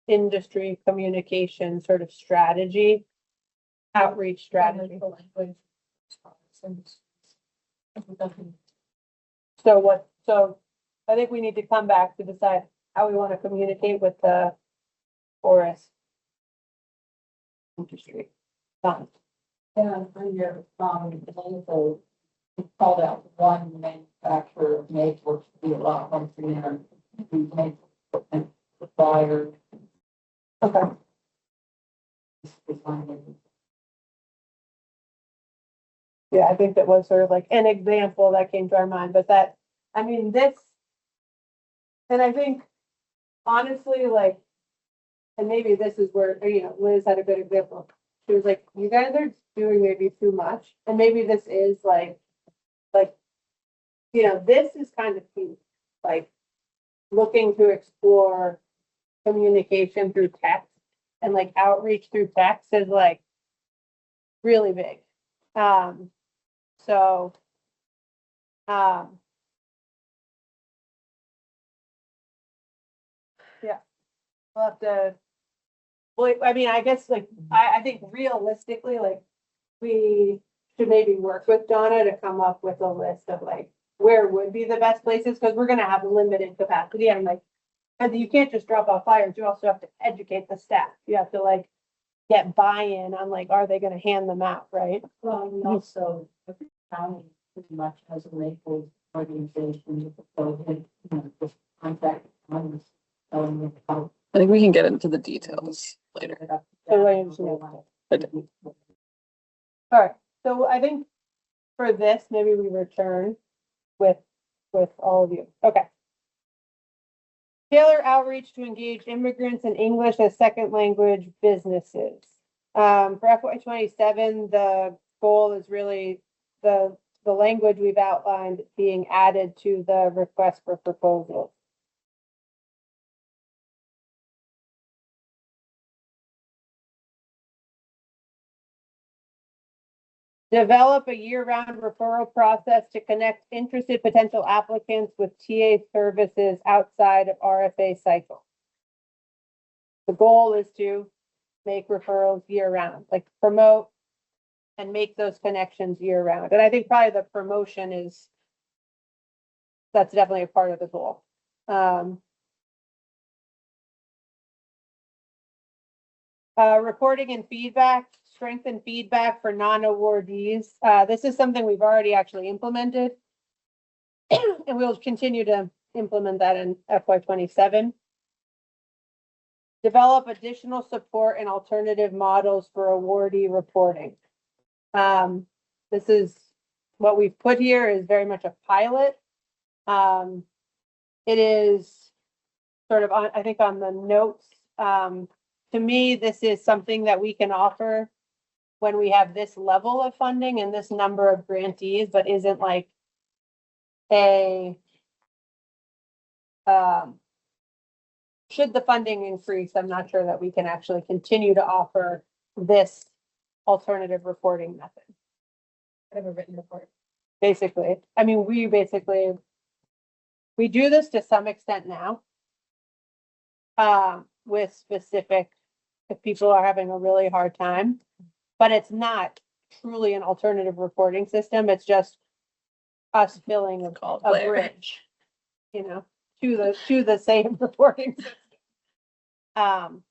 C: industry communication sort of strategy, outreach strategy. So I think we need to come back to decide how we want to communicate with the forest industry. Done.
L: Yeah, for your, example, it called out one manufacturer of maple, which would be a lot more clear. Maple equipment supplier.
C: Okay. Yeah, I think that was sort of like an example that came to our mind, but that, I mean, this. And I think honestly, like, and maybe this is where, you know, Liz had a good example. She was like, you guys are doing maybe too much. And maybe this is like, you know, this is kind of key, like looking to explore communication through text and like outreach through text is like really big. So, yeah, we'll have to, well, I mean, I guess like, I think realistically, like, we should maybe work with Donna to come up with a list of like, where would be the best places, because we're gonna have limited capacity, and like, and you can't just drop off flyers, you also have to educate the staff, you have to like get buy-in on like, are they gonna hand them out, right?
L: Well, we also, every county pretty much has a maple organization, so they, you know, just contact Congress, telling them how.
K: I think we can get into the details later.
C: All right, so I think for this, maybe we return with all of you, okay. Tailor outreach to engage immigrants and English as second language businesses. For FY 27, the goal is really the language we've outlined being added to the request for proposals. Develop a year-round referral process to connect interested potential applicants with TA services outside of RFA cycle. The goal is to make referrals year-round, like promote and make those connections year-round. And I think probably the promotion that's definitely a part of the goal. Reporting and feedback, strengthen feedback for non-awardees. This is something we've already actually implemented. And we'll continue to implement that in FY 27. Develop additional support and alternative models for awardee reporting. This is what we've put here is very much a pilot. It is sort of on, I think on the notes, to me, this is something that we can offer when we have this level of funding and this number of grantees, but isn't like a, should the funding increase, I'm not sure that we can actually continue to offer this alternative reporting method.
B: I have a written report.
C: Basically, I mean, we do this to some extent now. With specific, if people are having a really hard time, but it's not truly an alternative reporting system. It's just us filling a bridge, you know, to the same reporting system.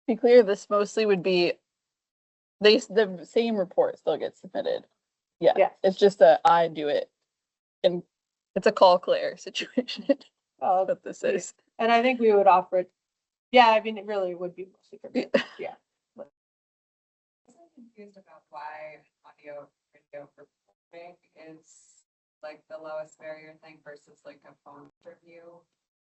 K: Be clear, this mostly would be, the same report still gets submitted. Yeah,
C: Yeah.
K: it's just I do it, and it's a call Claire situation.
C: Oh,
K: What this is.
C: and I think we would offer it. Yeah, I mean, it really would be mostly for me. Yeah.
J: I'm confused about why audio video recording is like the lowest barrier thing versus like a phone interview.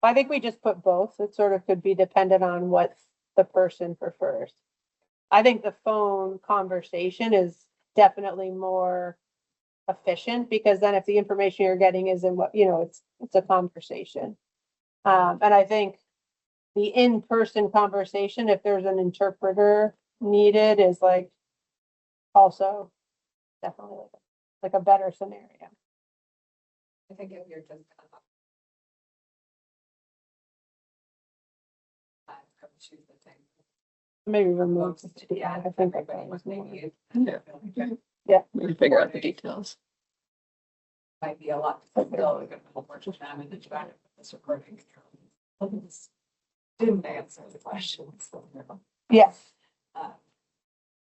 C: I think we just put both. It sort of could be dependent on what the person prefers. I think the phone conversation is definitely more efficient because then if the information you're getting is in what, you know, it's a conversation. And I think the in-person conversation, if there's an interpreter needed, is like also definitely like a better scenario.
J: I think if you're just choose the thing.
C: Maybe remove.
J: Yeah,
C: I think
J: everybody was maybe.
C: Yeah.
K: We can figure out the details.
J: Might be a lot to fulfill, we're gonna put more time in the chat with this recording. Didn't answer the questions.
C: Yes.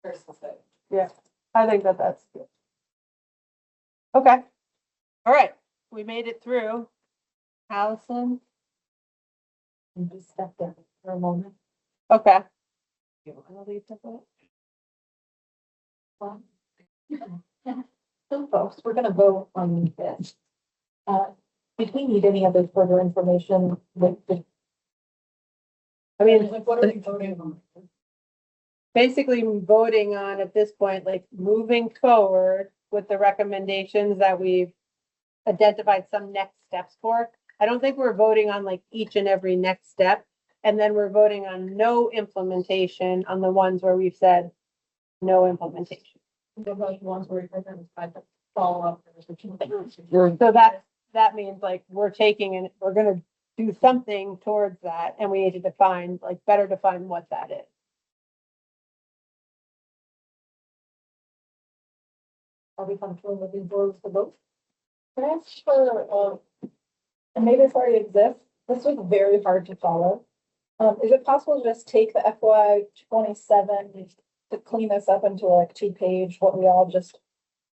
J: Versus the.
C: Yeah, I think that's good. Okay. All right, we made it through. Allison,
F: And just step down for a moment.
C: okay. You want to leave the vote?
F: So folks, we're gonna vote on this. Did we need any other further information with the?
C: I mean,
B: Like, what are we voting on?
C: basically voting on at this point, like moving forward with the recommendations that we've identified some next steps for. I don't think we're voting on like each and every next step. And then we're voting on no implementation on the ones where we've said no implementation.
B: The ones where we're going to follow up.
C: So that means like we're taking and we're gonna do something towards that and we need to define, like better define what that is.
B: Are we comfortable moving forward with the vote? Can I ask for, and maybe this already exists, this was very hard to follow. Is it possible to just take the FY 27 to clean this up into like 2-page, what we all just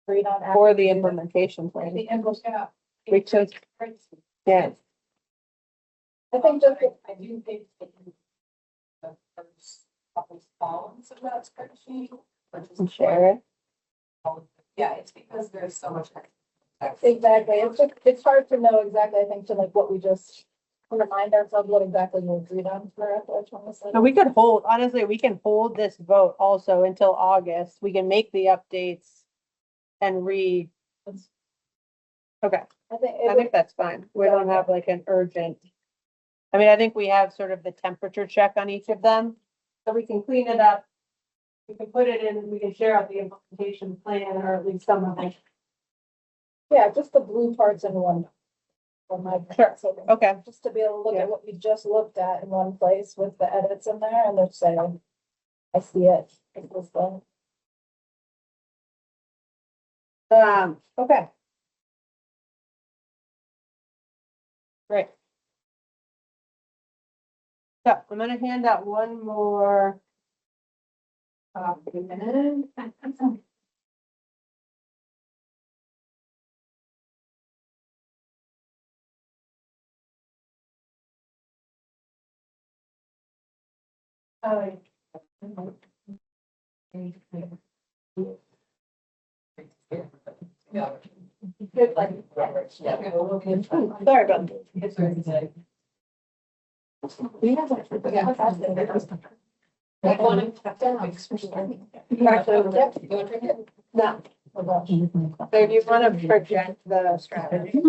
B: agreed on?
C: For the implementation plan.
B: The implementation.
C: We took, yeah,
B: I think just,
J: I do think the first couple columns of that spreadsheet.
C: and share it.
J: Yeah, it's because there's so much.
B: exactly, it's just, it's hard to know exactly, I think, to like what we just remind ourselves what exactly we agreed on for FY 27.
C: And we could hold, honestly, we can hold this vote also until August. We can make the updates and okay,
B: I think,
C: I think that's fine. We don't have like an urgent. I mean, I think we have sort of the temperature check on each of them, so we can clean it up. We can put it in, we can share out the implementation plan or at least some of it.
B: yeah, just the blue parts in one. For my.
C: Sure.
B: So
C: Okay,
B: just to be able to look
C: Yeah.
B: at what we just looked at in one place with the edits in there and they're saying, I see it. It was the.
C: okay. Great. So I'm gonna hand out one more. Document. Sorry about that. No. So if you want to project the strategy.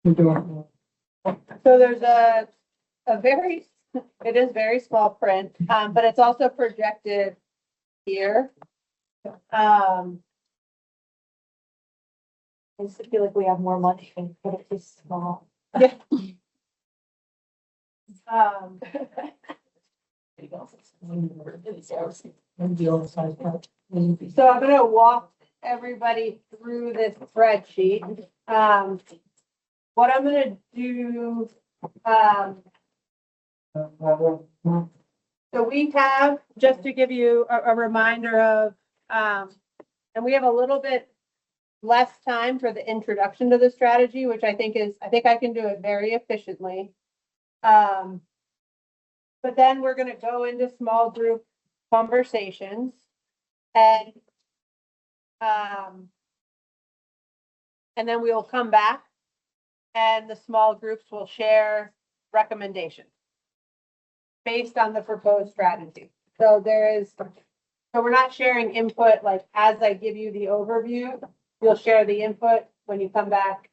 G: You're doing.
C: So there's a very, it is very small print, but it's also projected here.
F: I just feel like we have more money, but it's just small.
C: Um, So I'm gonna walk everybody through this spreadsheet. What I'm gonna do, so we have, just to give you a reminder of, and we have a little bit less time for the introduction to the strategy, which I think I can do it very efficiently. But then we're gonna go into small group conversations and then we'll come back and the small groups will share recommendations based on the proposed strategy. So we're not sharing input like as I give you the overview, you'll share the input when you come back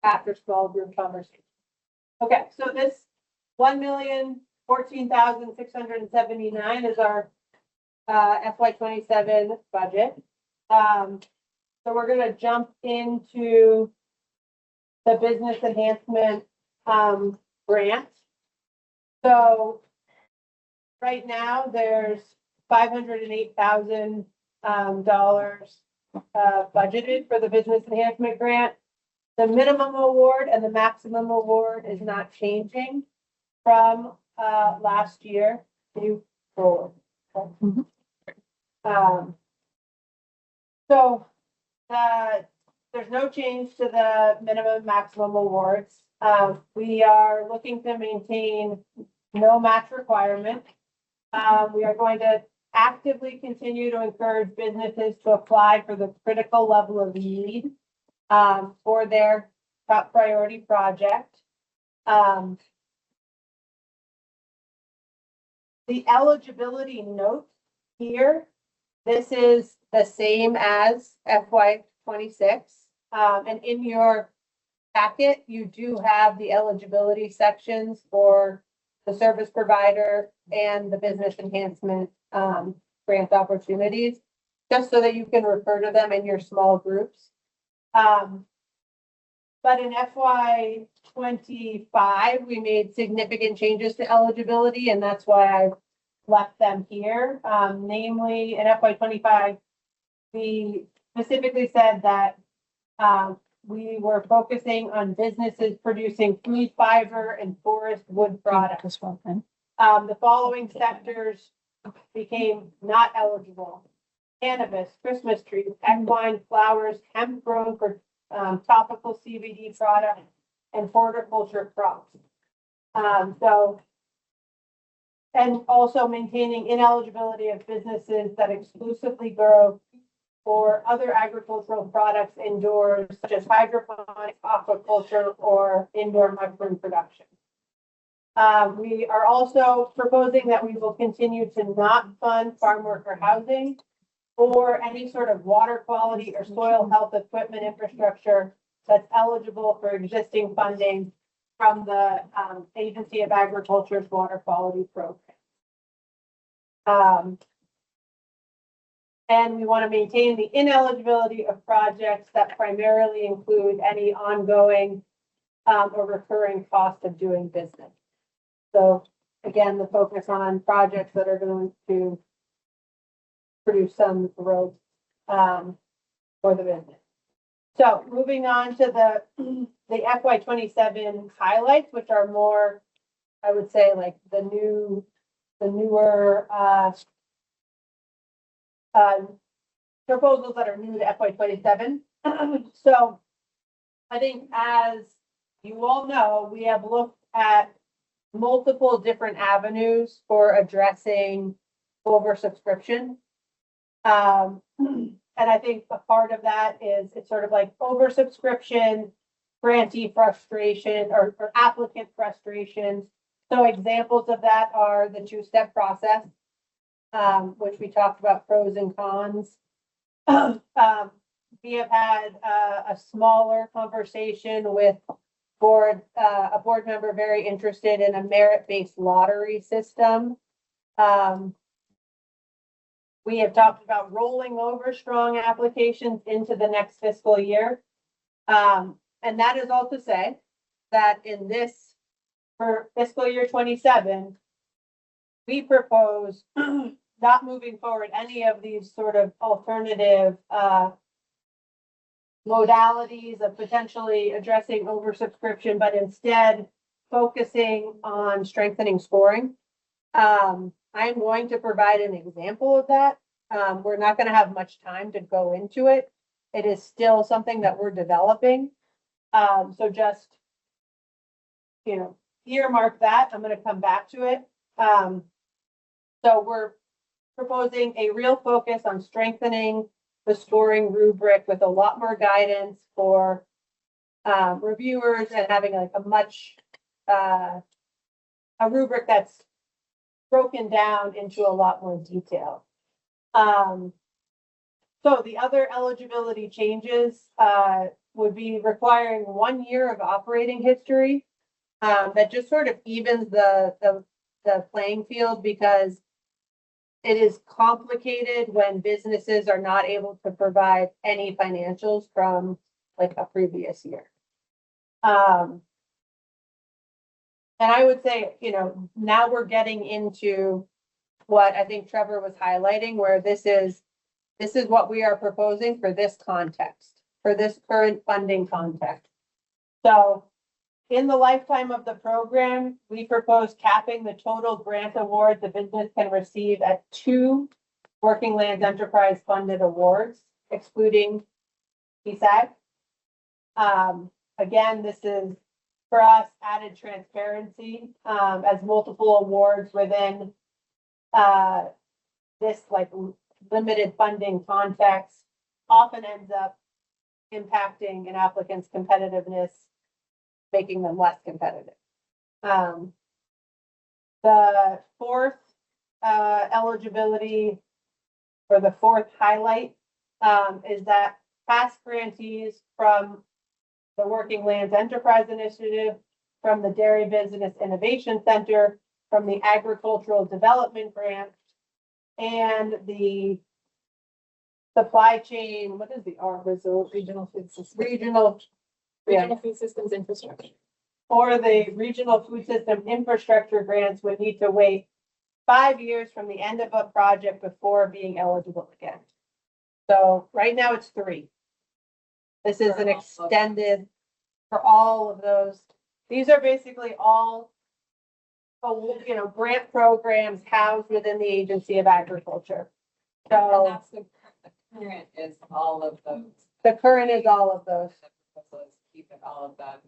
C: after small group conversation. Okay, so this 1,014,679 is our FY27 budget. So we're gonna jump into the business enhancement grant. So right now there's $508,000 budgeted for the business enhancement grant. The minimum award and the maximum award is not changing from last year. Can you roll? So there's no change to the minimum maximum awards. We are looking to maintain no match requirement. We are going to actively continue to encourage businesses to apply for the critical level of need for their top priority project. The eligibility note here, this is the same as FY26. And in your packet, you do have the eligibility sections for the service provider and the business enhancement grant opportunities, just so that you can refer to them in your small groups. But in FY25, we made significant changes to eligibility, and that's why I've left them here. Namely, in FY25, we specifically said that we were focusing on businesses producing food, fiber, and forest wood products. The following sectors became not eligible: cannabis, Christmas trees, equine, flowers, hemp grown for topical CBD products, and horticulture crops. And also maintaining ineligibility of businesses that exclusively grow or other agricultural products indoors, such as hydroponics, aquaculture, or indoor mushroom production. We are also proposing that we will continue to not fund farm worker housing or any sort of water quality or soil health equipment infrastructure that's eligible for existing funding from the Agency of Agriculture's water quality program. And we want to maintain the ineligibility of projects that primarily include any ongoing or recurring cost of doing business. So again, the focus on projects that are going to produce some growth for the business. So moving on to the FY27 highlights, which are more, I would say, like the newer proposals that are new to FY 27. So I think as you all know, we have looked at multiple different avenues for addressing oversubscription. And I think a part of that is it's sort of like oversubscription, grantee frustration or applicant frustration. So examples of that are the two-step process, which we talked about pros and cons. We have had a smaller conversation with a board member very interested in a merit-based lottery system. We have talked about rolling over strong applications into the next fiscal year. And that is all to say that in this, for fiscal year 27, we propose not moving forward any of these sort of alternative modalities of potentially addressing oversubscription, but instead focusing on strengthening scoring. I'm going to provide an example of that. We're not going to have much time to go into it. It is still something that we're developing. So just, earmark that. I'm going to come back to it. So we're proposing a real focus on strengthening the scoring rubric with a lot more guidance for reviewers and having like a rubric that's broken down into a lot more detail. So the other eligibility changes would be requiring 1 year of operating history. That just sort of evens the playing field because it is complicated when businesses are not able to provide any financials from like a previous year. And I would say, now we're getting into what I think Trevor was highlighting, where this is what we are proposing for this context, for this current funding context. So in the lifetime of the program, we propose capping the total grant awards the business can receive at 2 Working Lands Enterprise funded awards, excluding PSAG. Again, this is for us added transparency, as multiple awards within this like limited funding context often ends up impacting an applicant's competitiveness, making them less competitive. The fourth eligibility or the fourth highlight is that past grantees from the Working Lands Enterprise Initiative, from the Dairy Business Innovation Center, from the Agricultural Development Grant, and the supply chain, what is the regional food system? Regional
E: Food systems infrastructure.
C: Or the regional food system infrastructure grants would need to wait 5 years from the end of a project before being eligible again. So right now it's 3. This is an extended for all of those. These are basically all, grant programs housed within the Agency of Agriculture.
J: And
C: So
J: that's the current is all of those.
C: the current is all of those.
J: Keeping all of them.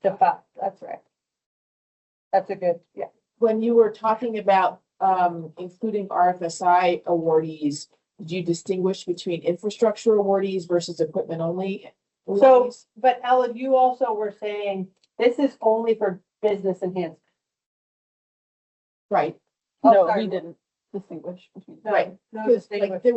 C: That's right. That's a good, yeah.
E: When you were talking about including RFSI awardees, did you distinguish between infrastructure awardees versus equipment only?
C: So,
E: awardees?
C: but Ellen, you also were saying this is only for business enhancement.
E: Right,
C: Oh,
K: No,
C: sorry.
K: we didn't distinguish between.
C: No,
E: right.
C: no
E: Because
C: distinguish.
E: like there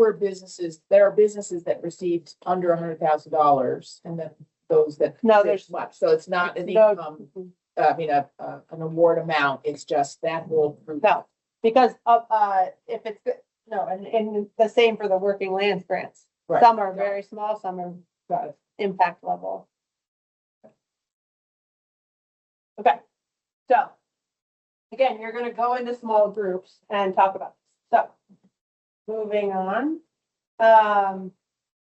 E: are businesses that received under $100,000 and then those that.
C: No, there's-
E: much. So it's not an
C: No.
E: income, an award amount. It's just that whole group.
C: No, because of, if it's, no, and the same for the Working Lands grants.
E: Right.
C: Some are very small, some are
E: Got it.
C: impact level. Okay, so again, you're gonna go into small groups and talk about this. So moving on.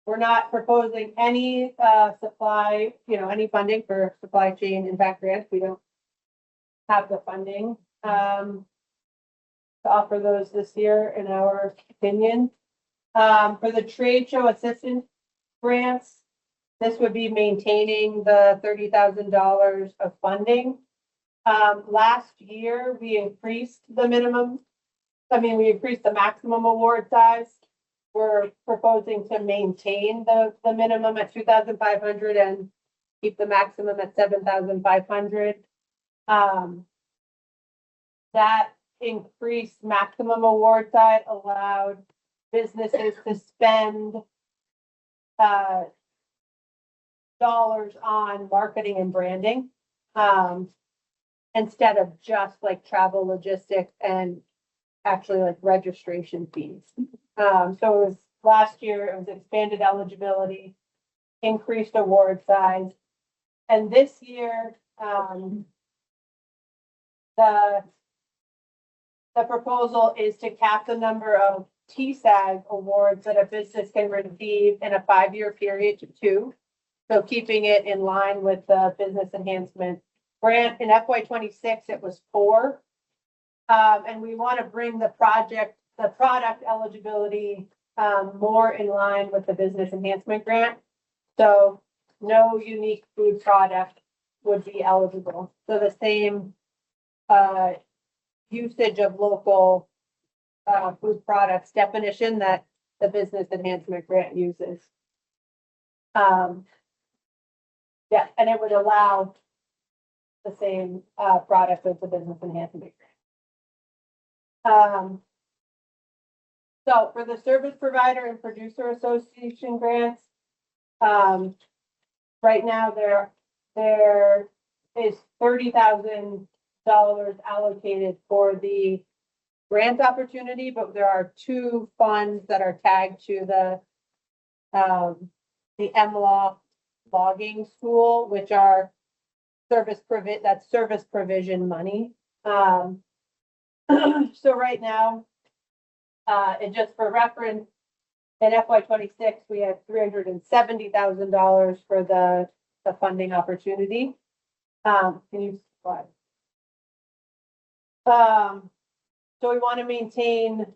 C: We're not proposing any supply, any funding for supply chain impact grants. We don't have the funding to offer those this year, in our opinion. For the trade show assistance grants, this would be maintaining the $30,000 of funding. Last year, we increased the we increased the maximum award size. We're proposing to maintain the minimum at 2,500 and keep the maximum at 7,500. That increased maximum award size allowed businesses to spend dollars on marketing and branding, instead of just like travel, logistics, and actually like registration fees. So it was last year, it was expanded eligibility, increased award size. And this year, the proposal is to cap the number of TSAG awards that a business can receive in a 5-year period to 2. So keeping it in line with the business enhancement grant. In FY26, it was 4. And we want to bring the product eligibility more in line with the business enhancement grant. So no unique food product would be eligible. So the same usage of local food products definition that the business enhancement grant uses. Yeah, and it would allow the same product as the business enhancement grant. So for the service provider and producer association grants, right now there is $30,000 allocated for the grant opportunity, but there are 2 funds that are tagged to the MLaw logging school, which are service provision money. So right now, and just for reference, in FY26, we had $370,000 for the funding opportunity. Can you slide? So we want to maintain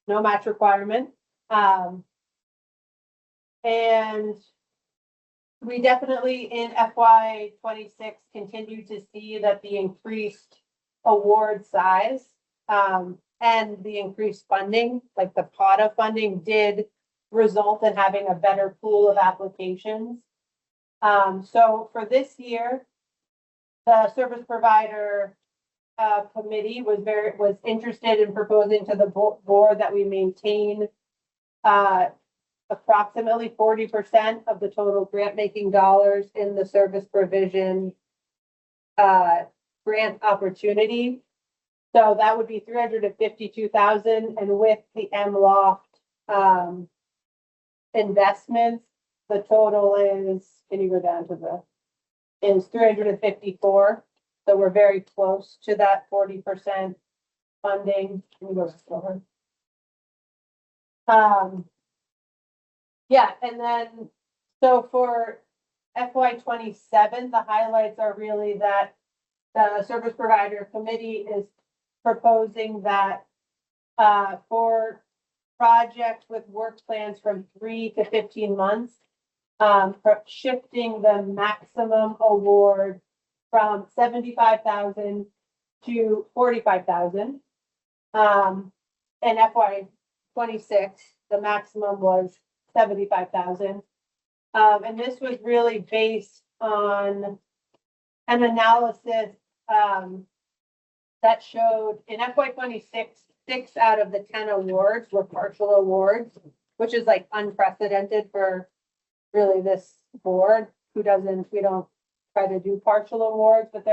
C: no match requirement. And we definitely in FY26 continue to see that the increased award size and the increased funding, like the pot of funding, did result in having a better pool of applications. So for this year, the service provider committee was interested in proposing to the board that we maintain approximately 40% of the total grant making dollars in the service provision grant opportunity. So that would be $352,000, and with the MLoft investments, the total is, can you go down to is 354. So we're very close to that 40% funding. Can you go slower? Yeah, and then, so for FY27, the highlights are really that the service provider committee is proposing that for projects with work plans from 3 to 15 months, shifting the maximum award from $75,000 to $45,000. In FY26, the maximum was $75,000. And this was really based on an analysis that showed in FY26, 6 out of the 10 awards were partial awards, which is like unprecedented for really this board we don't try to do partial awards, but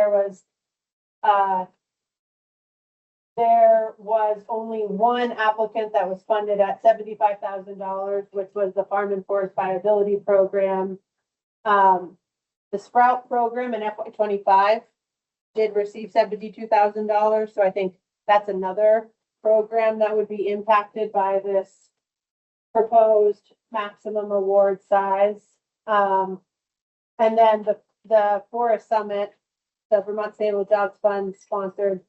C: there was only one applicant that was funded at $75,000, which was the Farm and Forest Viability Program. The Sprout program in FY25 did receive $72,000. So I think that's another program that would be impacted by this proposed maximum award size. And then the Forest Summit, the Vermont Sustainable Jobs Fund sponsored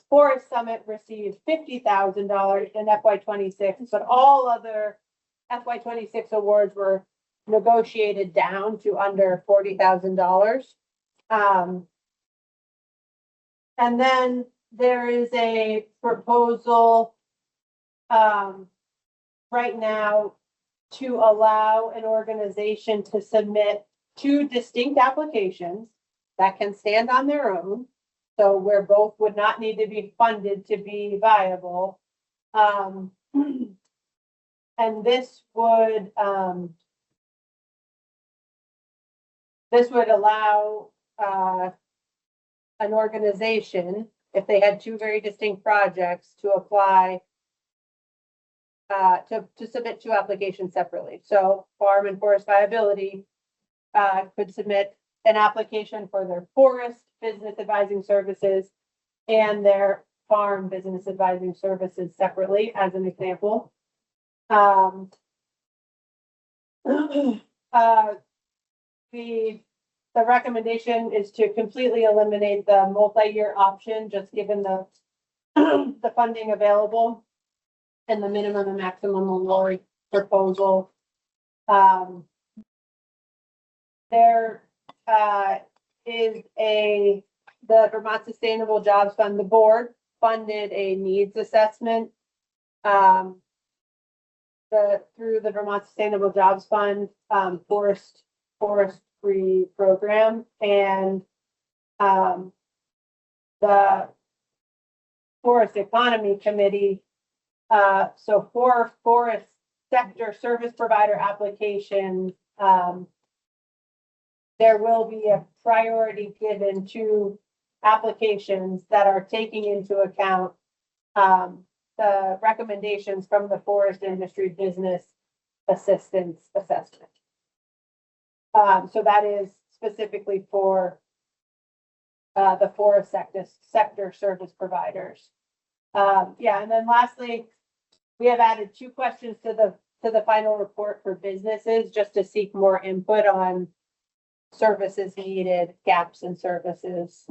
C: Forest Summit received $50,000 in FY26, but all other FY 26 awards were negotiated down to under $40,000. And then there is a proposal right now to allow an organization to submit 2 distinct applications that can stand on their own. So where both would not need to be funded to be viable. And this would allow an organization, if they had 2 very distinct projects, to apply to submit 2 applications separately. So farm and forest viability could submit an application for their forest business advising services and their farm business advising services separately, as an example. The recommendation is to completely eliminate the multi-year option, just given the the funding available and the minimum and maximum award proposal. There is the Vermont Sustainable Jobs Fund, the board funded a needs assessment through the Vermont Sustainable Jobs Fund forestry program, and the Forest Economy Committee. So for forest sector service provider applications, there will be a priority given to applications that are taking into account the recommendations from the Forest Industry Business Assistance Assessment. So that is specifically for the forest sector service providers. Yeah, and then lastly, we have added 2 questions to the final report for businesses, just to seek more input on services needed, gaps in services,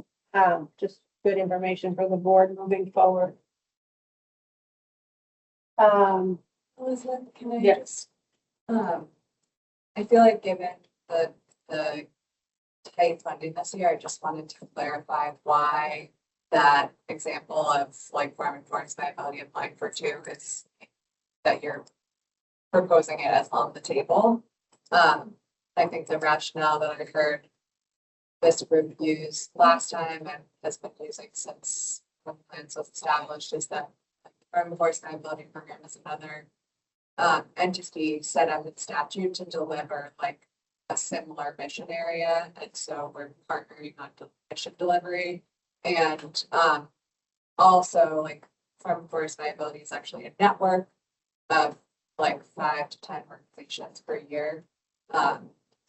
C: just good information for the board moving forward.
J: Elizabeth, can I
C: Yeah.
J: just, I feel like given the tight funding this year, I just wanted to clarify why that example of like farm and forest viability applying for 2 is that you're proposing it as on the table. I think the rationale that I heard this group use last time and has been using since when the plan was established is that farm and forest viability program is another entity set up in statute to deliver like a similar mission area, and so we're partnering on mission delivery. And also like farm and forest viability is actually a network of like 5 to 10 organizations per year.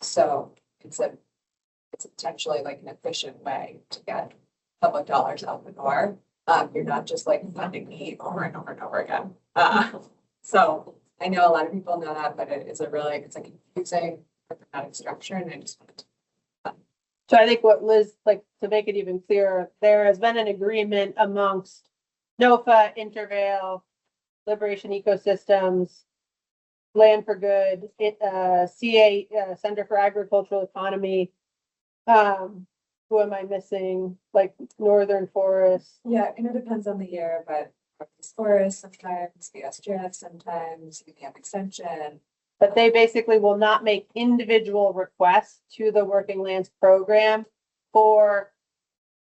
J: So it's potentially like an efficient way to get public dollars out the door. You're not just like funding me over and over and over again. So I know a lot of people know that, but it's a confusing programmatic structure, and I just wanted to.
C: So I think what Liz, like, to make it even clearer, there has been an agreement amongst NOFA, Intervale, Liberation Ecosystems, Land for Good, CA, Center for Agricultural Economy. Who am I missing? Like Northern Forest.
J: Yeah, and it depends on the year, but forest sometimes, the SGF sometimes, you can have extension.
C: But they basically will not make individual requests to the Working Lands Program for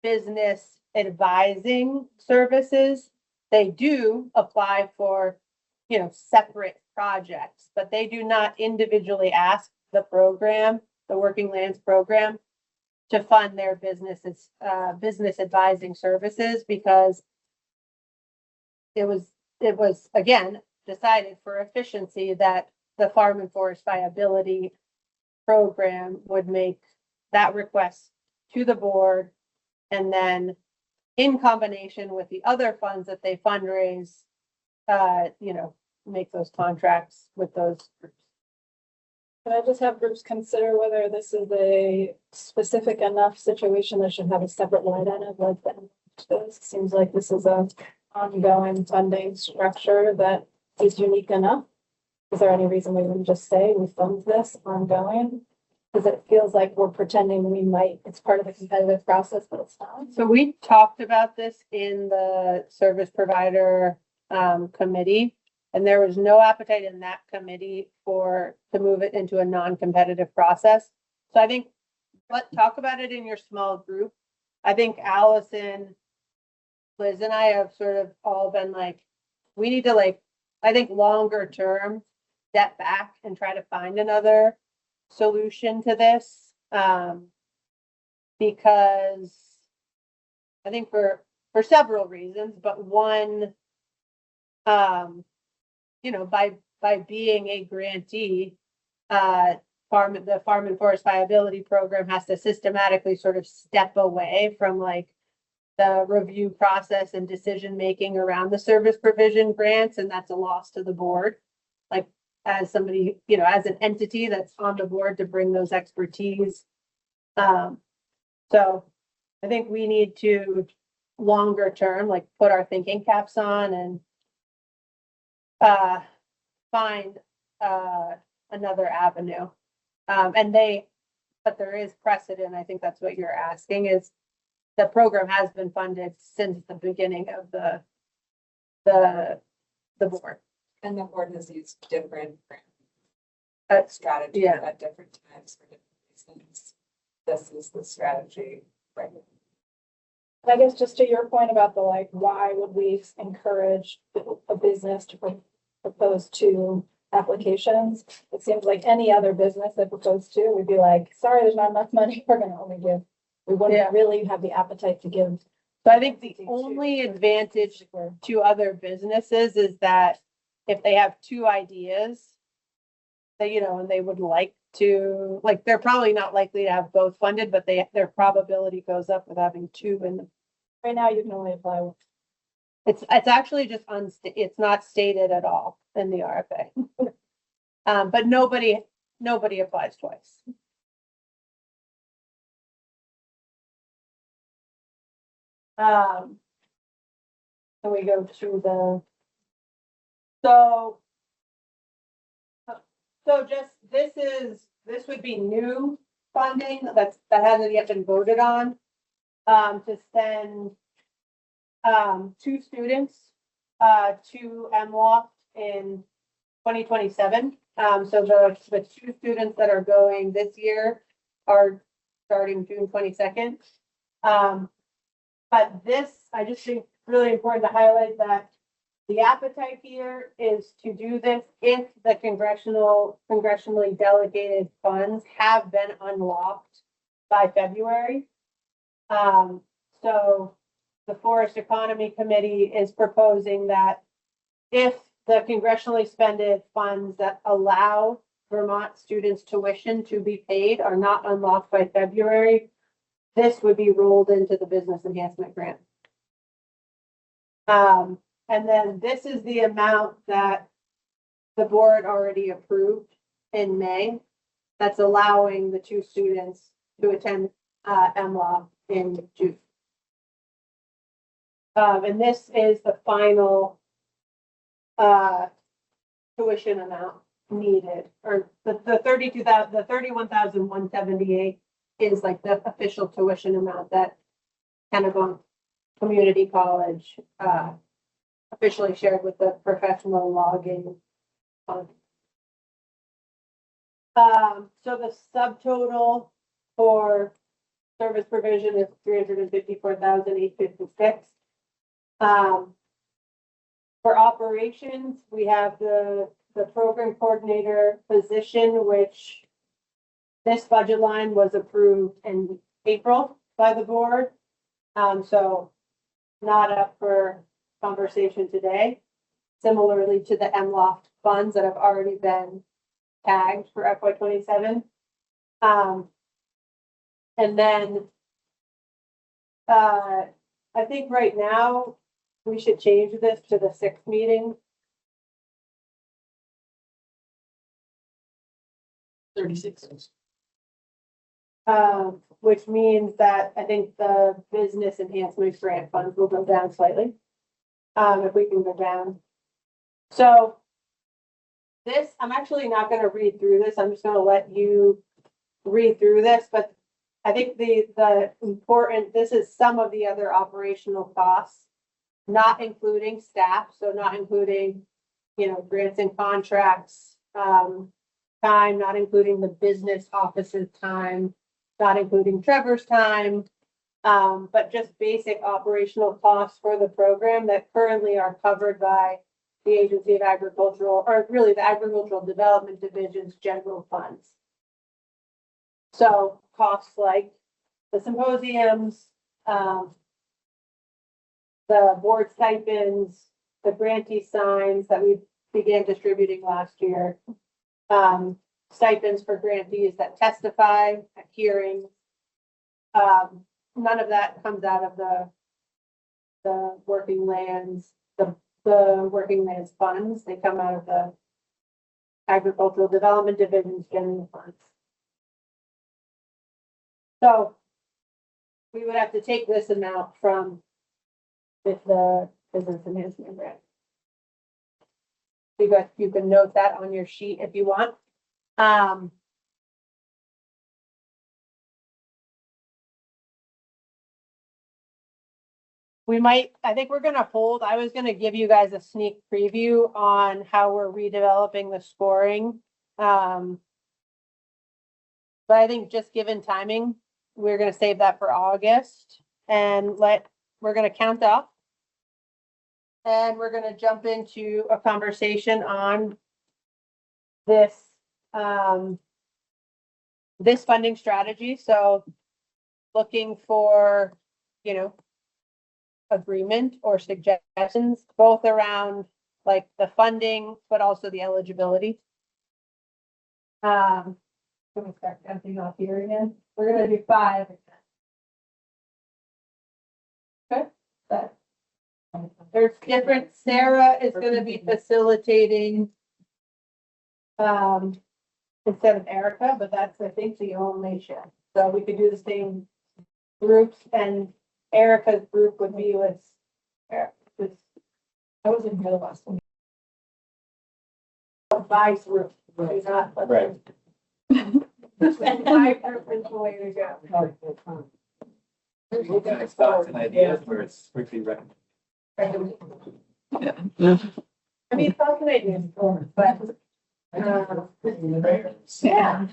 C: business advising services. They do apply for, separate projects, but they do not individually ask the program, the Working Lands Program, to fund their business advising services, because it was again decided for efficiency that the farm and forest viability program would make that request to the board, and then in combination with the other funds that they fundraise, make those contracts with those groups.
B: Can I just have groups consider whether this is a specific enough situation that should have a separate line item like that? This seems like this is a ongoing funding structure that is unique enough is there any reason we wouldn't just say we fund this ongoing? Because it feels like we're pretending we might, it's part of the competitive process, but it's not.
C: So we talked about this in the service provider committee. And there was no appetite in that committee to move it into a non-competitive process. So I think, talk about it in your small group. I think Allison, Liz and I have sort of all been like, we need to I think longer term, step back and try to find another solution to this. Because I think for several reasons, but one, by being a grantee, the Farm and Forest Viability Program has to systematically sort of step away from the review process and decision-making around the service provision grants, and that's a loss to the board. As somebody, as an entity that's on the board to bring those expertise. So I think we need to longer term, put our thinking caps on and find another avenue. But there is precedent. I think that's what you're asking is the program has been funded since the beginning of the board.
J: And the board has used different strategies
C: yeah.
J: at different times for different reasons. This is the strategy, right?
B: And I guess just to your point about why would we encourage a business to propose two applications? It seems like any other business that proposed two, we'd be like, sorry, there's not enough money. We're gonna only give, we wouldn't really have the appetite to give.
C: So I think the only advantage to other businesses is that if they have two ideas, that, and they would like to, they're probably not likely to have both funded, but their probability goes up with having two in the.
B: Right now, you can only apply one.
C: It's actually just it's not stated at all in the RFA. But nobody applies twice. Can we go to so just, this would be new funding that hasn't yet been voted on, to send, two students, to MLOFT in 2027. So the two students that are going this year are starting June 22nd. But this, I just think really important to highlight that the appetite here is to do this if the congressionally delegated funds have been unlocked by February. So the Forest Economy Committee is proposing that if the congressionally spended funds that allow Vermont students' tuition to be paid are not unlocked by February, this would be rolled into the business enhancement grant. And then this is the amount that the board already approved in May. That's allowing the two students to attend MLOB in June. And this is the final tuition amount needed, or the 31,178 is the official tuition amount that Kennebunk Community College officially shared with the professional logging fund. So the subtotal for service provision is 354,856. For operations, we have the program coordinator position, which this budget line was approved in April by the board. So not up for conversation today. Similarly to the MLOFT funds that have already been tagged for FY27. And then I think right now we should change this to the 6th meeting.
E: 36.
C: Which means that I think the business enhancement grant funds will go down slightly. If we can go down. So this, I'm actually not gonna read through this. I'm just gonna let you read through this, but I think the important, this is some of the other operational costs, not including staff, so not including, grants and contracts, time, not including the business office's time, not including Trevor's time, but just basic operational costs for the program that currently are covered by the Agency of Agricultural, or really the Agricultural Development Division's general funds. So costs like the symposiums, the board stipends, the grantee signs that we began distributing last year, stipends for grantees that testify at hearings. None of that comes out of the working lands, the working lands funds. They come out of the Agricultural Development Division's general funds. So we would have to take this amount from the business enhancement grant. You can note that on your sheet if you want. I think we're gonna hold, I was gonna give you guys a sneak preview on how we're redeveloping the scoring. But I think just given timing, we're gonna save that for August and we're gonna count off. And we're gonna jump into a conversation on this, this funding strategy. So looking for, agreement or suggestions, both around like the funding, but also the eligibility. Can we start counting off here again? We're gonna do 5. Okay. There's different, Sarah is gonna be facilitating instead of Erica, but that's, I think, the only shift. So we could do the same groups, and Erica's group would be with I wasn't here the last one. Vice group. Right. And my group is the way to go.
M: Thoughts and ideas where it's strictly recommended.
C: I mean, thoughts and ideas, but. Yeah.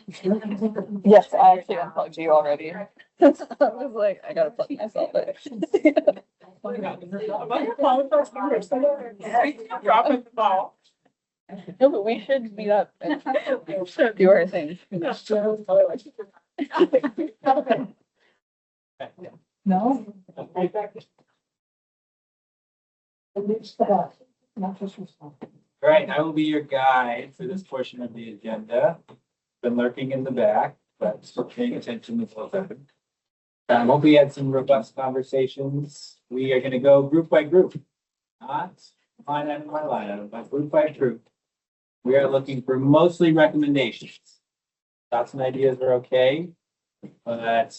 K: Yes, I actually unplugged you already. I was like, I gotta plug myself in.
C: Dropping the ball.
K: No, but we should meet up and do our thing.
G: No? Not just yourself.
M: All right, I will be your guide for this portion of the agenda. Been lurking in the back, but still paying attention the whole time. Hope we had some robust conversations. We are gonna go group by group, not line item by line item, but group by group. We are looking for mostly recommendations. Thoughts and ideas are okay, but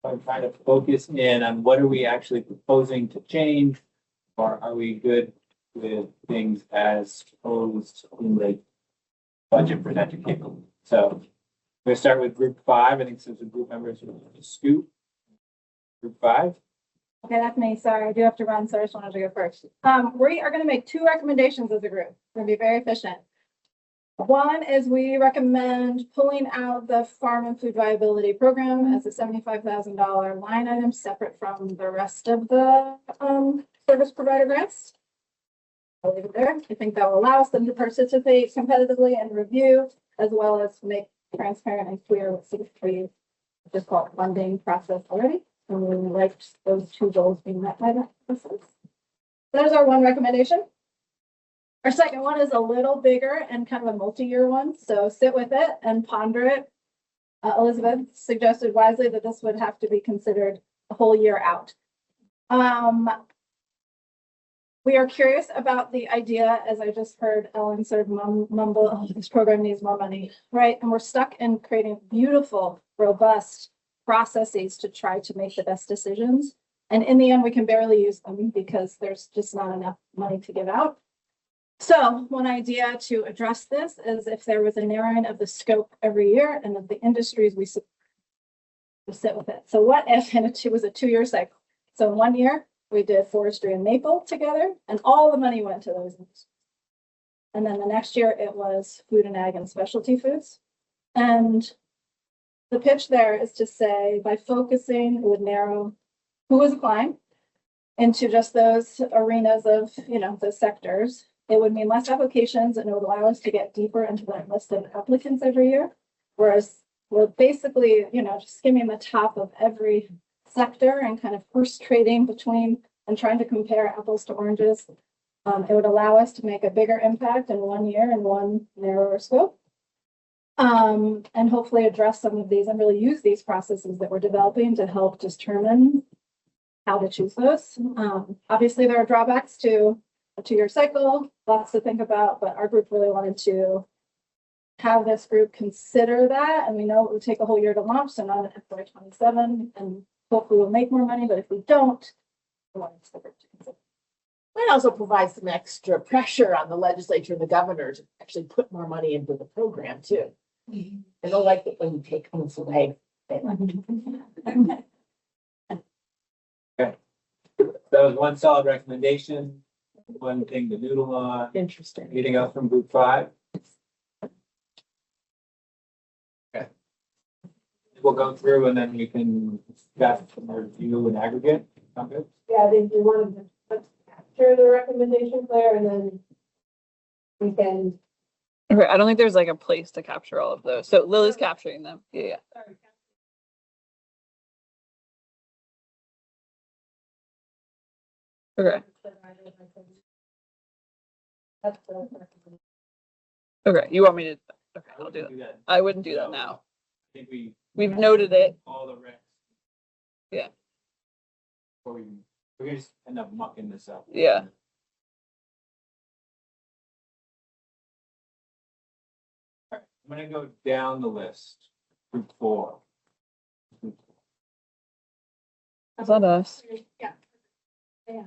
M: I'm trying to focus in on what are we actually proposing to change, or are we good with things as proposed in the budget presented capable. So we're gonna start with group 5. I think since the group members are scoop. Group 5.
B: Okay, that's me. Sorry, I do have to run, so I just wanted to go first. We are gonna make 2 recommendations as a group. We're gonna be very efficient. One is we recommend pulling out the farm and food viability program as a $75,000 line item separate from the rest of the service provider grants. I'll leave it there. I think that will allow us them to participate competitively and review, as well as make transparent and clear what seems to be just called funding process already. And we liked those 2 goals being met by that process. That is our one recommendation. Our second one is a little bigger and kind of a multi-year one, so sit with it and ponder it. Elizabeth suggested wisely that this would have to be considered a whole year out. We are curious about the idea, as I just heard Ellen sort of mumble, oh, this program needs more money, right? And we're stuck in creating beautiful, robust processes to try to make the best decisions. And in the end, we can barely use them because there's just not enough money to give out. So one idea to address this is if there was a narrowing of the scope every year and of the industries we sit with it. So what if, and it was a 2-year cycle. So in 1 year, we did forestry and maple together and all the money went to those industries. And then the next year it was food and ag and specialty foods. And the pitch there is to say by focusing, it would narrow who was applying into just those arenas of, those sectors. It would mean less applications and it would allow us to get deeper into that list of applicants every year. Whereas we're basically, just skimming the top of every sector and kind of horse trading between and trying to compare apples to oranges. It would allow us to make a bigger impact in 1 year and one narrower scope. And hopefully address some of these and really use these processes that we're developing to help determine how to choose those. Obviously, there are drawbacks to a 2-year cycle, lots to think about, but our group really wanted to have this group consider that. And we know it would take a whole year to launch, so not an FY27, and hopefully we'll make more money, but if we don't, we want the group to consider.
E: It also provides some extra pressure on the legislature and the governor to actually put more money into the program too. I don't like it when you take things away.
M: That was one solid recommendation, one thing to noodle on.
E: Interesting.
M: Anything else from group 5? Okay. We'll go through and then we can discuss some review and aggregate. Sound good?
C: Yeah, they do want to share the recommendation, Claire, and then we can.
K: Okay, I don't think there's like a place to capture all of those. So Lily's capturing them. Yeah. Okay. Okay, you want me to, okay, I'll do that. I wouldn't do that now.
M: I think
K: We've noted it.
M: all the recs.
K: Yeah.
M: We're gonna just end up mucking this up.
K: Yeah.
M: All right, I'm gonna go down the list. Group 4.
K: Is that us?
N: Yeah. Yeah.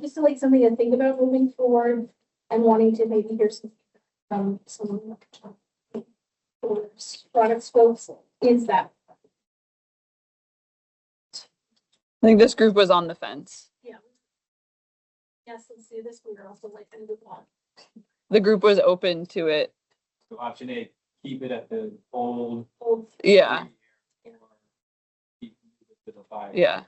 N: Just like something to think about moving forward and wanting to maybe hear some product folks is that.
K: I think this group was on the fence.
N: Yeah. Yes, let's do this. We are also like to move on.
K: The group was open to it.
M: So option A, keep it at the old.
K: Yeah.
M: Or keep it to the 5.
K: Yeah.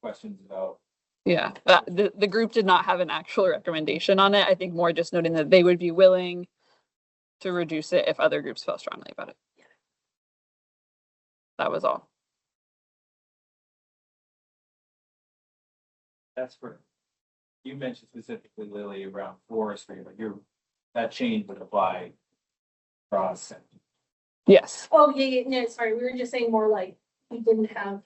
M: Questions about.
K: Yeah. The group did not have an actual recommendation on it. I think more just noting that they would be willing to reduce it if other groups felt strongly about it. That was all.
M: That's for, you mentioned specifically Lily around forestry, but that change would apply across.
K: Yes.
N: Oh, yeah, no, sorry. We were just saying more like we didn't have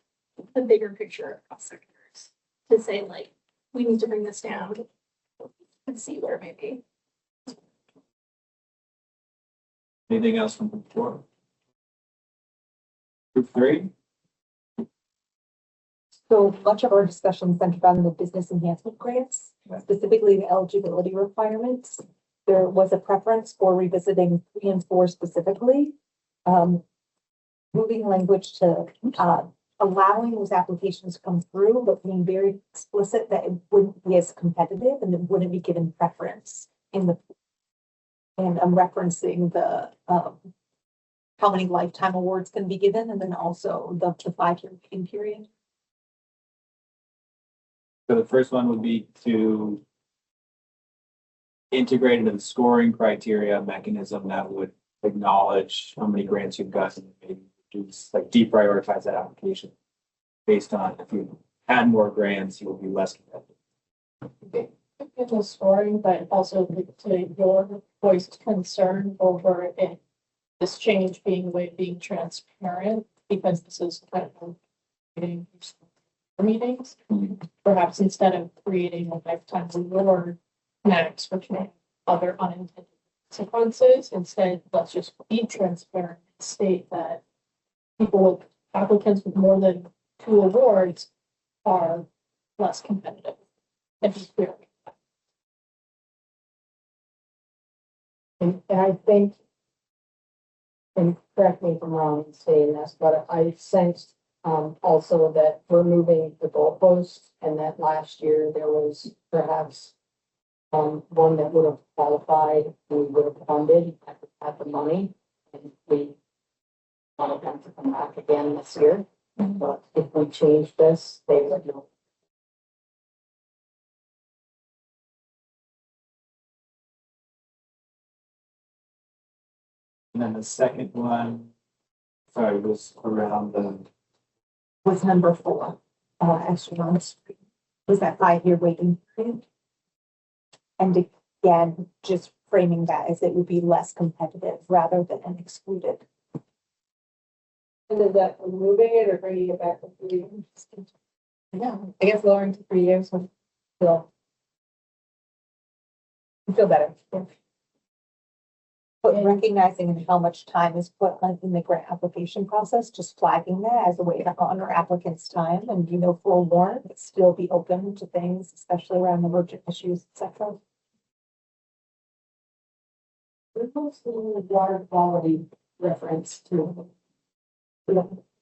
N: the bigger picture across sectors to say like, we need to bring this down and see where it may be.
M: Anything else from group 4? Group 3?
F: So much of our discussion centered on the business enhancement grants, specifically the eligibility requirements. There was a preference for revisiting 3 and 4 specifically. Moving language to allowing those applications to come through, but being very explicit that it wouldn't be as competitive and it wouldn't be given preference and I'm referencing the how many lifetime awards can be given, and then also the 5-year waiting period.
M: So the first one would be to integrate into the scoring criteria mechanism that would acknowledge how many grants you've gotten, maybe reduce, like deprioritize that application based on if you add more grants, you will be less competitive.
B: People scoring, but also to your voiced concern over it, this change being transparent, because this is kind of meetings. Perhaps instead of creating a lifetime reward max, which may have other unintended consequences, instead, let's just be transparent and state that people with applicants with more than 2 awards
N: are less competitive. If it's clear.
A: And I think, and correct me if I'm wrong in saying this, but I sensed also that we're moving the goalposts and that last year there was perhaps one that would have qualified, we would have funded at the money, and we wanted them to come back again this year. But if we change this, they would know.
M: And then the second one, sorry, was around the,
F: Was number 4, astronauts. Was that 5-year waiting period? And again, just framing that as it would be less competitive rather than an excluded.
A: And is that removing it or bringing it back to 3 years?
F: Yeah, I guess lowering to 3 years would feel better. But recognizing how much time is put in the grant application process, just flagging that as a way to honor applicants' time and, forewarn, but still be open to things, especially around emergent issues, et cetera.
A: There's also a water quality reference to.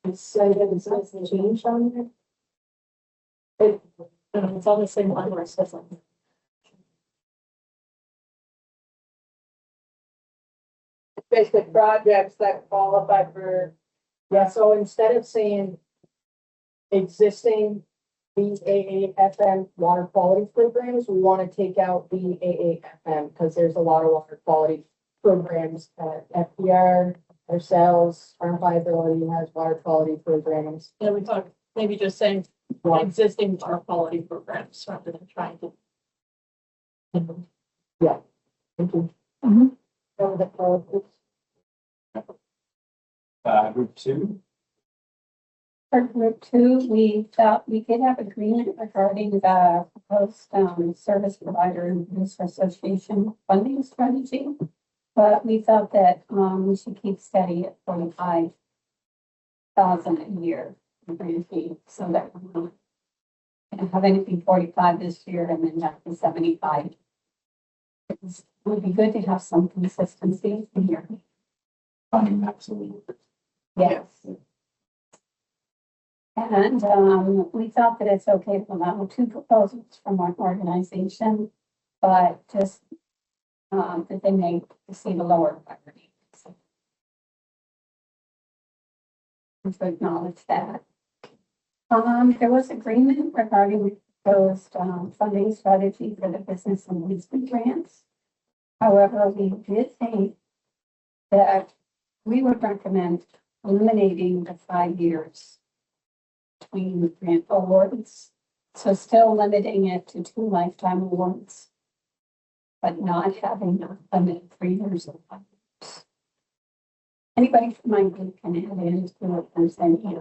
A: It's so that it's not changed on there.
N: It's all the same line where it says like.
A: Basically projects that qualify for, yeah, so instead of saying existing BAAFM water quality programs, we want to take out BAAFM because there's a lot of water quality programs at FDR, ourselves, Farm Viability has water quality programs.
N: Yeah, we talked, maybe just saying existing water quality programs rather than trying to.
A: Yeah. Thank you. Some of the programs.
M: group 2.
O: For group 2, we thought we did have agreement regarding the proposed service provider and producer association funding strategy. But we felt that we should keep steady at 45,000 a year in grant fee, so that we don't have anything 45 this year and then back to 75. It would be good to have some consistency here.
M: Absolutely.
O: Yes. And we thought that it's okay to allow 2 proposals from our organization, but just that they may receive a lower priority. So, to acknowledge that. There was agreement regarding proposed funding strategy for the business and leasing grants. However, we did think that we would recommend eliminating the 5 years between the grant awards. So still limiting it to 2 lifetime awards, but not having a limit 3 years of 5 years. Anybody from my group can add in to if there's any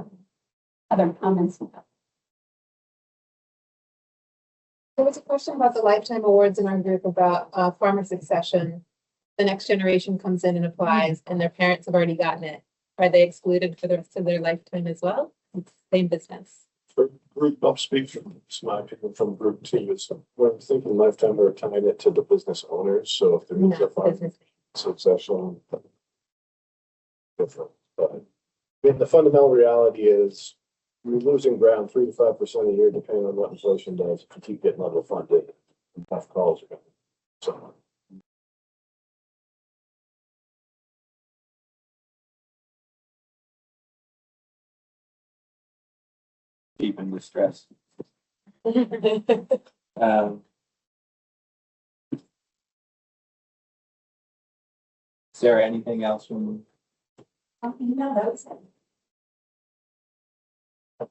O: other comments about.
B: There was a question about the lifetime awards in our group about farmer succession. The next generation comes in and applies and their parents have already gotten it. Are they excluded for the rest of their lifetime as well? It's the same business.
I: For group, I'll speak from my opinion from group 2 is when I'm thinking lifetime, we're tying it to the business owners. So if there is a farm
B: Business.
I: succession. Different, but I mean, the fundamental reality is we're losing ground 3 to 5% a year, depending on what inflation does. If you keep getting level funded, tough calls are going to. So.
M: Deep in distress. Sarah, anything else from?
O: No, that was it.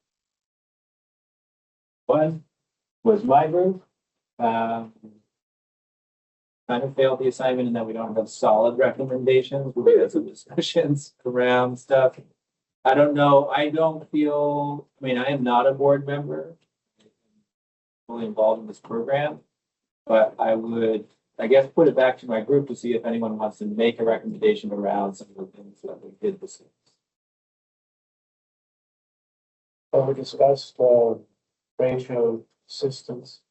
M: One was my group. Kind of failed the assignment in that we don't have solid recommendations. We had some discussions around stuff. I don't know. I don't feel, I mean, I am not a board member fully involved in this program, but I would, I guess, put it back to my group to see if anyone wants to make a recommendation around some of the things that we did this year.
D: We discussed trade show assistance.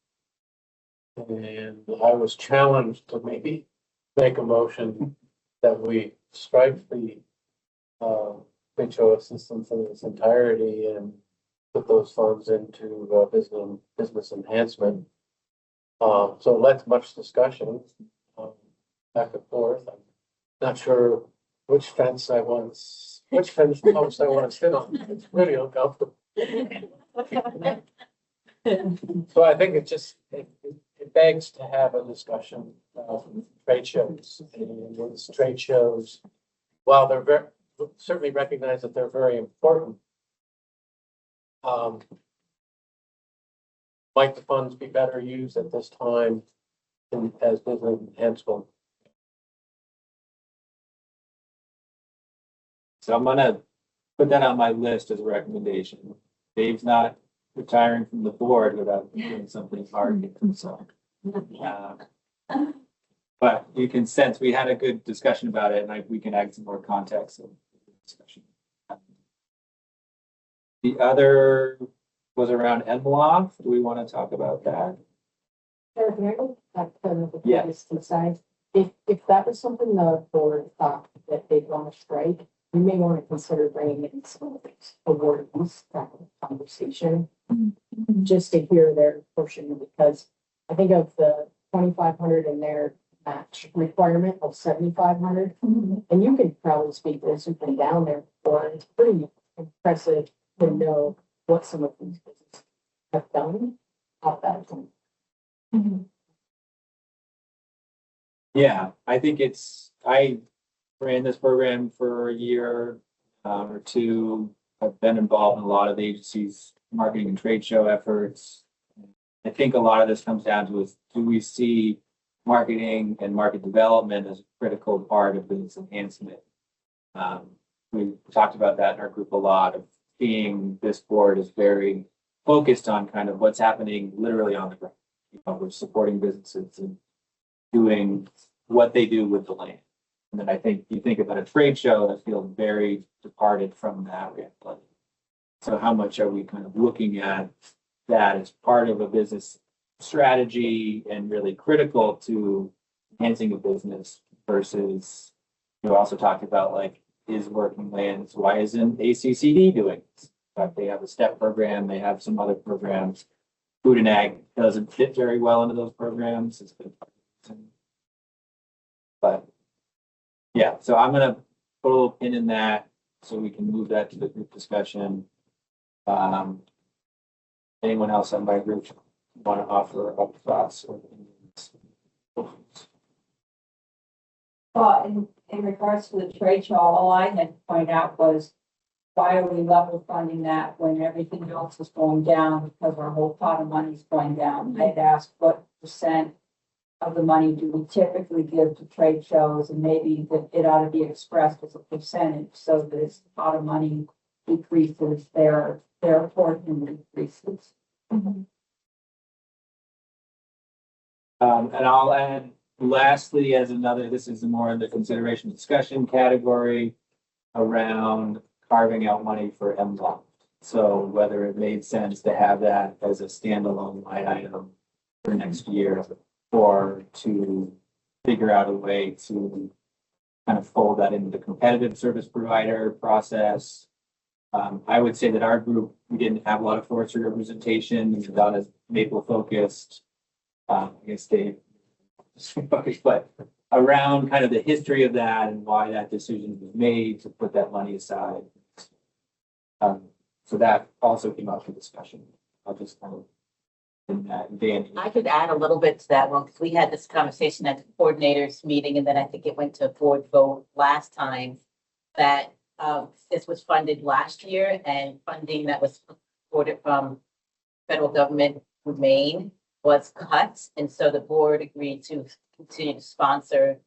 D: And I was challenged to maybe make a motion that we strike the trade show assistance in its entirety and put those funds into business enhancement. So that's much discussion back and forth. I'm not sure which fence post I want to sit on. It's really uncomfortable. So I think it begs to have a discussion of trade shows. And these trade shows, while they're certainly recognize that they're very important, might the funds be better used at this time as business enhancement?
M: So I'm gonna put that on my list as a recommendation. Dave's not retiring from the board without doing something hard, so. But you can sense, we had a good discussion about it, and we can add some more context in the discussion. The other was around envelope. Do we want to talk about that? Yeah.
E: Side. If that was something the board thought that they'd want to strike, you may want to consider bringing in some of these awardees, that conversation. Just to hear their portion, because I think of the 2,500 in their match requirement of 7,500. And you can probably speak to this, you've been down there before, it's pretty impressive to know what some of these businesses have done off that.
M: Yeah, I think I ran this program for a year or two. I've been involved in a lot of the agency's marketing and trade show efforts. I think a lot of this comes down to is, do we see marketing and market development as a critical part of business enhancement? We talked about that in our group a lot, of being this board is very focused on kind of what's happening literally on the ground. We're supporting businesses and doing what they do with the land. And then I think you think about a trade show that feels very departed from that reality. So how much are we kind of looking at that as part of a business strategy and really critical to enhancing a business versus, you also talked about like, is working lands, why isn't ACCD doing this? In fact, they have a STEP program, they have some other programs. Food and ag doesn't fit very well into those programs. It's been, but yeah, so I'm gonna put a little pin in that so we can move that to the group discussion. Anyone else on my group want to offer up thoughts or opinions?
O: Well, in regards to the trade show, all I had to point out was, why are we level funding that when everything else is going down, because our whole pot of money is going down? I'd asked what percent of the money do we typically give to trade shows, and maybe that it ought to be expressed as a percentage, so that as the pot of money decreases, their portion decreases.
M: And I'll add lastly, as another, this is more in the consideration discussion category around carving out money for MLOP. So whether it made sense to have that as a standalone line item for next year, or to figure out a way to kind of fold that into the competitive service provider process. I would say that our group, we didn't have a lot of forestry representation, it's not as maple focused. I guess they focused, but around kind of the history of that and why that decision was made to put that money aside. So that also came up for discussion. I'll just kind of in that, Danny.
P: I could add a little bit to that one, because we had this conversation at the coordinators meeting, and then I think it went to a board vote last time that this was funded last year, and funding that was supported from federal government Maine was cut. And so the board agreed to continue to sponsor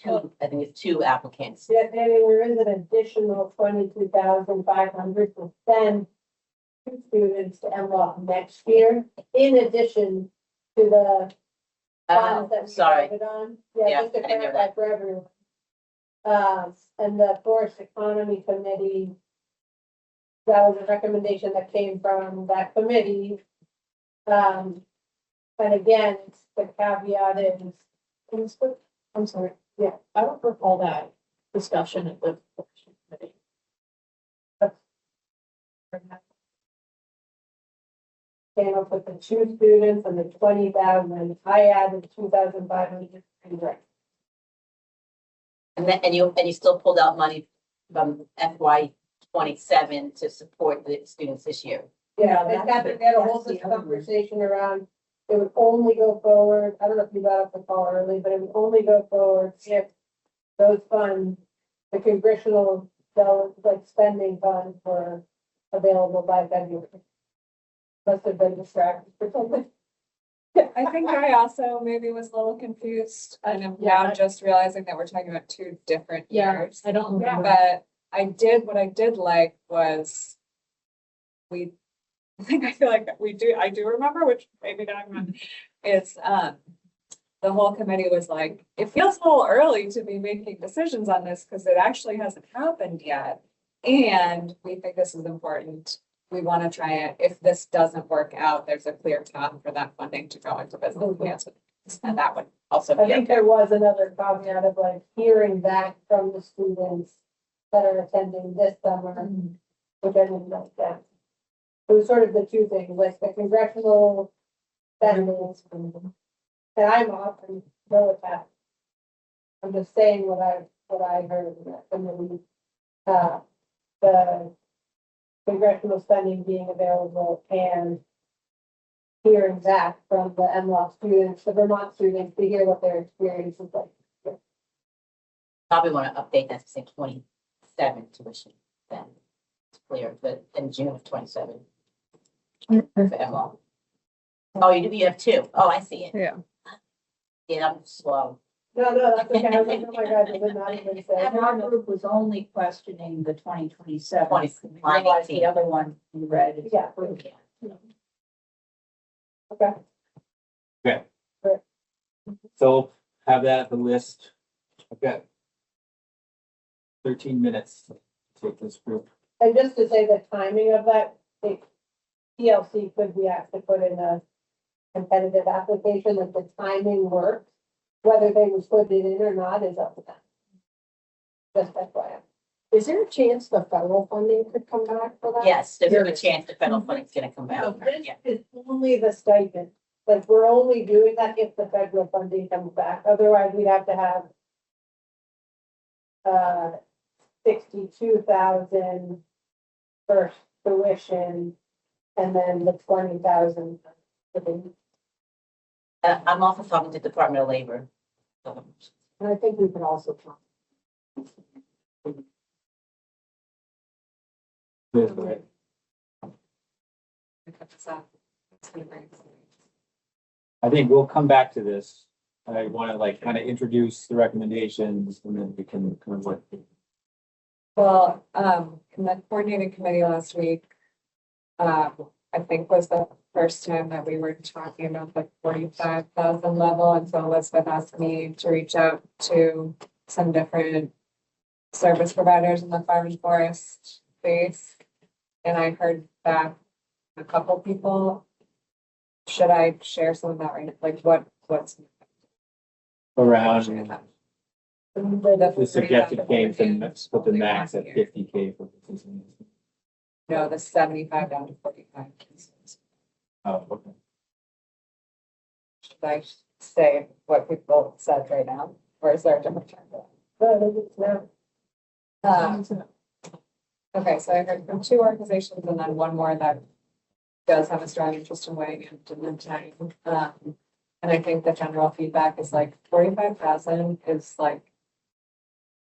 P: two applicants.
O: Yeah, Danny, there is an additional 22,500 to send two students to MLOP next year, in addition to the funds that we
P: sorry.
O: voted on.
P: Yeah,
O: Just to
P: I didn't know
O: clarify for everyone. And the Forest Economy Committee
C: that was a recommendation that came from that committee. And again, the caveat is,
E: I'm sorry, yeah, I don't recall that discussion at the committee.
C: came up with the 2 students and the 20,000, I added 2,500.
P: And you still pulled out money from FY 27 to support the students this year.
C: Yeah, they had a whole conversation around, it would only go forward, I don't know if you got up the call early, but it would only go forward if those funds, the congressional, like spending funds were available by February. Must have been distracted for something.
Q: I think I also maybe was a little confused and I'm now just realizing that we're talking about 2 different years.
E: I don't remember.
Q: But what I did like was I feel like I do remember, which maybe not remember, is the whole committee was like, it feels a little early to be making decisions on this because it actually hasn't happened yet. And we think this is important. We want to try it. If this doesn't work out, there's a clear path for that funding to go into business advancement. And that would also
C: I
Q: be
C: think
Q: okay.
C: there was another caveat of like hearing back from the students that are attending this summer, which I didn't like that. It was sort of the 2 things, like the congressional spending, and I'm off and no attack. I'm just saying what I heard in that committee. The congressional spending being available and hearing back from the MLOC students, the Vermont students, to hear what their experience is like.
P: Probably want to update that to say 27 tuition then. It's clear, but in June of 27. For ML. Oh, you have 2. Oh, I see it.
K: Yeah.
P: Yeah, I'm slow.
C: No, that's okay. I was like, oh my God, I did not even say.
H: And our group was only questioning the 2027.
P: 20,
H: We realized the other one you read is
C: Yeah.
H: approved.
C: Okay.
M: Okay. So have that at the list. Okay. 13 minutes to take this group.
C: And just to say the timing of that, TLC could be asked to put in a competitive application, if the timing works. Whether they would put it in or not is up to them. Just FYI. Is there a chance the federal funding could come back for that?
P: Yes, there's a good chance the federal funding's gonna come back.
C: No, this
P: Yeah.
C: is only the stipend. Like, we're only doing that if the federal funding comes back. Otherwise, we'd have to have 62,000 for tuition and then the 20,000.
P: I'm also talking to Department of Labor.
C: And I think we could also talk.
M: I think we'll come back to this. I want to like kind of introduce the recommendations and then we can kind of like.
Q: Well, in the coordinating committee last week, I think was the first time that we were talking about the 45,000 level. And so Elizabeth asked me to reach out to some different service providers in the farm and forest space. And I heard back a couple people. Should I share some of that right now? Like what's
M: Around the suggested
Q: 40,000
M: came to
Q: is
M: put the
Q: only
M: max
Q: one
M: at
Q: year.
M: 50K for.
Q: No, the 75 down to 45.
M: Oh, okay.
Q: Should I say what people said right now? Or is there a different term for that? Okay, so I heard from 2 organizations and then one more that does have a strong interest in weighing in tonight. And I think the general feedback is like 45,000 is like,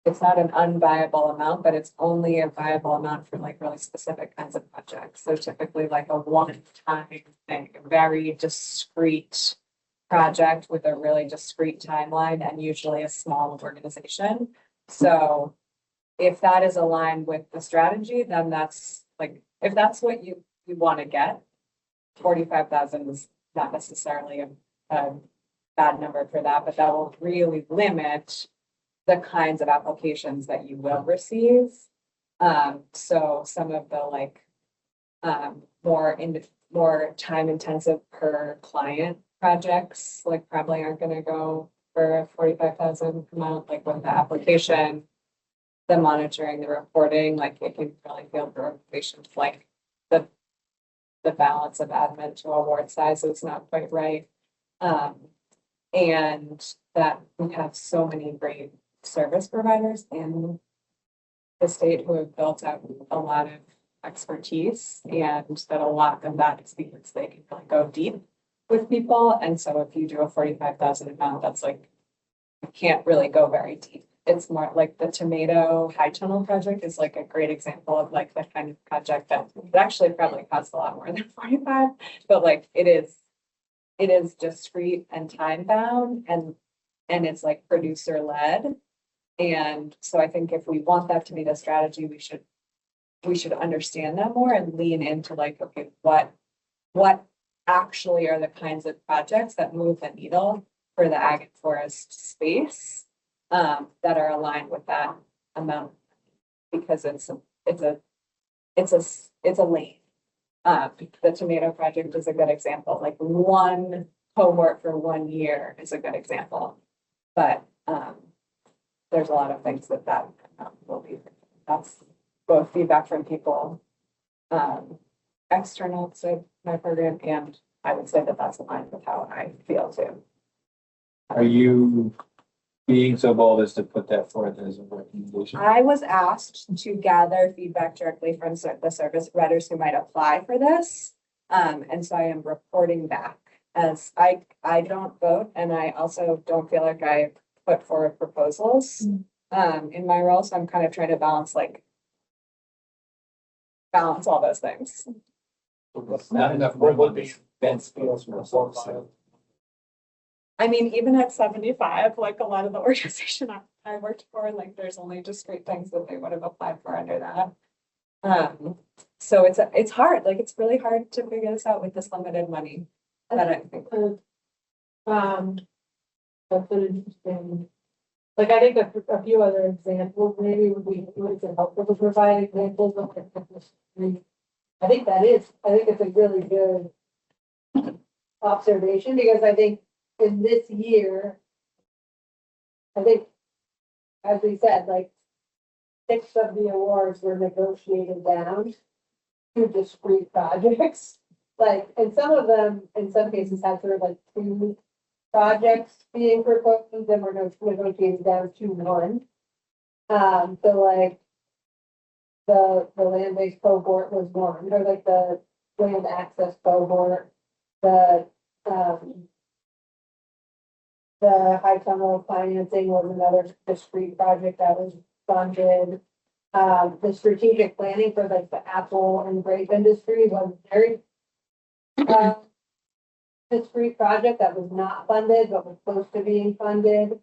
Q: it's not an unviable amount, but it's only a viable amount for like really specific kinds of projects. So typically like a one-time thing, a very discrete project with a really discrete timeline and usually a small organization. So if that is aligned with the strategy, then that's like, if that's what you want to get, 45,000 is not necessarily a bad number for that, but that will really limit the kinds of applications that you will receive. So some of the like more time intensive per client projects, like probably aren't gonna go for a 45,000 amount, like with the application, the monitoring, the reporting, like it can really feel the organizations like the balance of admin to award size is not quite right. And that we have so many great service providers in the state who have built up a lot of expertise, and that a lot of that is because they can really go deep with people. And so if you do a 45,000 amount, that's like, you can't really go very deep. It's more like the tomato high tunnel project is like a great example of like the kind of project that it actually probably costs a lot more than 45, but like it is discrete and time bound, and it's like producer led. And so I think if we want that to be the strategy, we should understand that more and lean into like, okay, what actually are the kinds of projects that move the needle for the ag and forest space, that are aligned with that amount, because it's a lane. The tomato project is a good example, like one cohort for 1 year is a good example. But there's a lot of things that will be, that's both feedback from people external to my program, and I would say that that's aligned with how I feel too.
M: Are you being so bold as to put that forth as a recommendation?
Q: I was asked to gather feedback directly from the service providers who might apply for this. And so I am reporting back, as I don't vote, and I also don't feel like I put forward proposals in my role. So I'm kind of trying to balance all those things.
M: Not enough room on this fence feels more so.
Q: I mean, even at 75, like a lot of the organization I worked for, like there's only discrete things that they would have applied for under that. So it's hard, like it's really hard to figure this out with this limited money. That I think.
A: That's an interesting, like, I think a few other examples maybe would be helpful to provide examples of it. I think it's a really good observation, because I think in this year, I think, as we said, like 6 of the awards were negotiated down to discrete projects. Like, and some of them, in some cases, had sort of like 2 projects being proposed, and were negotiated down to 1. So like the land-based cohort was 1, or like the land access cohort, the high tunnel financing was another discrete project that was funded. The strategic planning for like the apple and grape industry was very discrete project that was not funded, but was close to being funded.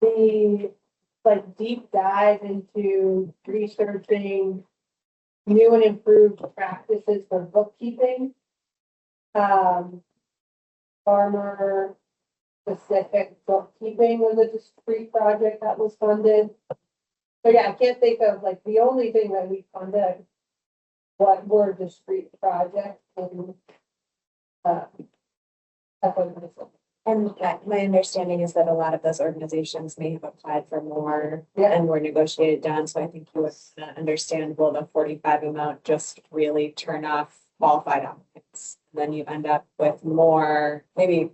A: The like deep dive into researching new and improved practices for bookkeeping. Farmer specific bookkeeping was a discrete project that was funded. So yeah, I can't think of like the only thing that we funded what were discrete projects and
Q: And my understanding is that a lot of those organizations may have applied for more and were negotiated down. So I think you would understand, will the 45 amount just really turn off qualified applicants? Then you end up with more, maybe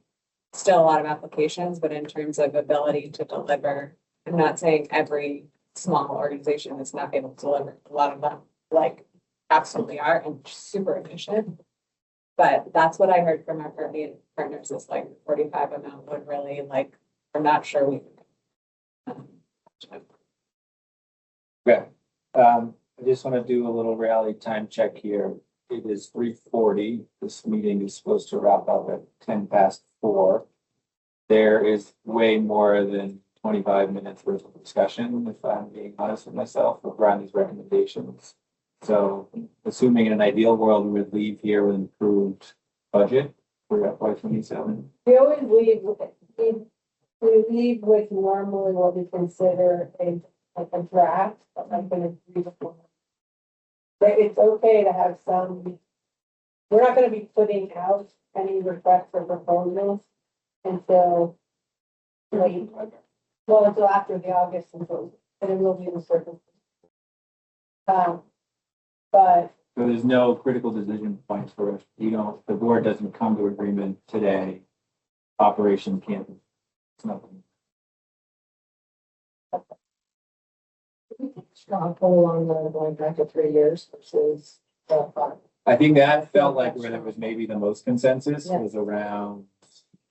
Q: still a lot of applications, but in terms of ability to deliver, I'm not saying every small organization is not able to deliver. A lot of them like absolutely are and super efficient. But that's what I heard from our partners is like 45 amount would really like, we're not sure we.
M: Okay, I just want to do a little reality time check here. It is 3:40. This meeting is supposed to wrap up at 4:10. There is way more than 25 minutes worth of discussion, if I'm being honest with myself, around these recommendations. So assuming in an ideal world, we would leave here with improved budget for FY27.
A: we always leave with normally what we consider a draft, but like an agreed upon.
C: that it's okay to have some, we're not gonna be putting out any requests for proposals until late, well, until after the August symposium, and it will be in the circle. But
M: So there's no critical decision points for us. You don't, the board doesn't come to agreement today. Operation can't. It's nothing.
L: Strong pull on the going back to 3 years versus 5.
M: I think that felt like where there was maybe the most consensus was around.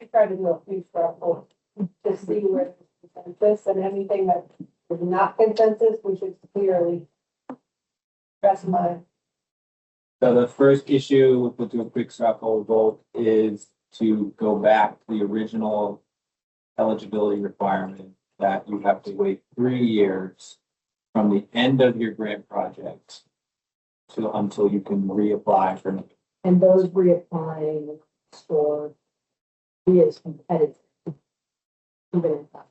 C: I try to do a few straw to see where there's consensus, and anything that is not consensus, we should clearly specify.
M: So the first issue, we'll do a quick straw poll vote, is to go back to the original eligibility requirement that you have to wait 3 years from the end of your grant project until you can reapply for.
L: And those reapplying for be as competitive. Even if that's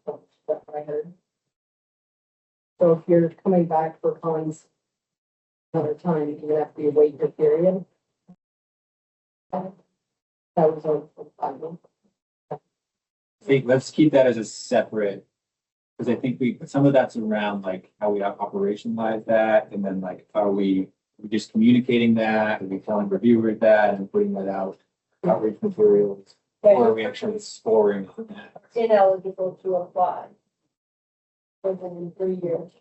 L: what I heard. So if you're coming back for Collins another time, you're gonna have to wait your period. That was on final.
M: Let's keep that as a separate, because I think some of that's around like how we operationalize that, and then like, are we just communicating that, are we telling reviewers that and putting that out, outreach materials, or are we actually scoring on that?
C: Ineligible to apply within 3 years.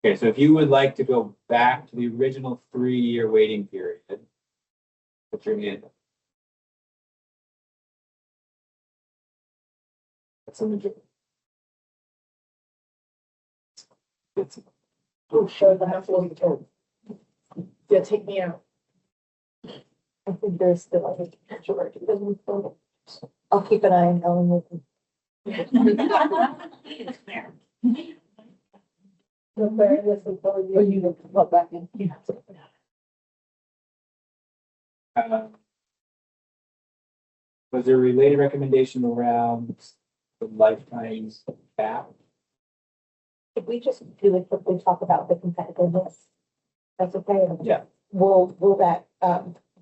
M: Okay, so if you would like to go back to the original 3-year waiting period, put your hand up. That's a majority.
C: Who showed that for
E: Yeah, take me out.
L: I think there's still a majority. I'll keep an eye on Ellen with them.
C: Oh, you can plug back in.
M: Was there a related recommendation around the lifetime cap?
F: If we just really quickly talk about the competitiveness, that's okay.
M: Yeah.
F: Will that,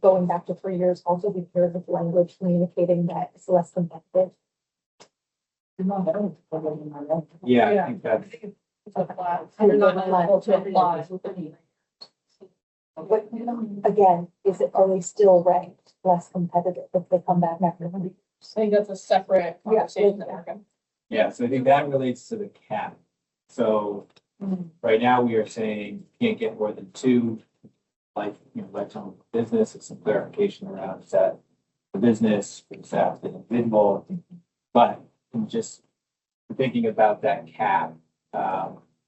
F: going back to 3 years, also be paired with language communicating that it's less competitive?
M: Yeah, I think that's.
F: You're not allowed to apply. But again, are they still ranked less competitive if they come back after 3 years?
B: I think that's a separate conversation that we're going.
M: Yeah, so I think that relates to the cap. So right now we are saying you can't get more than 2 lifetime business. It's some clarification around is that the business, is that the individual. But I'm just thinking about that cap.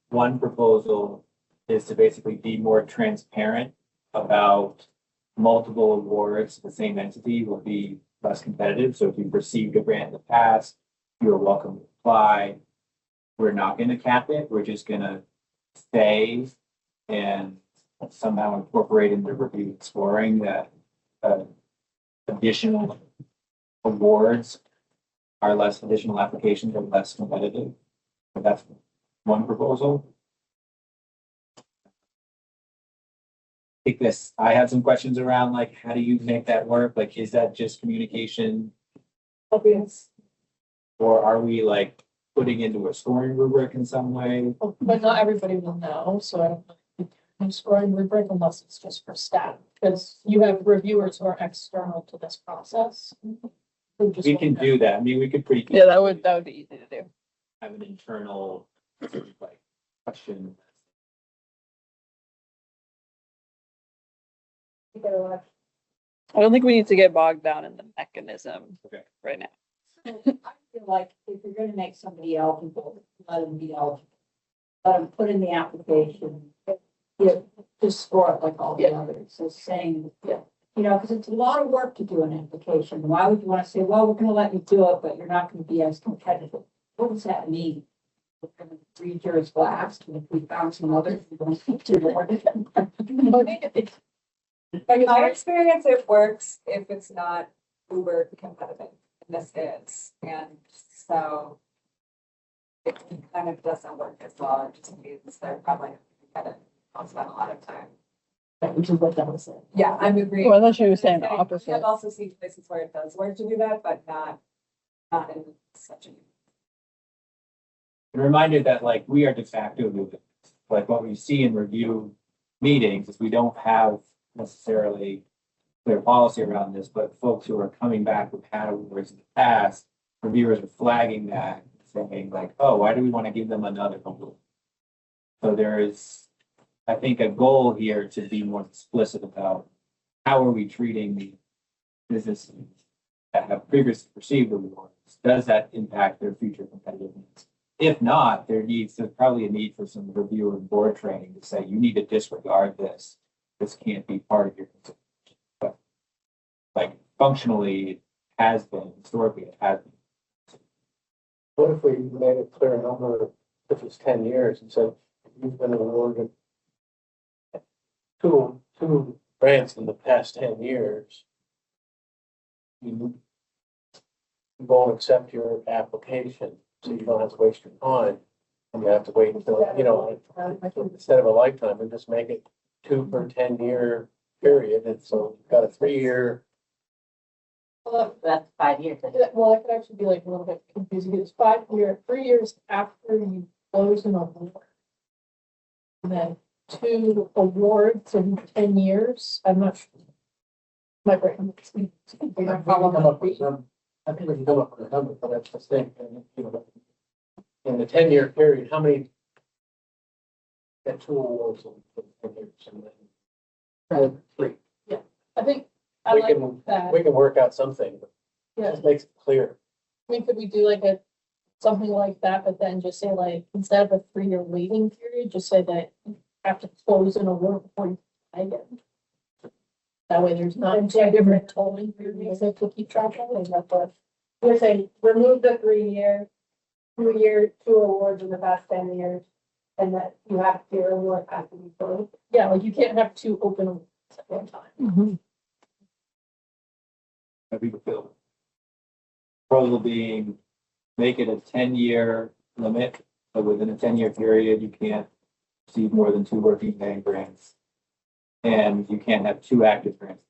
M: One proposal is to basically be more transparent about multiple awards. The same entity will be less competitive. So if you've received a grant in the past, you're welcome to apply. We're not going to cap it. We're just going to stay and somehow incorporate in the review and scoring that additional awards are less, additional applications are less competitive. But that's one proposal. I think this, I have some questions around like, how do you make that work? Like, is that just communication?
C: Obvious.
M: Or are we like putting into a scoring rubric in some way?
B: But not everybody will know, so I don't know. I'm scoring rubric unless it's just for staff, because you have reviewers who are external to this process.
M: We can do that. I mean, we could pretty.
K: Yeah, that would be easy to do.
M: Have an internal like question.
K: I don't think we need to get bogged down in the mechanism right now.
L: I feel like if you're gonna make somebody eligible, let them be eligible. Let them put in the application. Just score it like all the others. So saying, you know, because it's a lot of work to do an application. Why would you want to say, well, we're gonna let you do it, but you're not gonna be as competitive? What does that mean? We're gonna read yours last, and if we found some others, we're going to do more.
Q: In my experience, it works if it's not uber competitive, and this is, and so it kind of doesn't work as well, it just means they're probably competitive.
J: I'll spend a lot of time.
B: Which is what that was saying.
J: Yeah, I'm agreeing.
K: Well, I thought she was saying the
J: I've
K: opposite.
J: also seen places where it does work to do that, but not in such a.
M: A reminder that like we are de facto moving. Like what we see in review meetings is we don't have necessarily clear policy around this, but folks who are coming back with had awards in the past, reviewers are flagging that, saying like, oh, why do we want to give them another award? So there is, I think, a goal here to be more explicit about how are we treating the businesses that have previously received awards? Does that impact their future competitiveness? If not, there's probably a need for some review and board training to say, you need to disregard this. This can't be part of your consideration. But like functionally, it has been, historically, it has been.
D: What if we made a clear number, if it's 10 years, and said, you've been awarded two grants in the past 10 years, you won't accept your application, so you don't have to waste your time. And you have to wait until, instead of a lifetime, and just make it 2 per 10-year period. And so you've got a 3-year.
P: That's 5 years.
B: Well, that could actually be like a little bit confusing. It's 3 years after you close an award. And then 2 awards in 10 years. I'm not sure. My brain.
D: I think we can come up with a number, but that's the thing. In the 10-year period, how many get 2 awards in 10 years? And then 3.
B: I think I
D: We
B: like
D: can,
B: that.
D: we can work out something, but
B: Yeah.
D: just makes it clear.
B: I mean, could we do like something like that, but then just say like, instead of a 3-year waiting period, just say that you have to close an award before you buy it. That way there's not 2 different tolling periods that to keep track of. Is that what?
N: You're saying remove the 3-year, 2 awards in the past 10 years, and that you have to, your award has to be closed.
B: Yeah, like you can't have 2 open awards at one time.
M: I think the proposal being, make it a 10-year limit, so within a 10-year period, you can't receive more than 2 working day grants. And you can't have 2 active grants.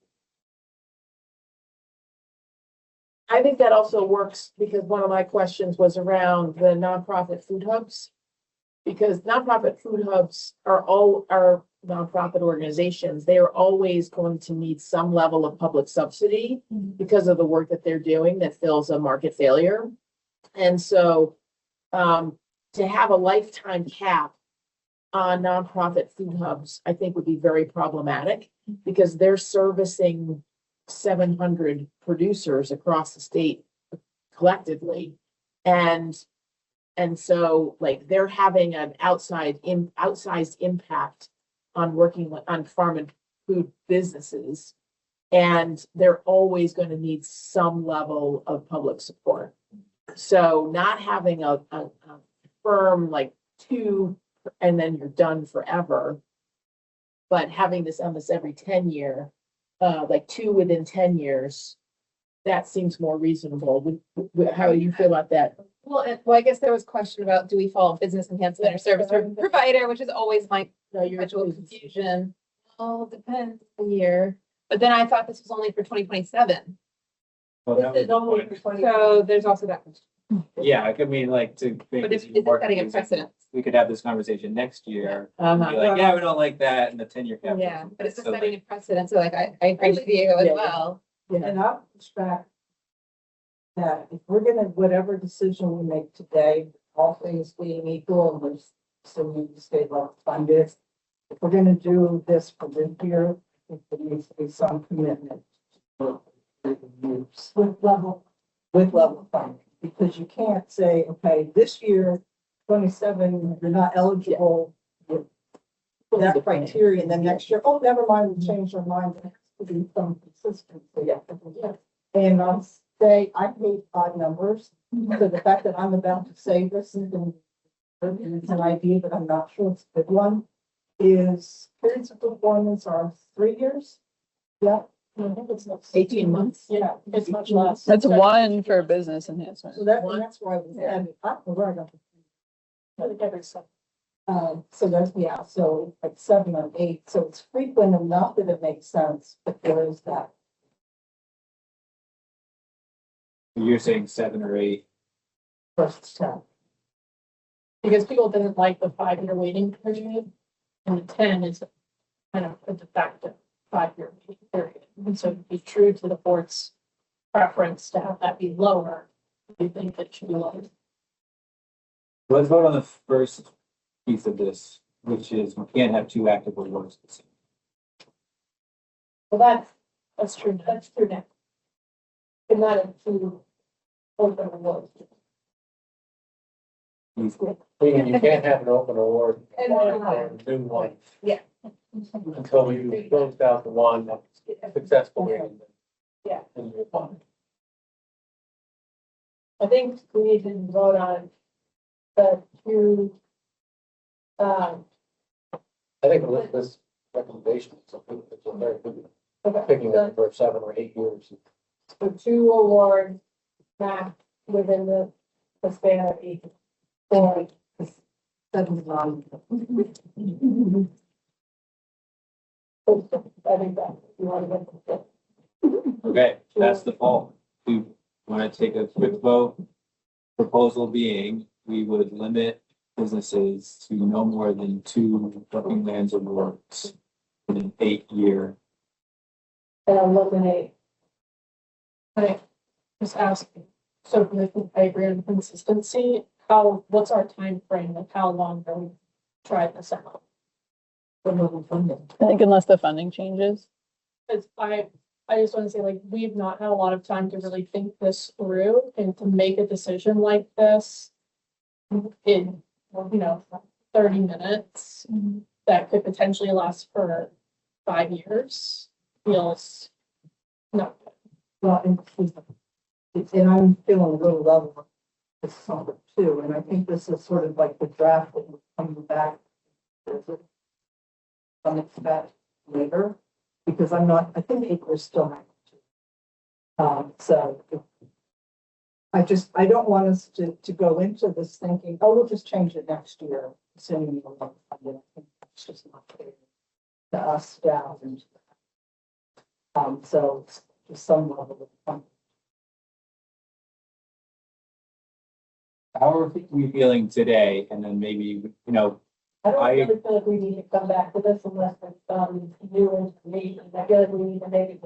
E: I think that also works because one of my questions was around the nonprofit food hubs. Because nonprofit food hubs are nonprofit organizations. They are always going to need some level of public subsidy because of the work that they're doing that fills a market failure. And so to have a lifetime cap on nonprofit food hubs, I think would be very problematic because they're servicing 700 producers across the state collectively. And so like they're having an outsized impact on working on farm and food businesses. And they're always going to need some level of public support. So not having a firm like 2 and then you're done forever, but having this almost every 10 year, like 2 within 10 years, that seems more reasonable. How do you feel about that?
Q: Well, I guess there was a question about, do we follow business enhancement or service provider, which is always my usual confusion. Oh, depends the year. But then I thought this was only for 2027.
M: Well, that was the point.
Q: So there's also that.
M: Yeah, I mean, like to.
Q: But is it setting a precedent?
M: We could have this conversation next year.
E: Uh-huh.
M: Be like, yeah, we don't like that in the 10-year cap.
Q: Yeah, but it's just
M: So,
Q: setting
M: like,
Q: a precedent. So like, I agree with you as
E: Yeah.
Q: well.
L: And I'll extract that if we're gonna, whatever decision we make today, all things being equal, and there's still need to state level funded. If we're gonna do this for this year, I think there needs to be some commitment. With level funding, because you can't say, okay, this year, 27, you're not eligible. with That criteria, and then next year, oh, never mind, we changed our mind. There has to be some consistency. Yeah. And I'll say, I hate odd numbers, so the fact that I'm about to say this and it's an idea, but I'm not sure it's a good one, is periods of performance are 3 years. Yeah. I think it's
E: 18 months.
L: Yeah,
B: It's much less.
K: That's 1 for business enhancement.
L: so that's why I was, and I don't know where I got the.
B: I think every 7. So there's, yeah, so like 7 or 8, so it's frequent enough that it makes sense, but there is that.
M: You're saying 7 or 8.
B: First 10. Because people didn't like the 5-year waiting period, and the 10 is kind of a de facto 5-year waiting period. And so to be true to the board's preference to have that be lower, we think it should be lower.
M: Let's vote on the first piece of this, which is we can't have 2 active awards.
B: Well, that's true, now. And not include open awards.
D: Meaning you can't have an open award
B: And,
D: and do one.
B: Yeah.
D: Until you closed out the one successfully.
B: Yeah.
D: And you're fine.
B: I think we need to vote on the 2,
D: I think Elizabeth's recommendation is a very good, picking up for 7 or 8 years.
B: the 2 awards max within the span of 8. Or 7 long. I think that you want to get.
M: Okay, that's the poll. We want to take a quick vote. Proposal being, we would limit businesses to no more than 2 Working Lands awards in an 8-year.
B: And eliminate. I just ask, so I agree on consistency, what's our time frame? Like how long do we try this out? For level funding.
K: I think unless the funding changes.
B: Because I just want to say, like, we've not had a lot of time to really think this through and to make a decision like this in, 30 minutes, that could potentially last for 5 years, feels not.
L: Well, and I'm feeling a little level this summer too, and I think this is sort of like the draft that will come back. Unexpected later, because I think acres still have. So I don't want us to go into this thinking, oh, we'll just change it next year, assuming we don't fund it. I think that's just not fair to us down into that. So just some level of funding.
M: How are we feeling today? And then maybe,
B: I don't really feel like we need to come back to this unless there's some new information. I feel like we need to make it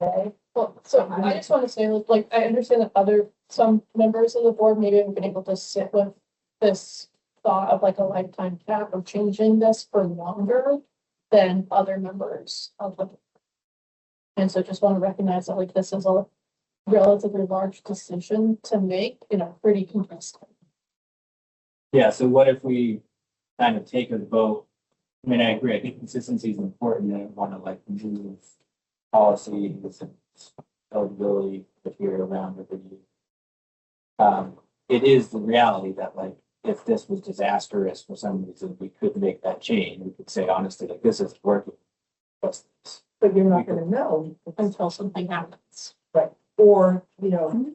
B: today. Well, so I just want to say, like, I understand that some members of the board maybe haven't been able to sit with this thought of like a lifetime cap or changing this for longer than other members of the board. And so just want to recognize that like this is a relatively large decision to make in a pretty compressed time.
M: yeah, so what if we kind of take a vote? I mean, I agree. I think consistency is important. I don't want to like move policies and eligibility criteria around every year. It is the reality that like, if this was disastrous for some reason, we could make that change. We could say honestly, like this isn't working. What's this?
L: But you're not going to know
B: until something happens.
L: Right. Or, in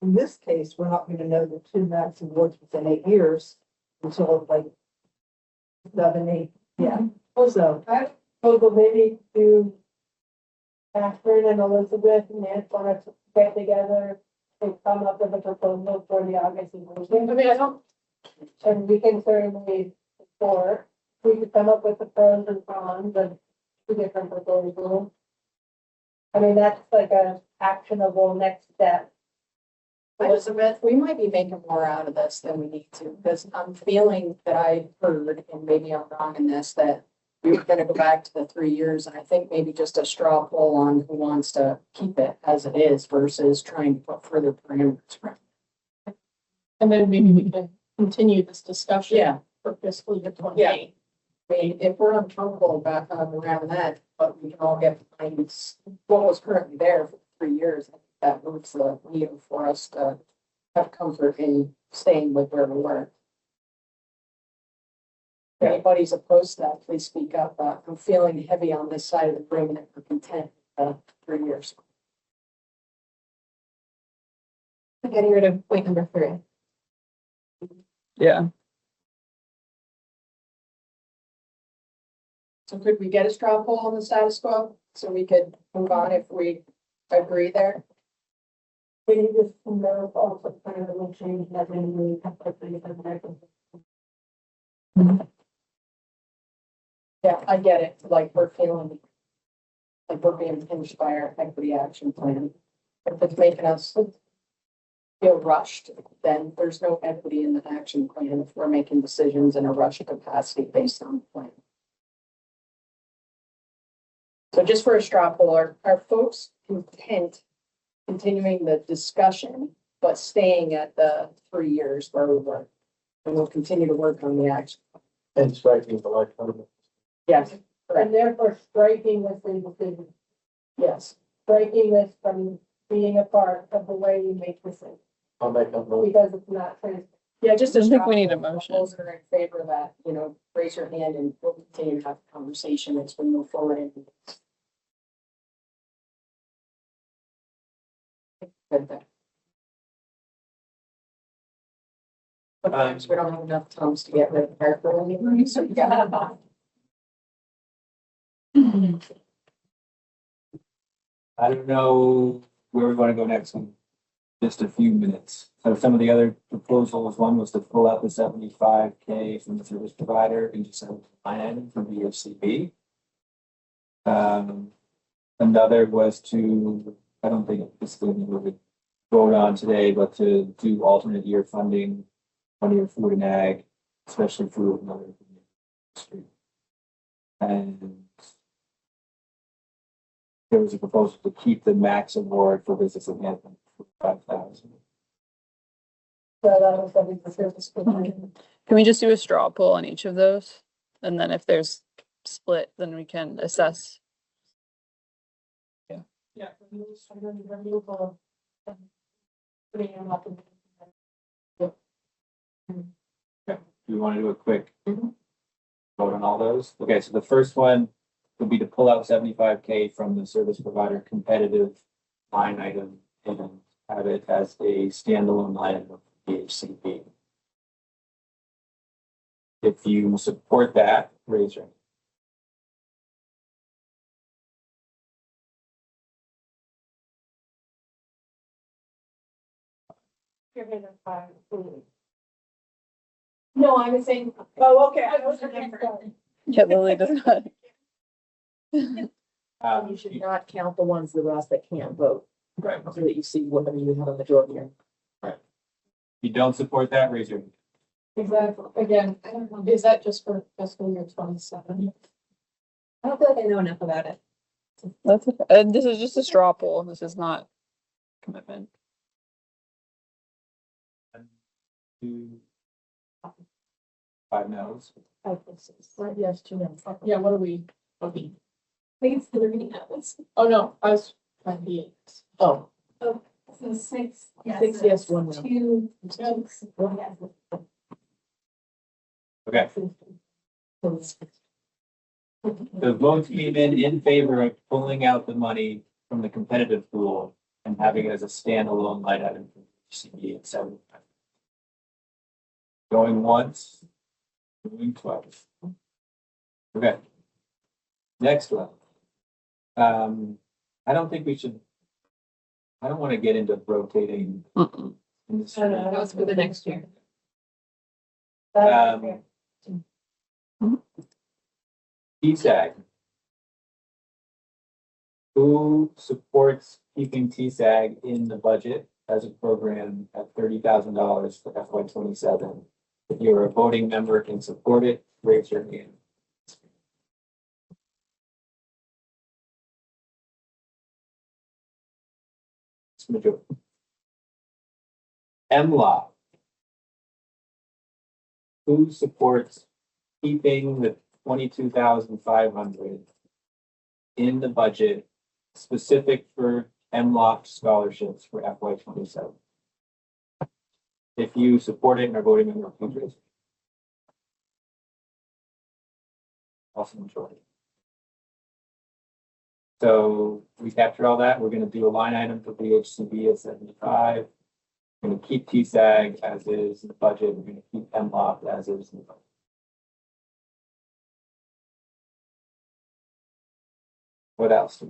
L: this case, we're not going to know the 2 max awards within 8 years until like 7, 8. Yeah. So
B: I will maybe do Catherine and Elizabeth and Nancy want to get together and come up with a proposal for the August meeting. I mean, and we can certainly support, we could come up with the pros and cons of 2 different proposals. I mean, that's like a actionable next step.
Q: Elizabeth, we might be making more out of this than we need to, because I'm feeling that I heard, and maybe I'm wrong in this, that we were gonna go back to the 3 years, and I think maybe just a straw poll on who wants to keep it as it is versus trying to put further parameters around.
B: And then maybe we can continue this discussion.
Q: Yeah.
B: For fiscal year 28.
Q: I mean, if we're uncomfortable back around that, but we can all get behind what was currently there for 3 years, I think that moves the needle for us to have comfort in staying with where we were. If anybody's opposed to that, please speak up. I'm feeling heavy on this side of the room that we're content, 3 years.
B: Getting rid of point number 3.
K: Yeah.
A: So could we get a straw poll on the status quo so we could move on if we agree there?
O: We need this to know also kind of will change that in the.
A: Yeah, I get it. Like we're feeling like we're being pinched by our equity action plan. If it's making us feel rushed, then there's no equity in the action plan if we're making decisions in a rushed capacity based on the plan. So just for a straw poll, are folks content continuing the discussion, but staying at the 3 years where we were? And we'll continue to work on the action.
D: And striking the lifetime.
A: Yes,
O: And therefore striking this in decision,
A: yes.
O: striking this from being a part of the way we make decisions,
D: I'll make that motion.
O: because it's not trans.
A: Yeah, just
K: I
A: a
K: don't think
A: straw
K: we need a
A: poll.
K: motion.
A: Those that are in favor of that, raise your hand and we'll continue to have a conversation as we move forward. Good then. Sometimes we don't have enough times to get rid of our anyway, so we gotta.
M: I don't know where we want to go next in just a few minutes. So some of the other proposals, one was to pull out the 75K from the service provider and just send it to line item from VOCB. Another was to, I don't think this is what we would vote on today, but to do alternate year funding, 1 year food and ag, especially food and other industry. And there was a proposal to keep the max award for business enhancement for 5,000.
O: So that was something the service provider.
K: Can we just do a straw poll on each of those? And then if there's split, then we can assess.
O: Yeah. Removal. Putting them up.
M: Do we want to do a quick vote on all those? Okay, so the first one would be to pull out 75K from the service provider competitive line item and have it as a standalone line item of DHCP. If you support that, raise your hand.
B: No, I was saying, oh, okay, I was.
K: Yeah, Lily does not.
E: You should not count the ones of us that can't vote,
M: Right.
E: so that you see whether you have a majority or.
M: If you don't support that, raise your hand.
B: Exactly, again, is that just for fiscal year 27?
J: I don't feel like I know enough about it.
K: That's okay. And this is just a straw poll. This is not commitment.
M: 5 no's.
B: Yes, 2 no. Yeah, what are we?
N: I think it's 3 no's.
B: Oh, no, I was trying to be.
E: Oh,
N: So 6.
E: 6 yes, 1 no.
N: 2. Yes.
M: Okay. The votes came in favor of pulling out the money from the competitive pool and having it as a standalone line item for CB at 7. Going once, going twice. Okay. Next one. I don't think we should. I don't want to get into rotating.
K: Mm-mm.
M: Industry.
J: That was for the next year.
M: TSAG. Who supports keeping TSAG in the budget as a program at $30,000 for FY 27? If you're a voting member and support it, raise your hand. It's majority. MLOC. Who supports keeping the 22,500 in the budget specific for MLOC scholarships for FY 27? If you support it and are voting member, please raise. Also majority. So we captured all that. We're going to do a line item for BHCB at 75. We're going to keep TSAG as is in the budget. We're going to keep MLOC as is in the budget. What else?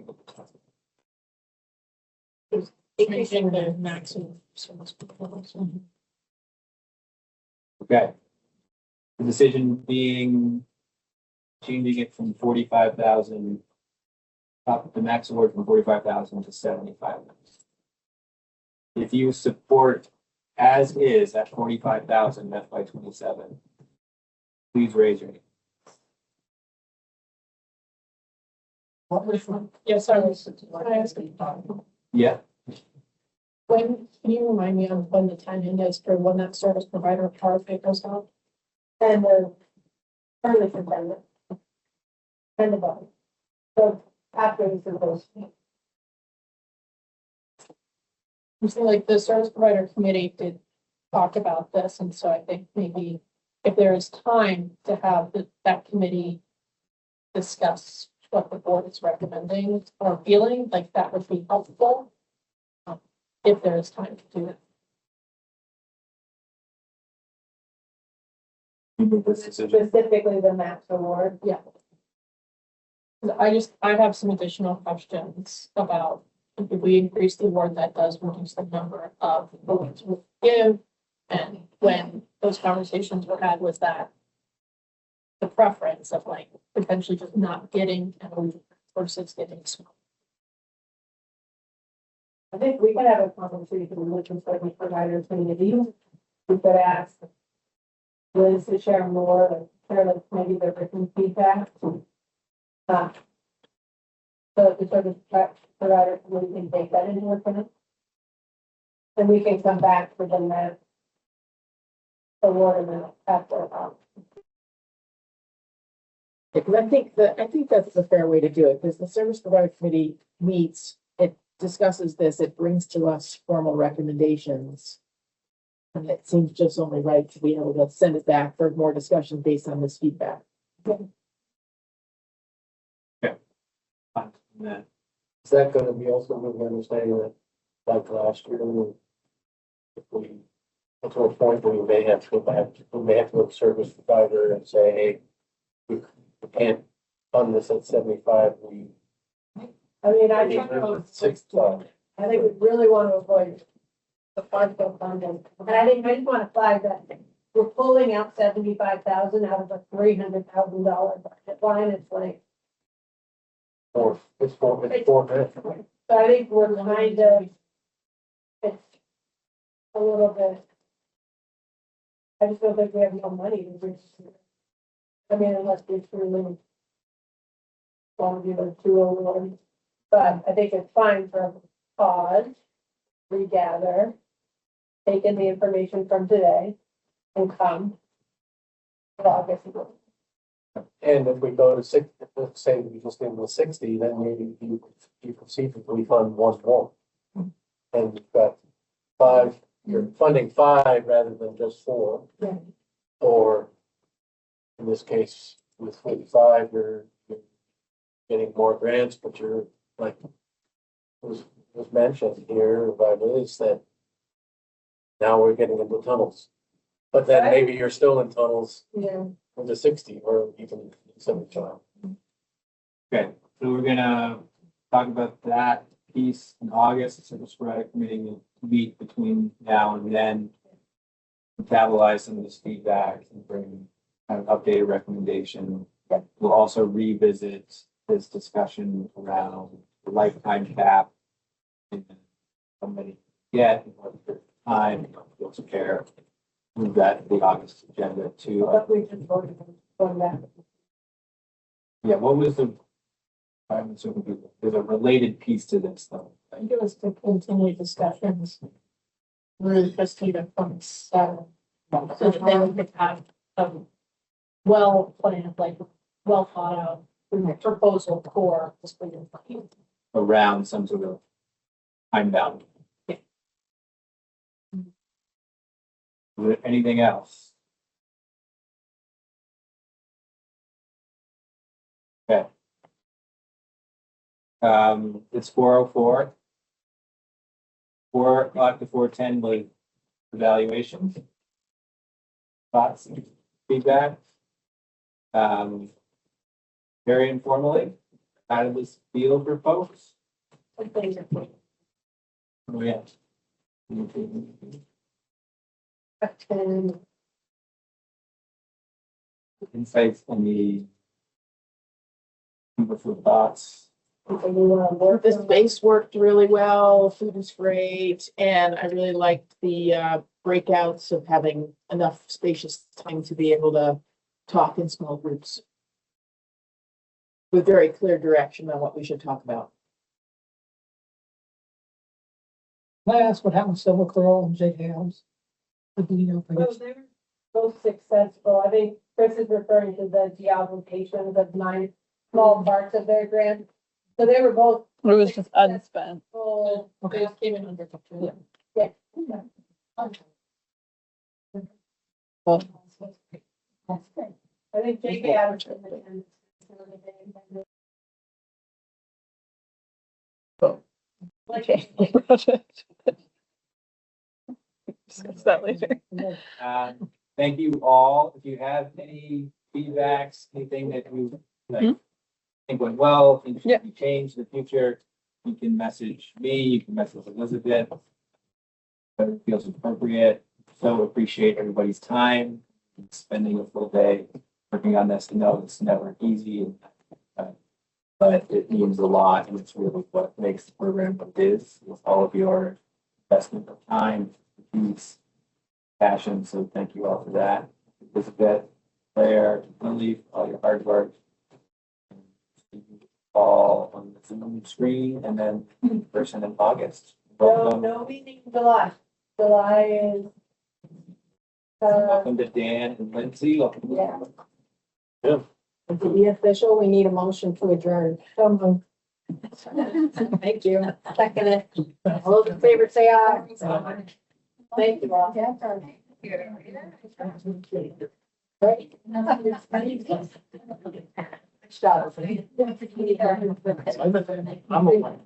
B: Increasing the maximum service proposals.
M: Okay. The decision being changing it from 45,000, up the max award from 45,000 to 75,000. If you support as is at 45,000 FY 27, please raise your hand.
B: What was one? Yes, I was. Can I ask a
M: Yeah,
B: When, can you remind me of when the timing is for when that service provider RFP goes out? And the early September. And above. So after the Symposium. I'm saying like the service provider committee did talk about this, and so I think maybe if there is time to have that committee discuss what the board is recommending or feeling, like that would be helpful. If there is time to do it. Specifically the max award, yeah. I have some additional questions about if we increase the award, that does reduce the number of awards we give. And when those conversations were had, was that the preference of like potentially just not getting an award versus getting small? I think we could have a conversation with the service providers community. We could ask Liz to share more, share like maybe their written feedback. So the service provider community can take that into account. And we can come back for the next award and after.
E: Because I think that's the fair way to do it, because the service provider committee meets, it discusses this, it brings to us formal recommendations. And it seems just only right to be able to send it back for more discussion based on this feedback.
D: Is that gonna be also with the understanding that, like last year, if we, get to a point where we may have to go back, we may have to go to service provider and say, hey, we can't fund this at 75, we.
B: I mean, I
D: we
B: think,
D: live with 65.
B: I think we really want to avoid the partial funding. And I just want to flag that we're pulling out 75,000 out of a $300,000 budget line. It's like,
D: It's four grand.
B: so I think we're kind of, it's a little bit, I just don't think we have no money to reach. I mean, unless we truly want to do the 201. But I think it's fine for a pause, regather, take in the information from today and come to August.
D: And if we go to 60, let's say we just did with 60, then maybe you conceivably fund one more. And you've got 5, you're funding 5 rather than just 4.
B: Yeah.
D: Or in this case, with 45, you're getting more grants, but you're like was mentioned here by Liz that now we're getting into tunnels. But then maybe you're still in tunnels.
B: Yeah.
D: Into 60 or even 75.
M: okay, so we're gonna talk about that piece in August, so the sporadic committee will meet between now and then. Metabolize some of this feedback and bring kind of updated recommendation. We'll also revisit this discussion around the lifetime cap. And somebody get what time, what's care. Move that to the August agenda too.
B: But we just voted on that.
M: Yeah, what was the? I'm assuming there's a related piece to this though.
B: I think it was to continue discussions. Really just need a fund so that then we could have well planned, like well thought out proposal for this.
M: Around some sort of time bound.
B: Yeah.
M: Is there anything else? Okay. It's 4:04. 4 o'clock to 4:10 was evaluations. Thoughts, feedback? Very informally, out of this field for folks? Oh, yeah. Insights on the wonderful thoughts.
E: The space worked really well, food is great, and I really liked the breakouts of having enough spacious time to be able to talk in small groups with very clear direction on what we should talk about.
G: Can I ask what happened to Silver Curl and Jake Hams? The video, I guess.
A: they were both successful. I think Chris is referring to the geolocations of 9 small parts of their grant. So they were both
K: It was just unspent.
A: full.
E: Okay, came in under control.
A: Yeah.
K: Well,
A: That's great. I think JK Adams.
K: Okay. Project. Discuss that later.
M: Thank you all. If you have any feedbacks, anything that you like, think went well, things should be changed in the future, you can message me, you can message Elizabeth. Whatever feels appropriate. So appreciate everybody's time, spending a full day working on this. I know it's never easy, but it means a lot, and it's really what makes the program what it is, with all of your investment of time, expertise, passion. So thank you all for that. Elizabeth, Claire, Lily, all your hard work. All on the Zoom screen, and then in person in August.
A: No meeting in July. July is.
M: Welcome to Dan and Lindsay.
A: Yeah.
B: To be official, we need a motion to adjourn. Thank you. Second it. All those in favor, say aye. Thank you all. Great. Shut up.
I: I'm a.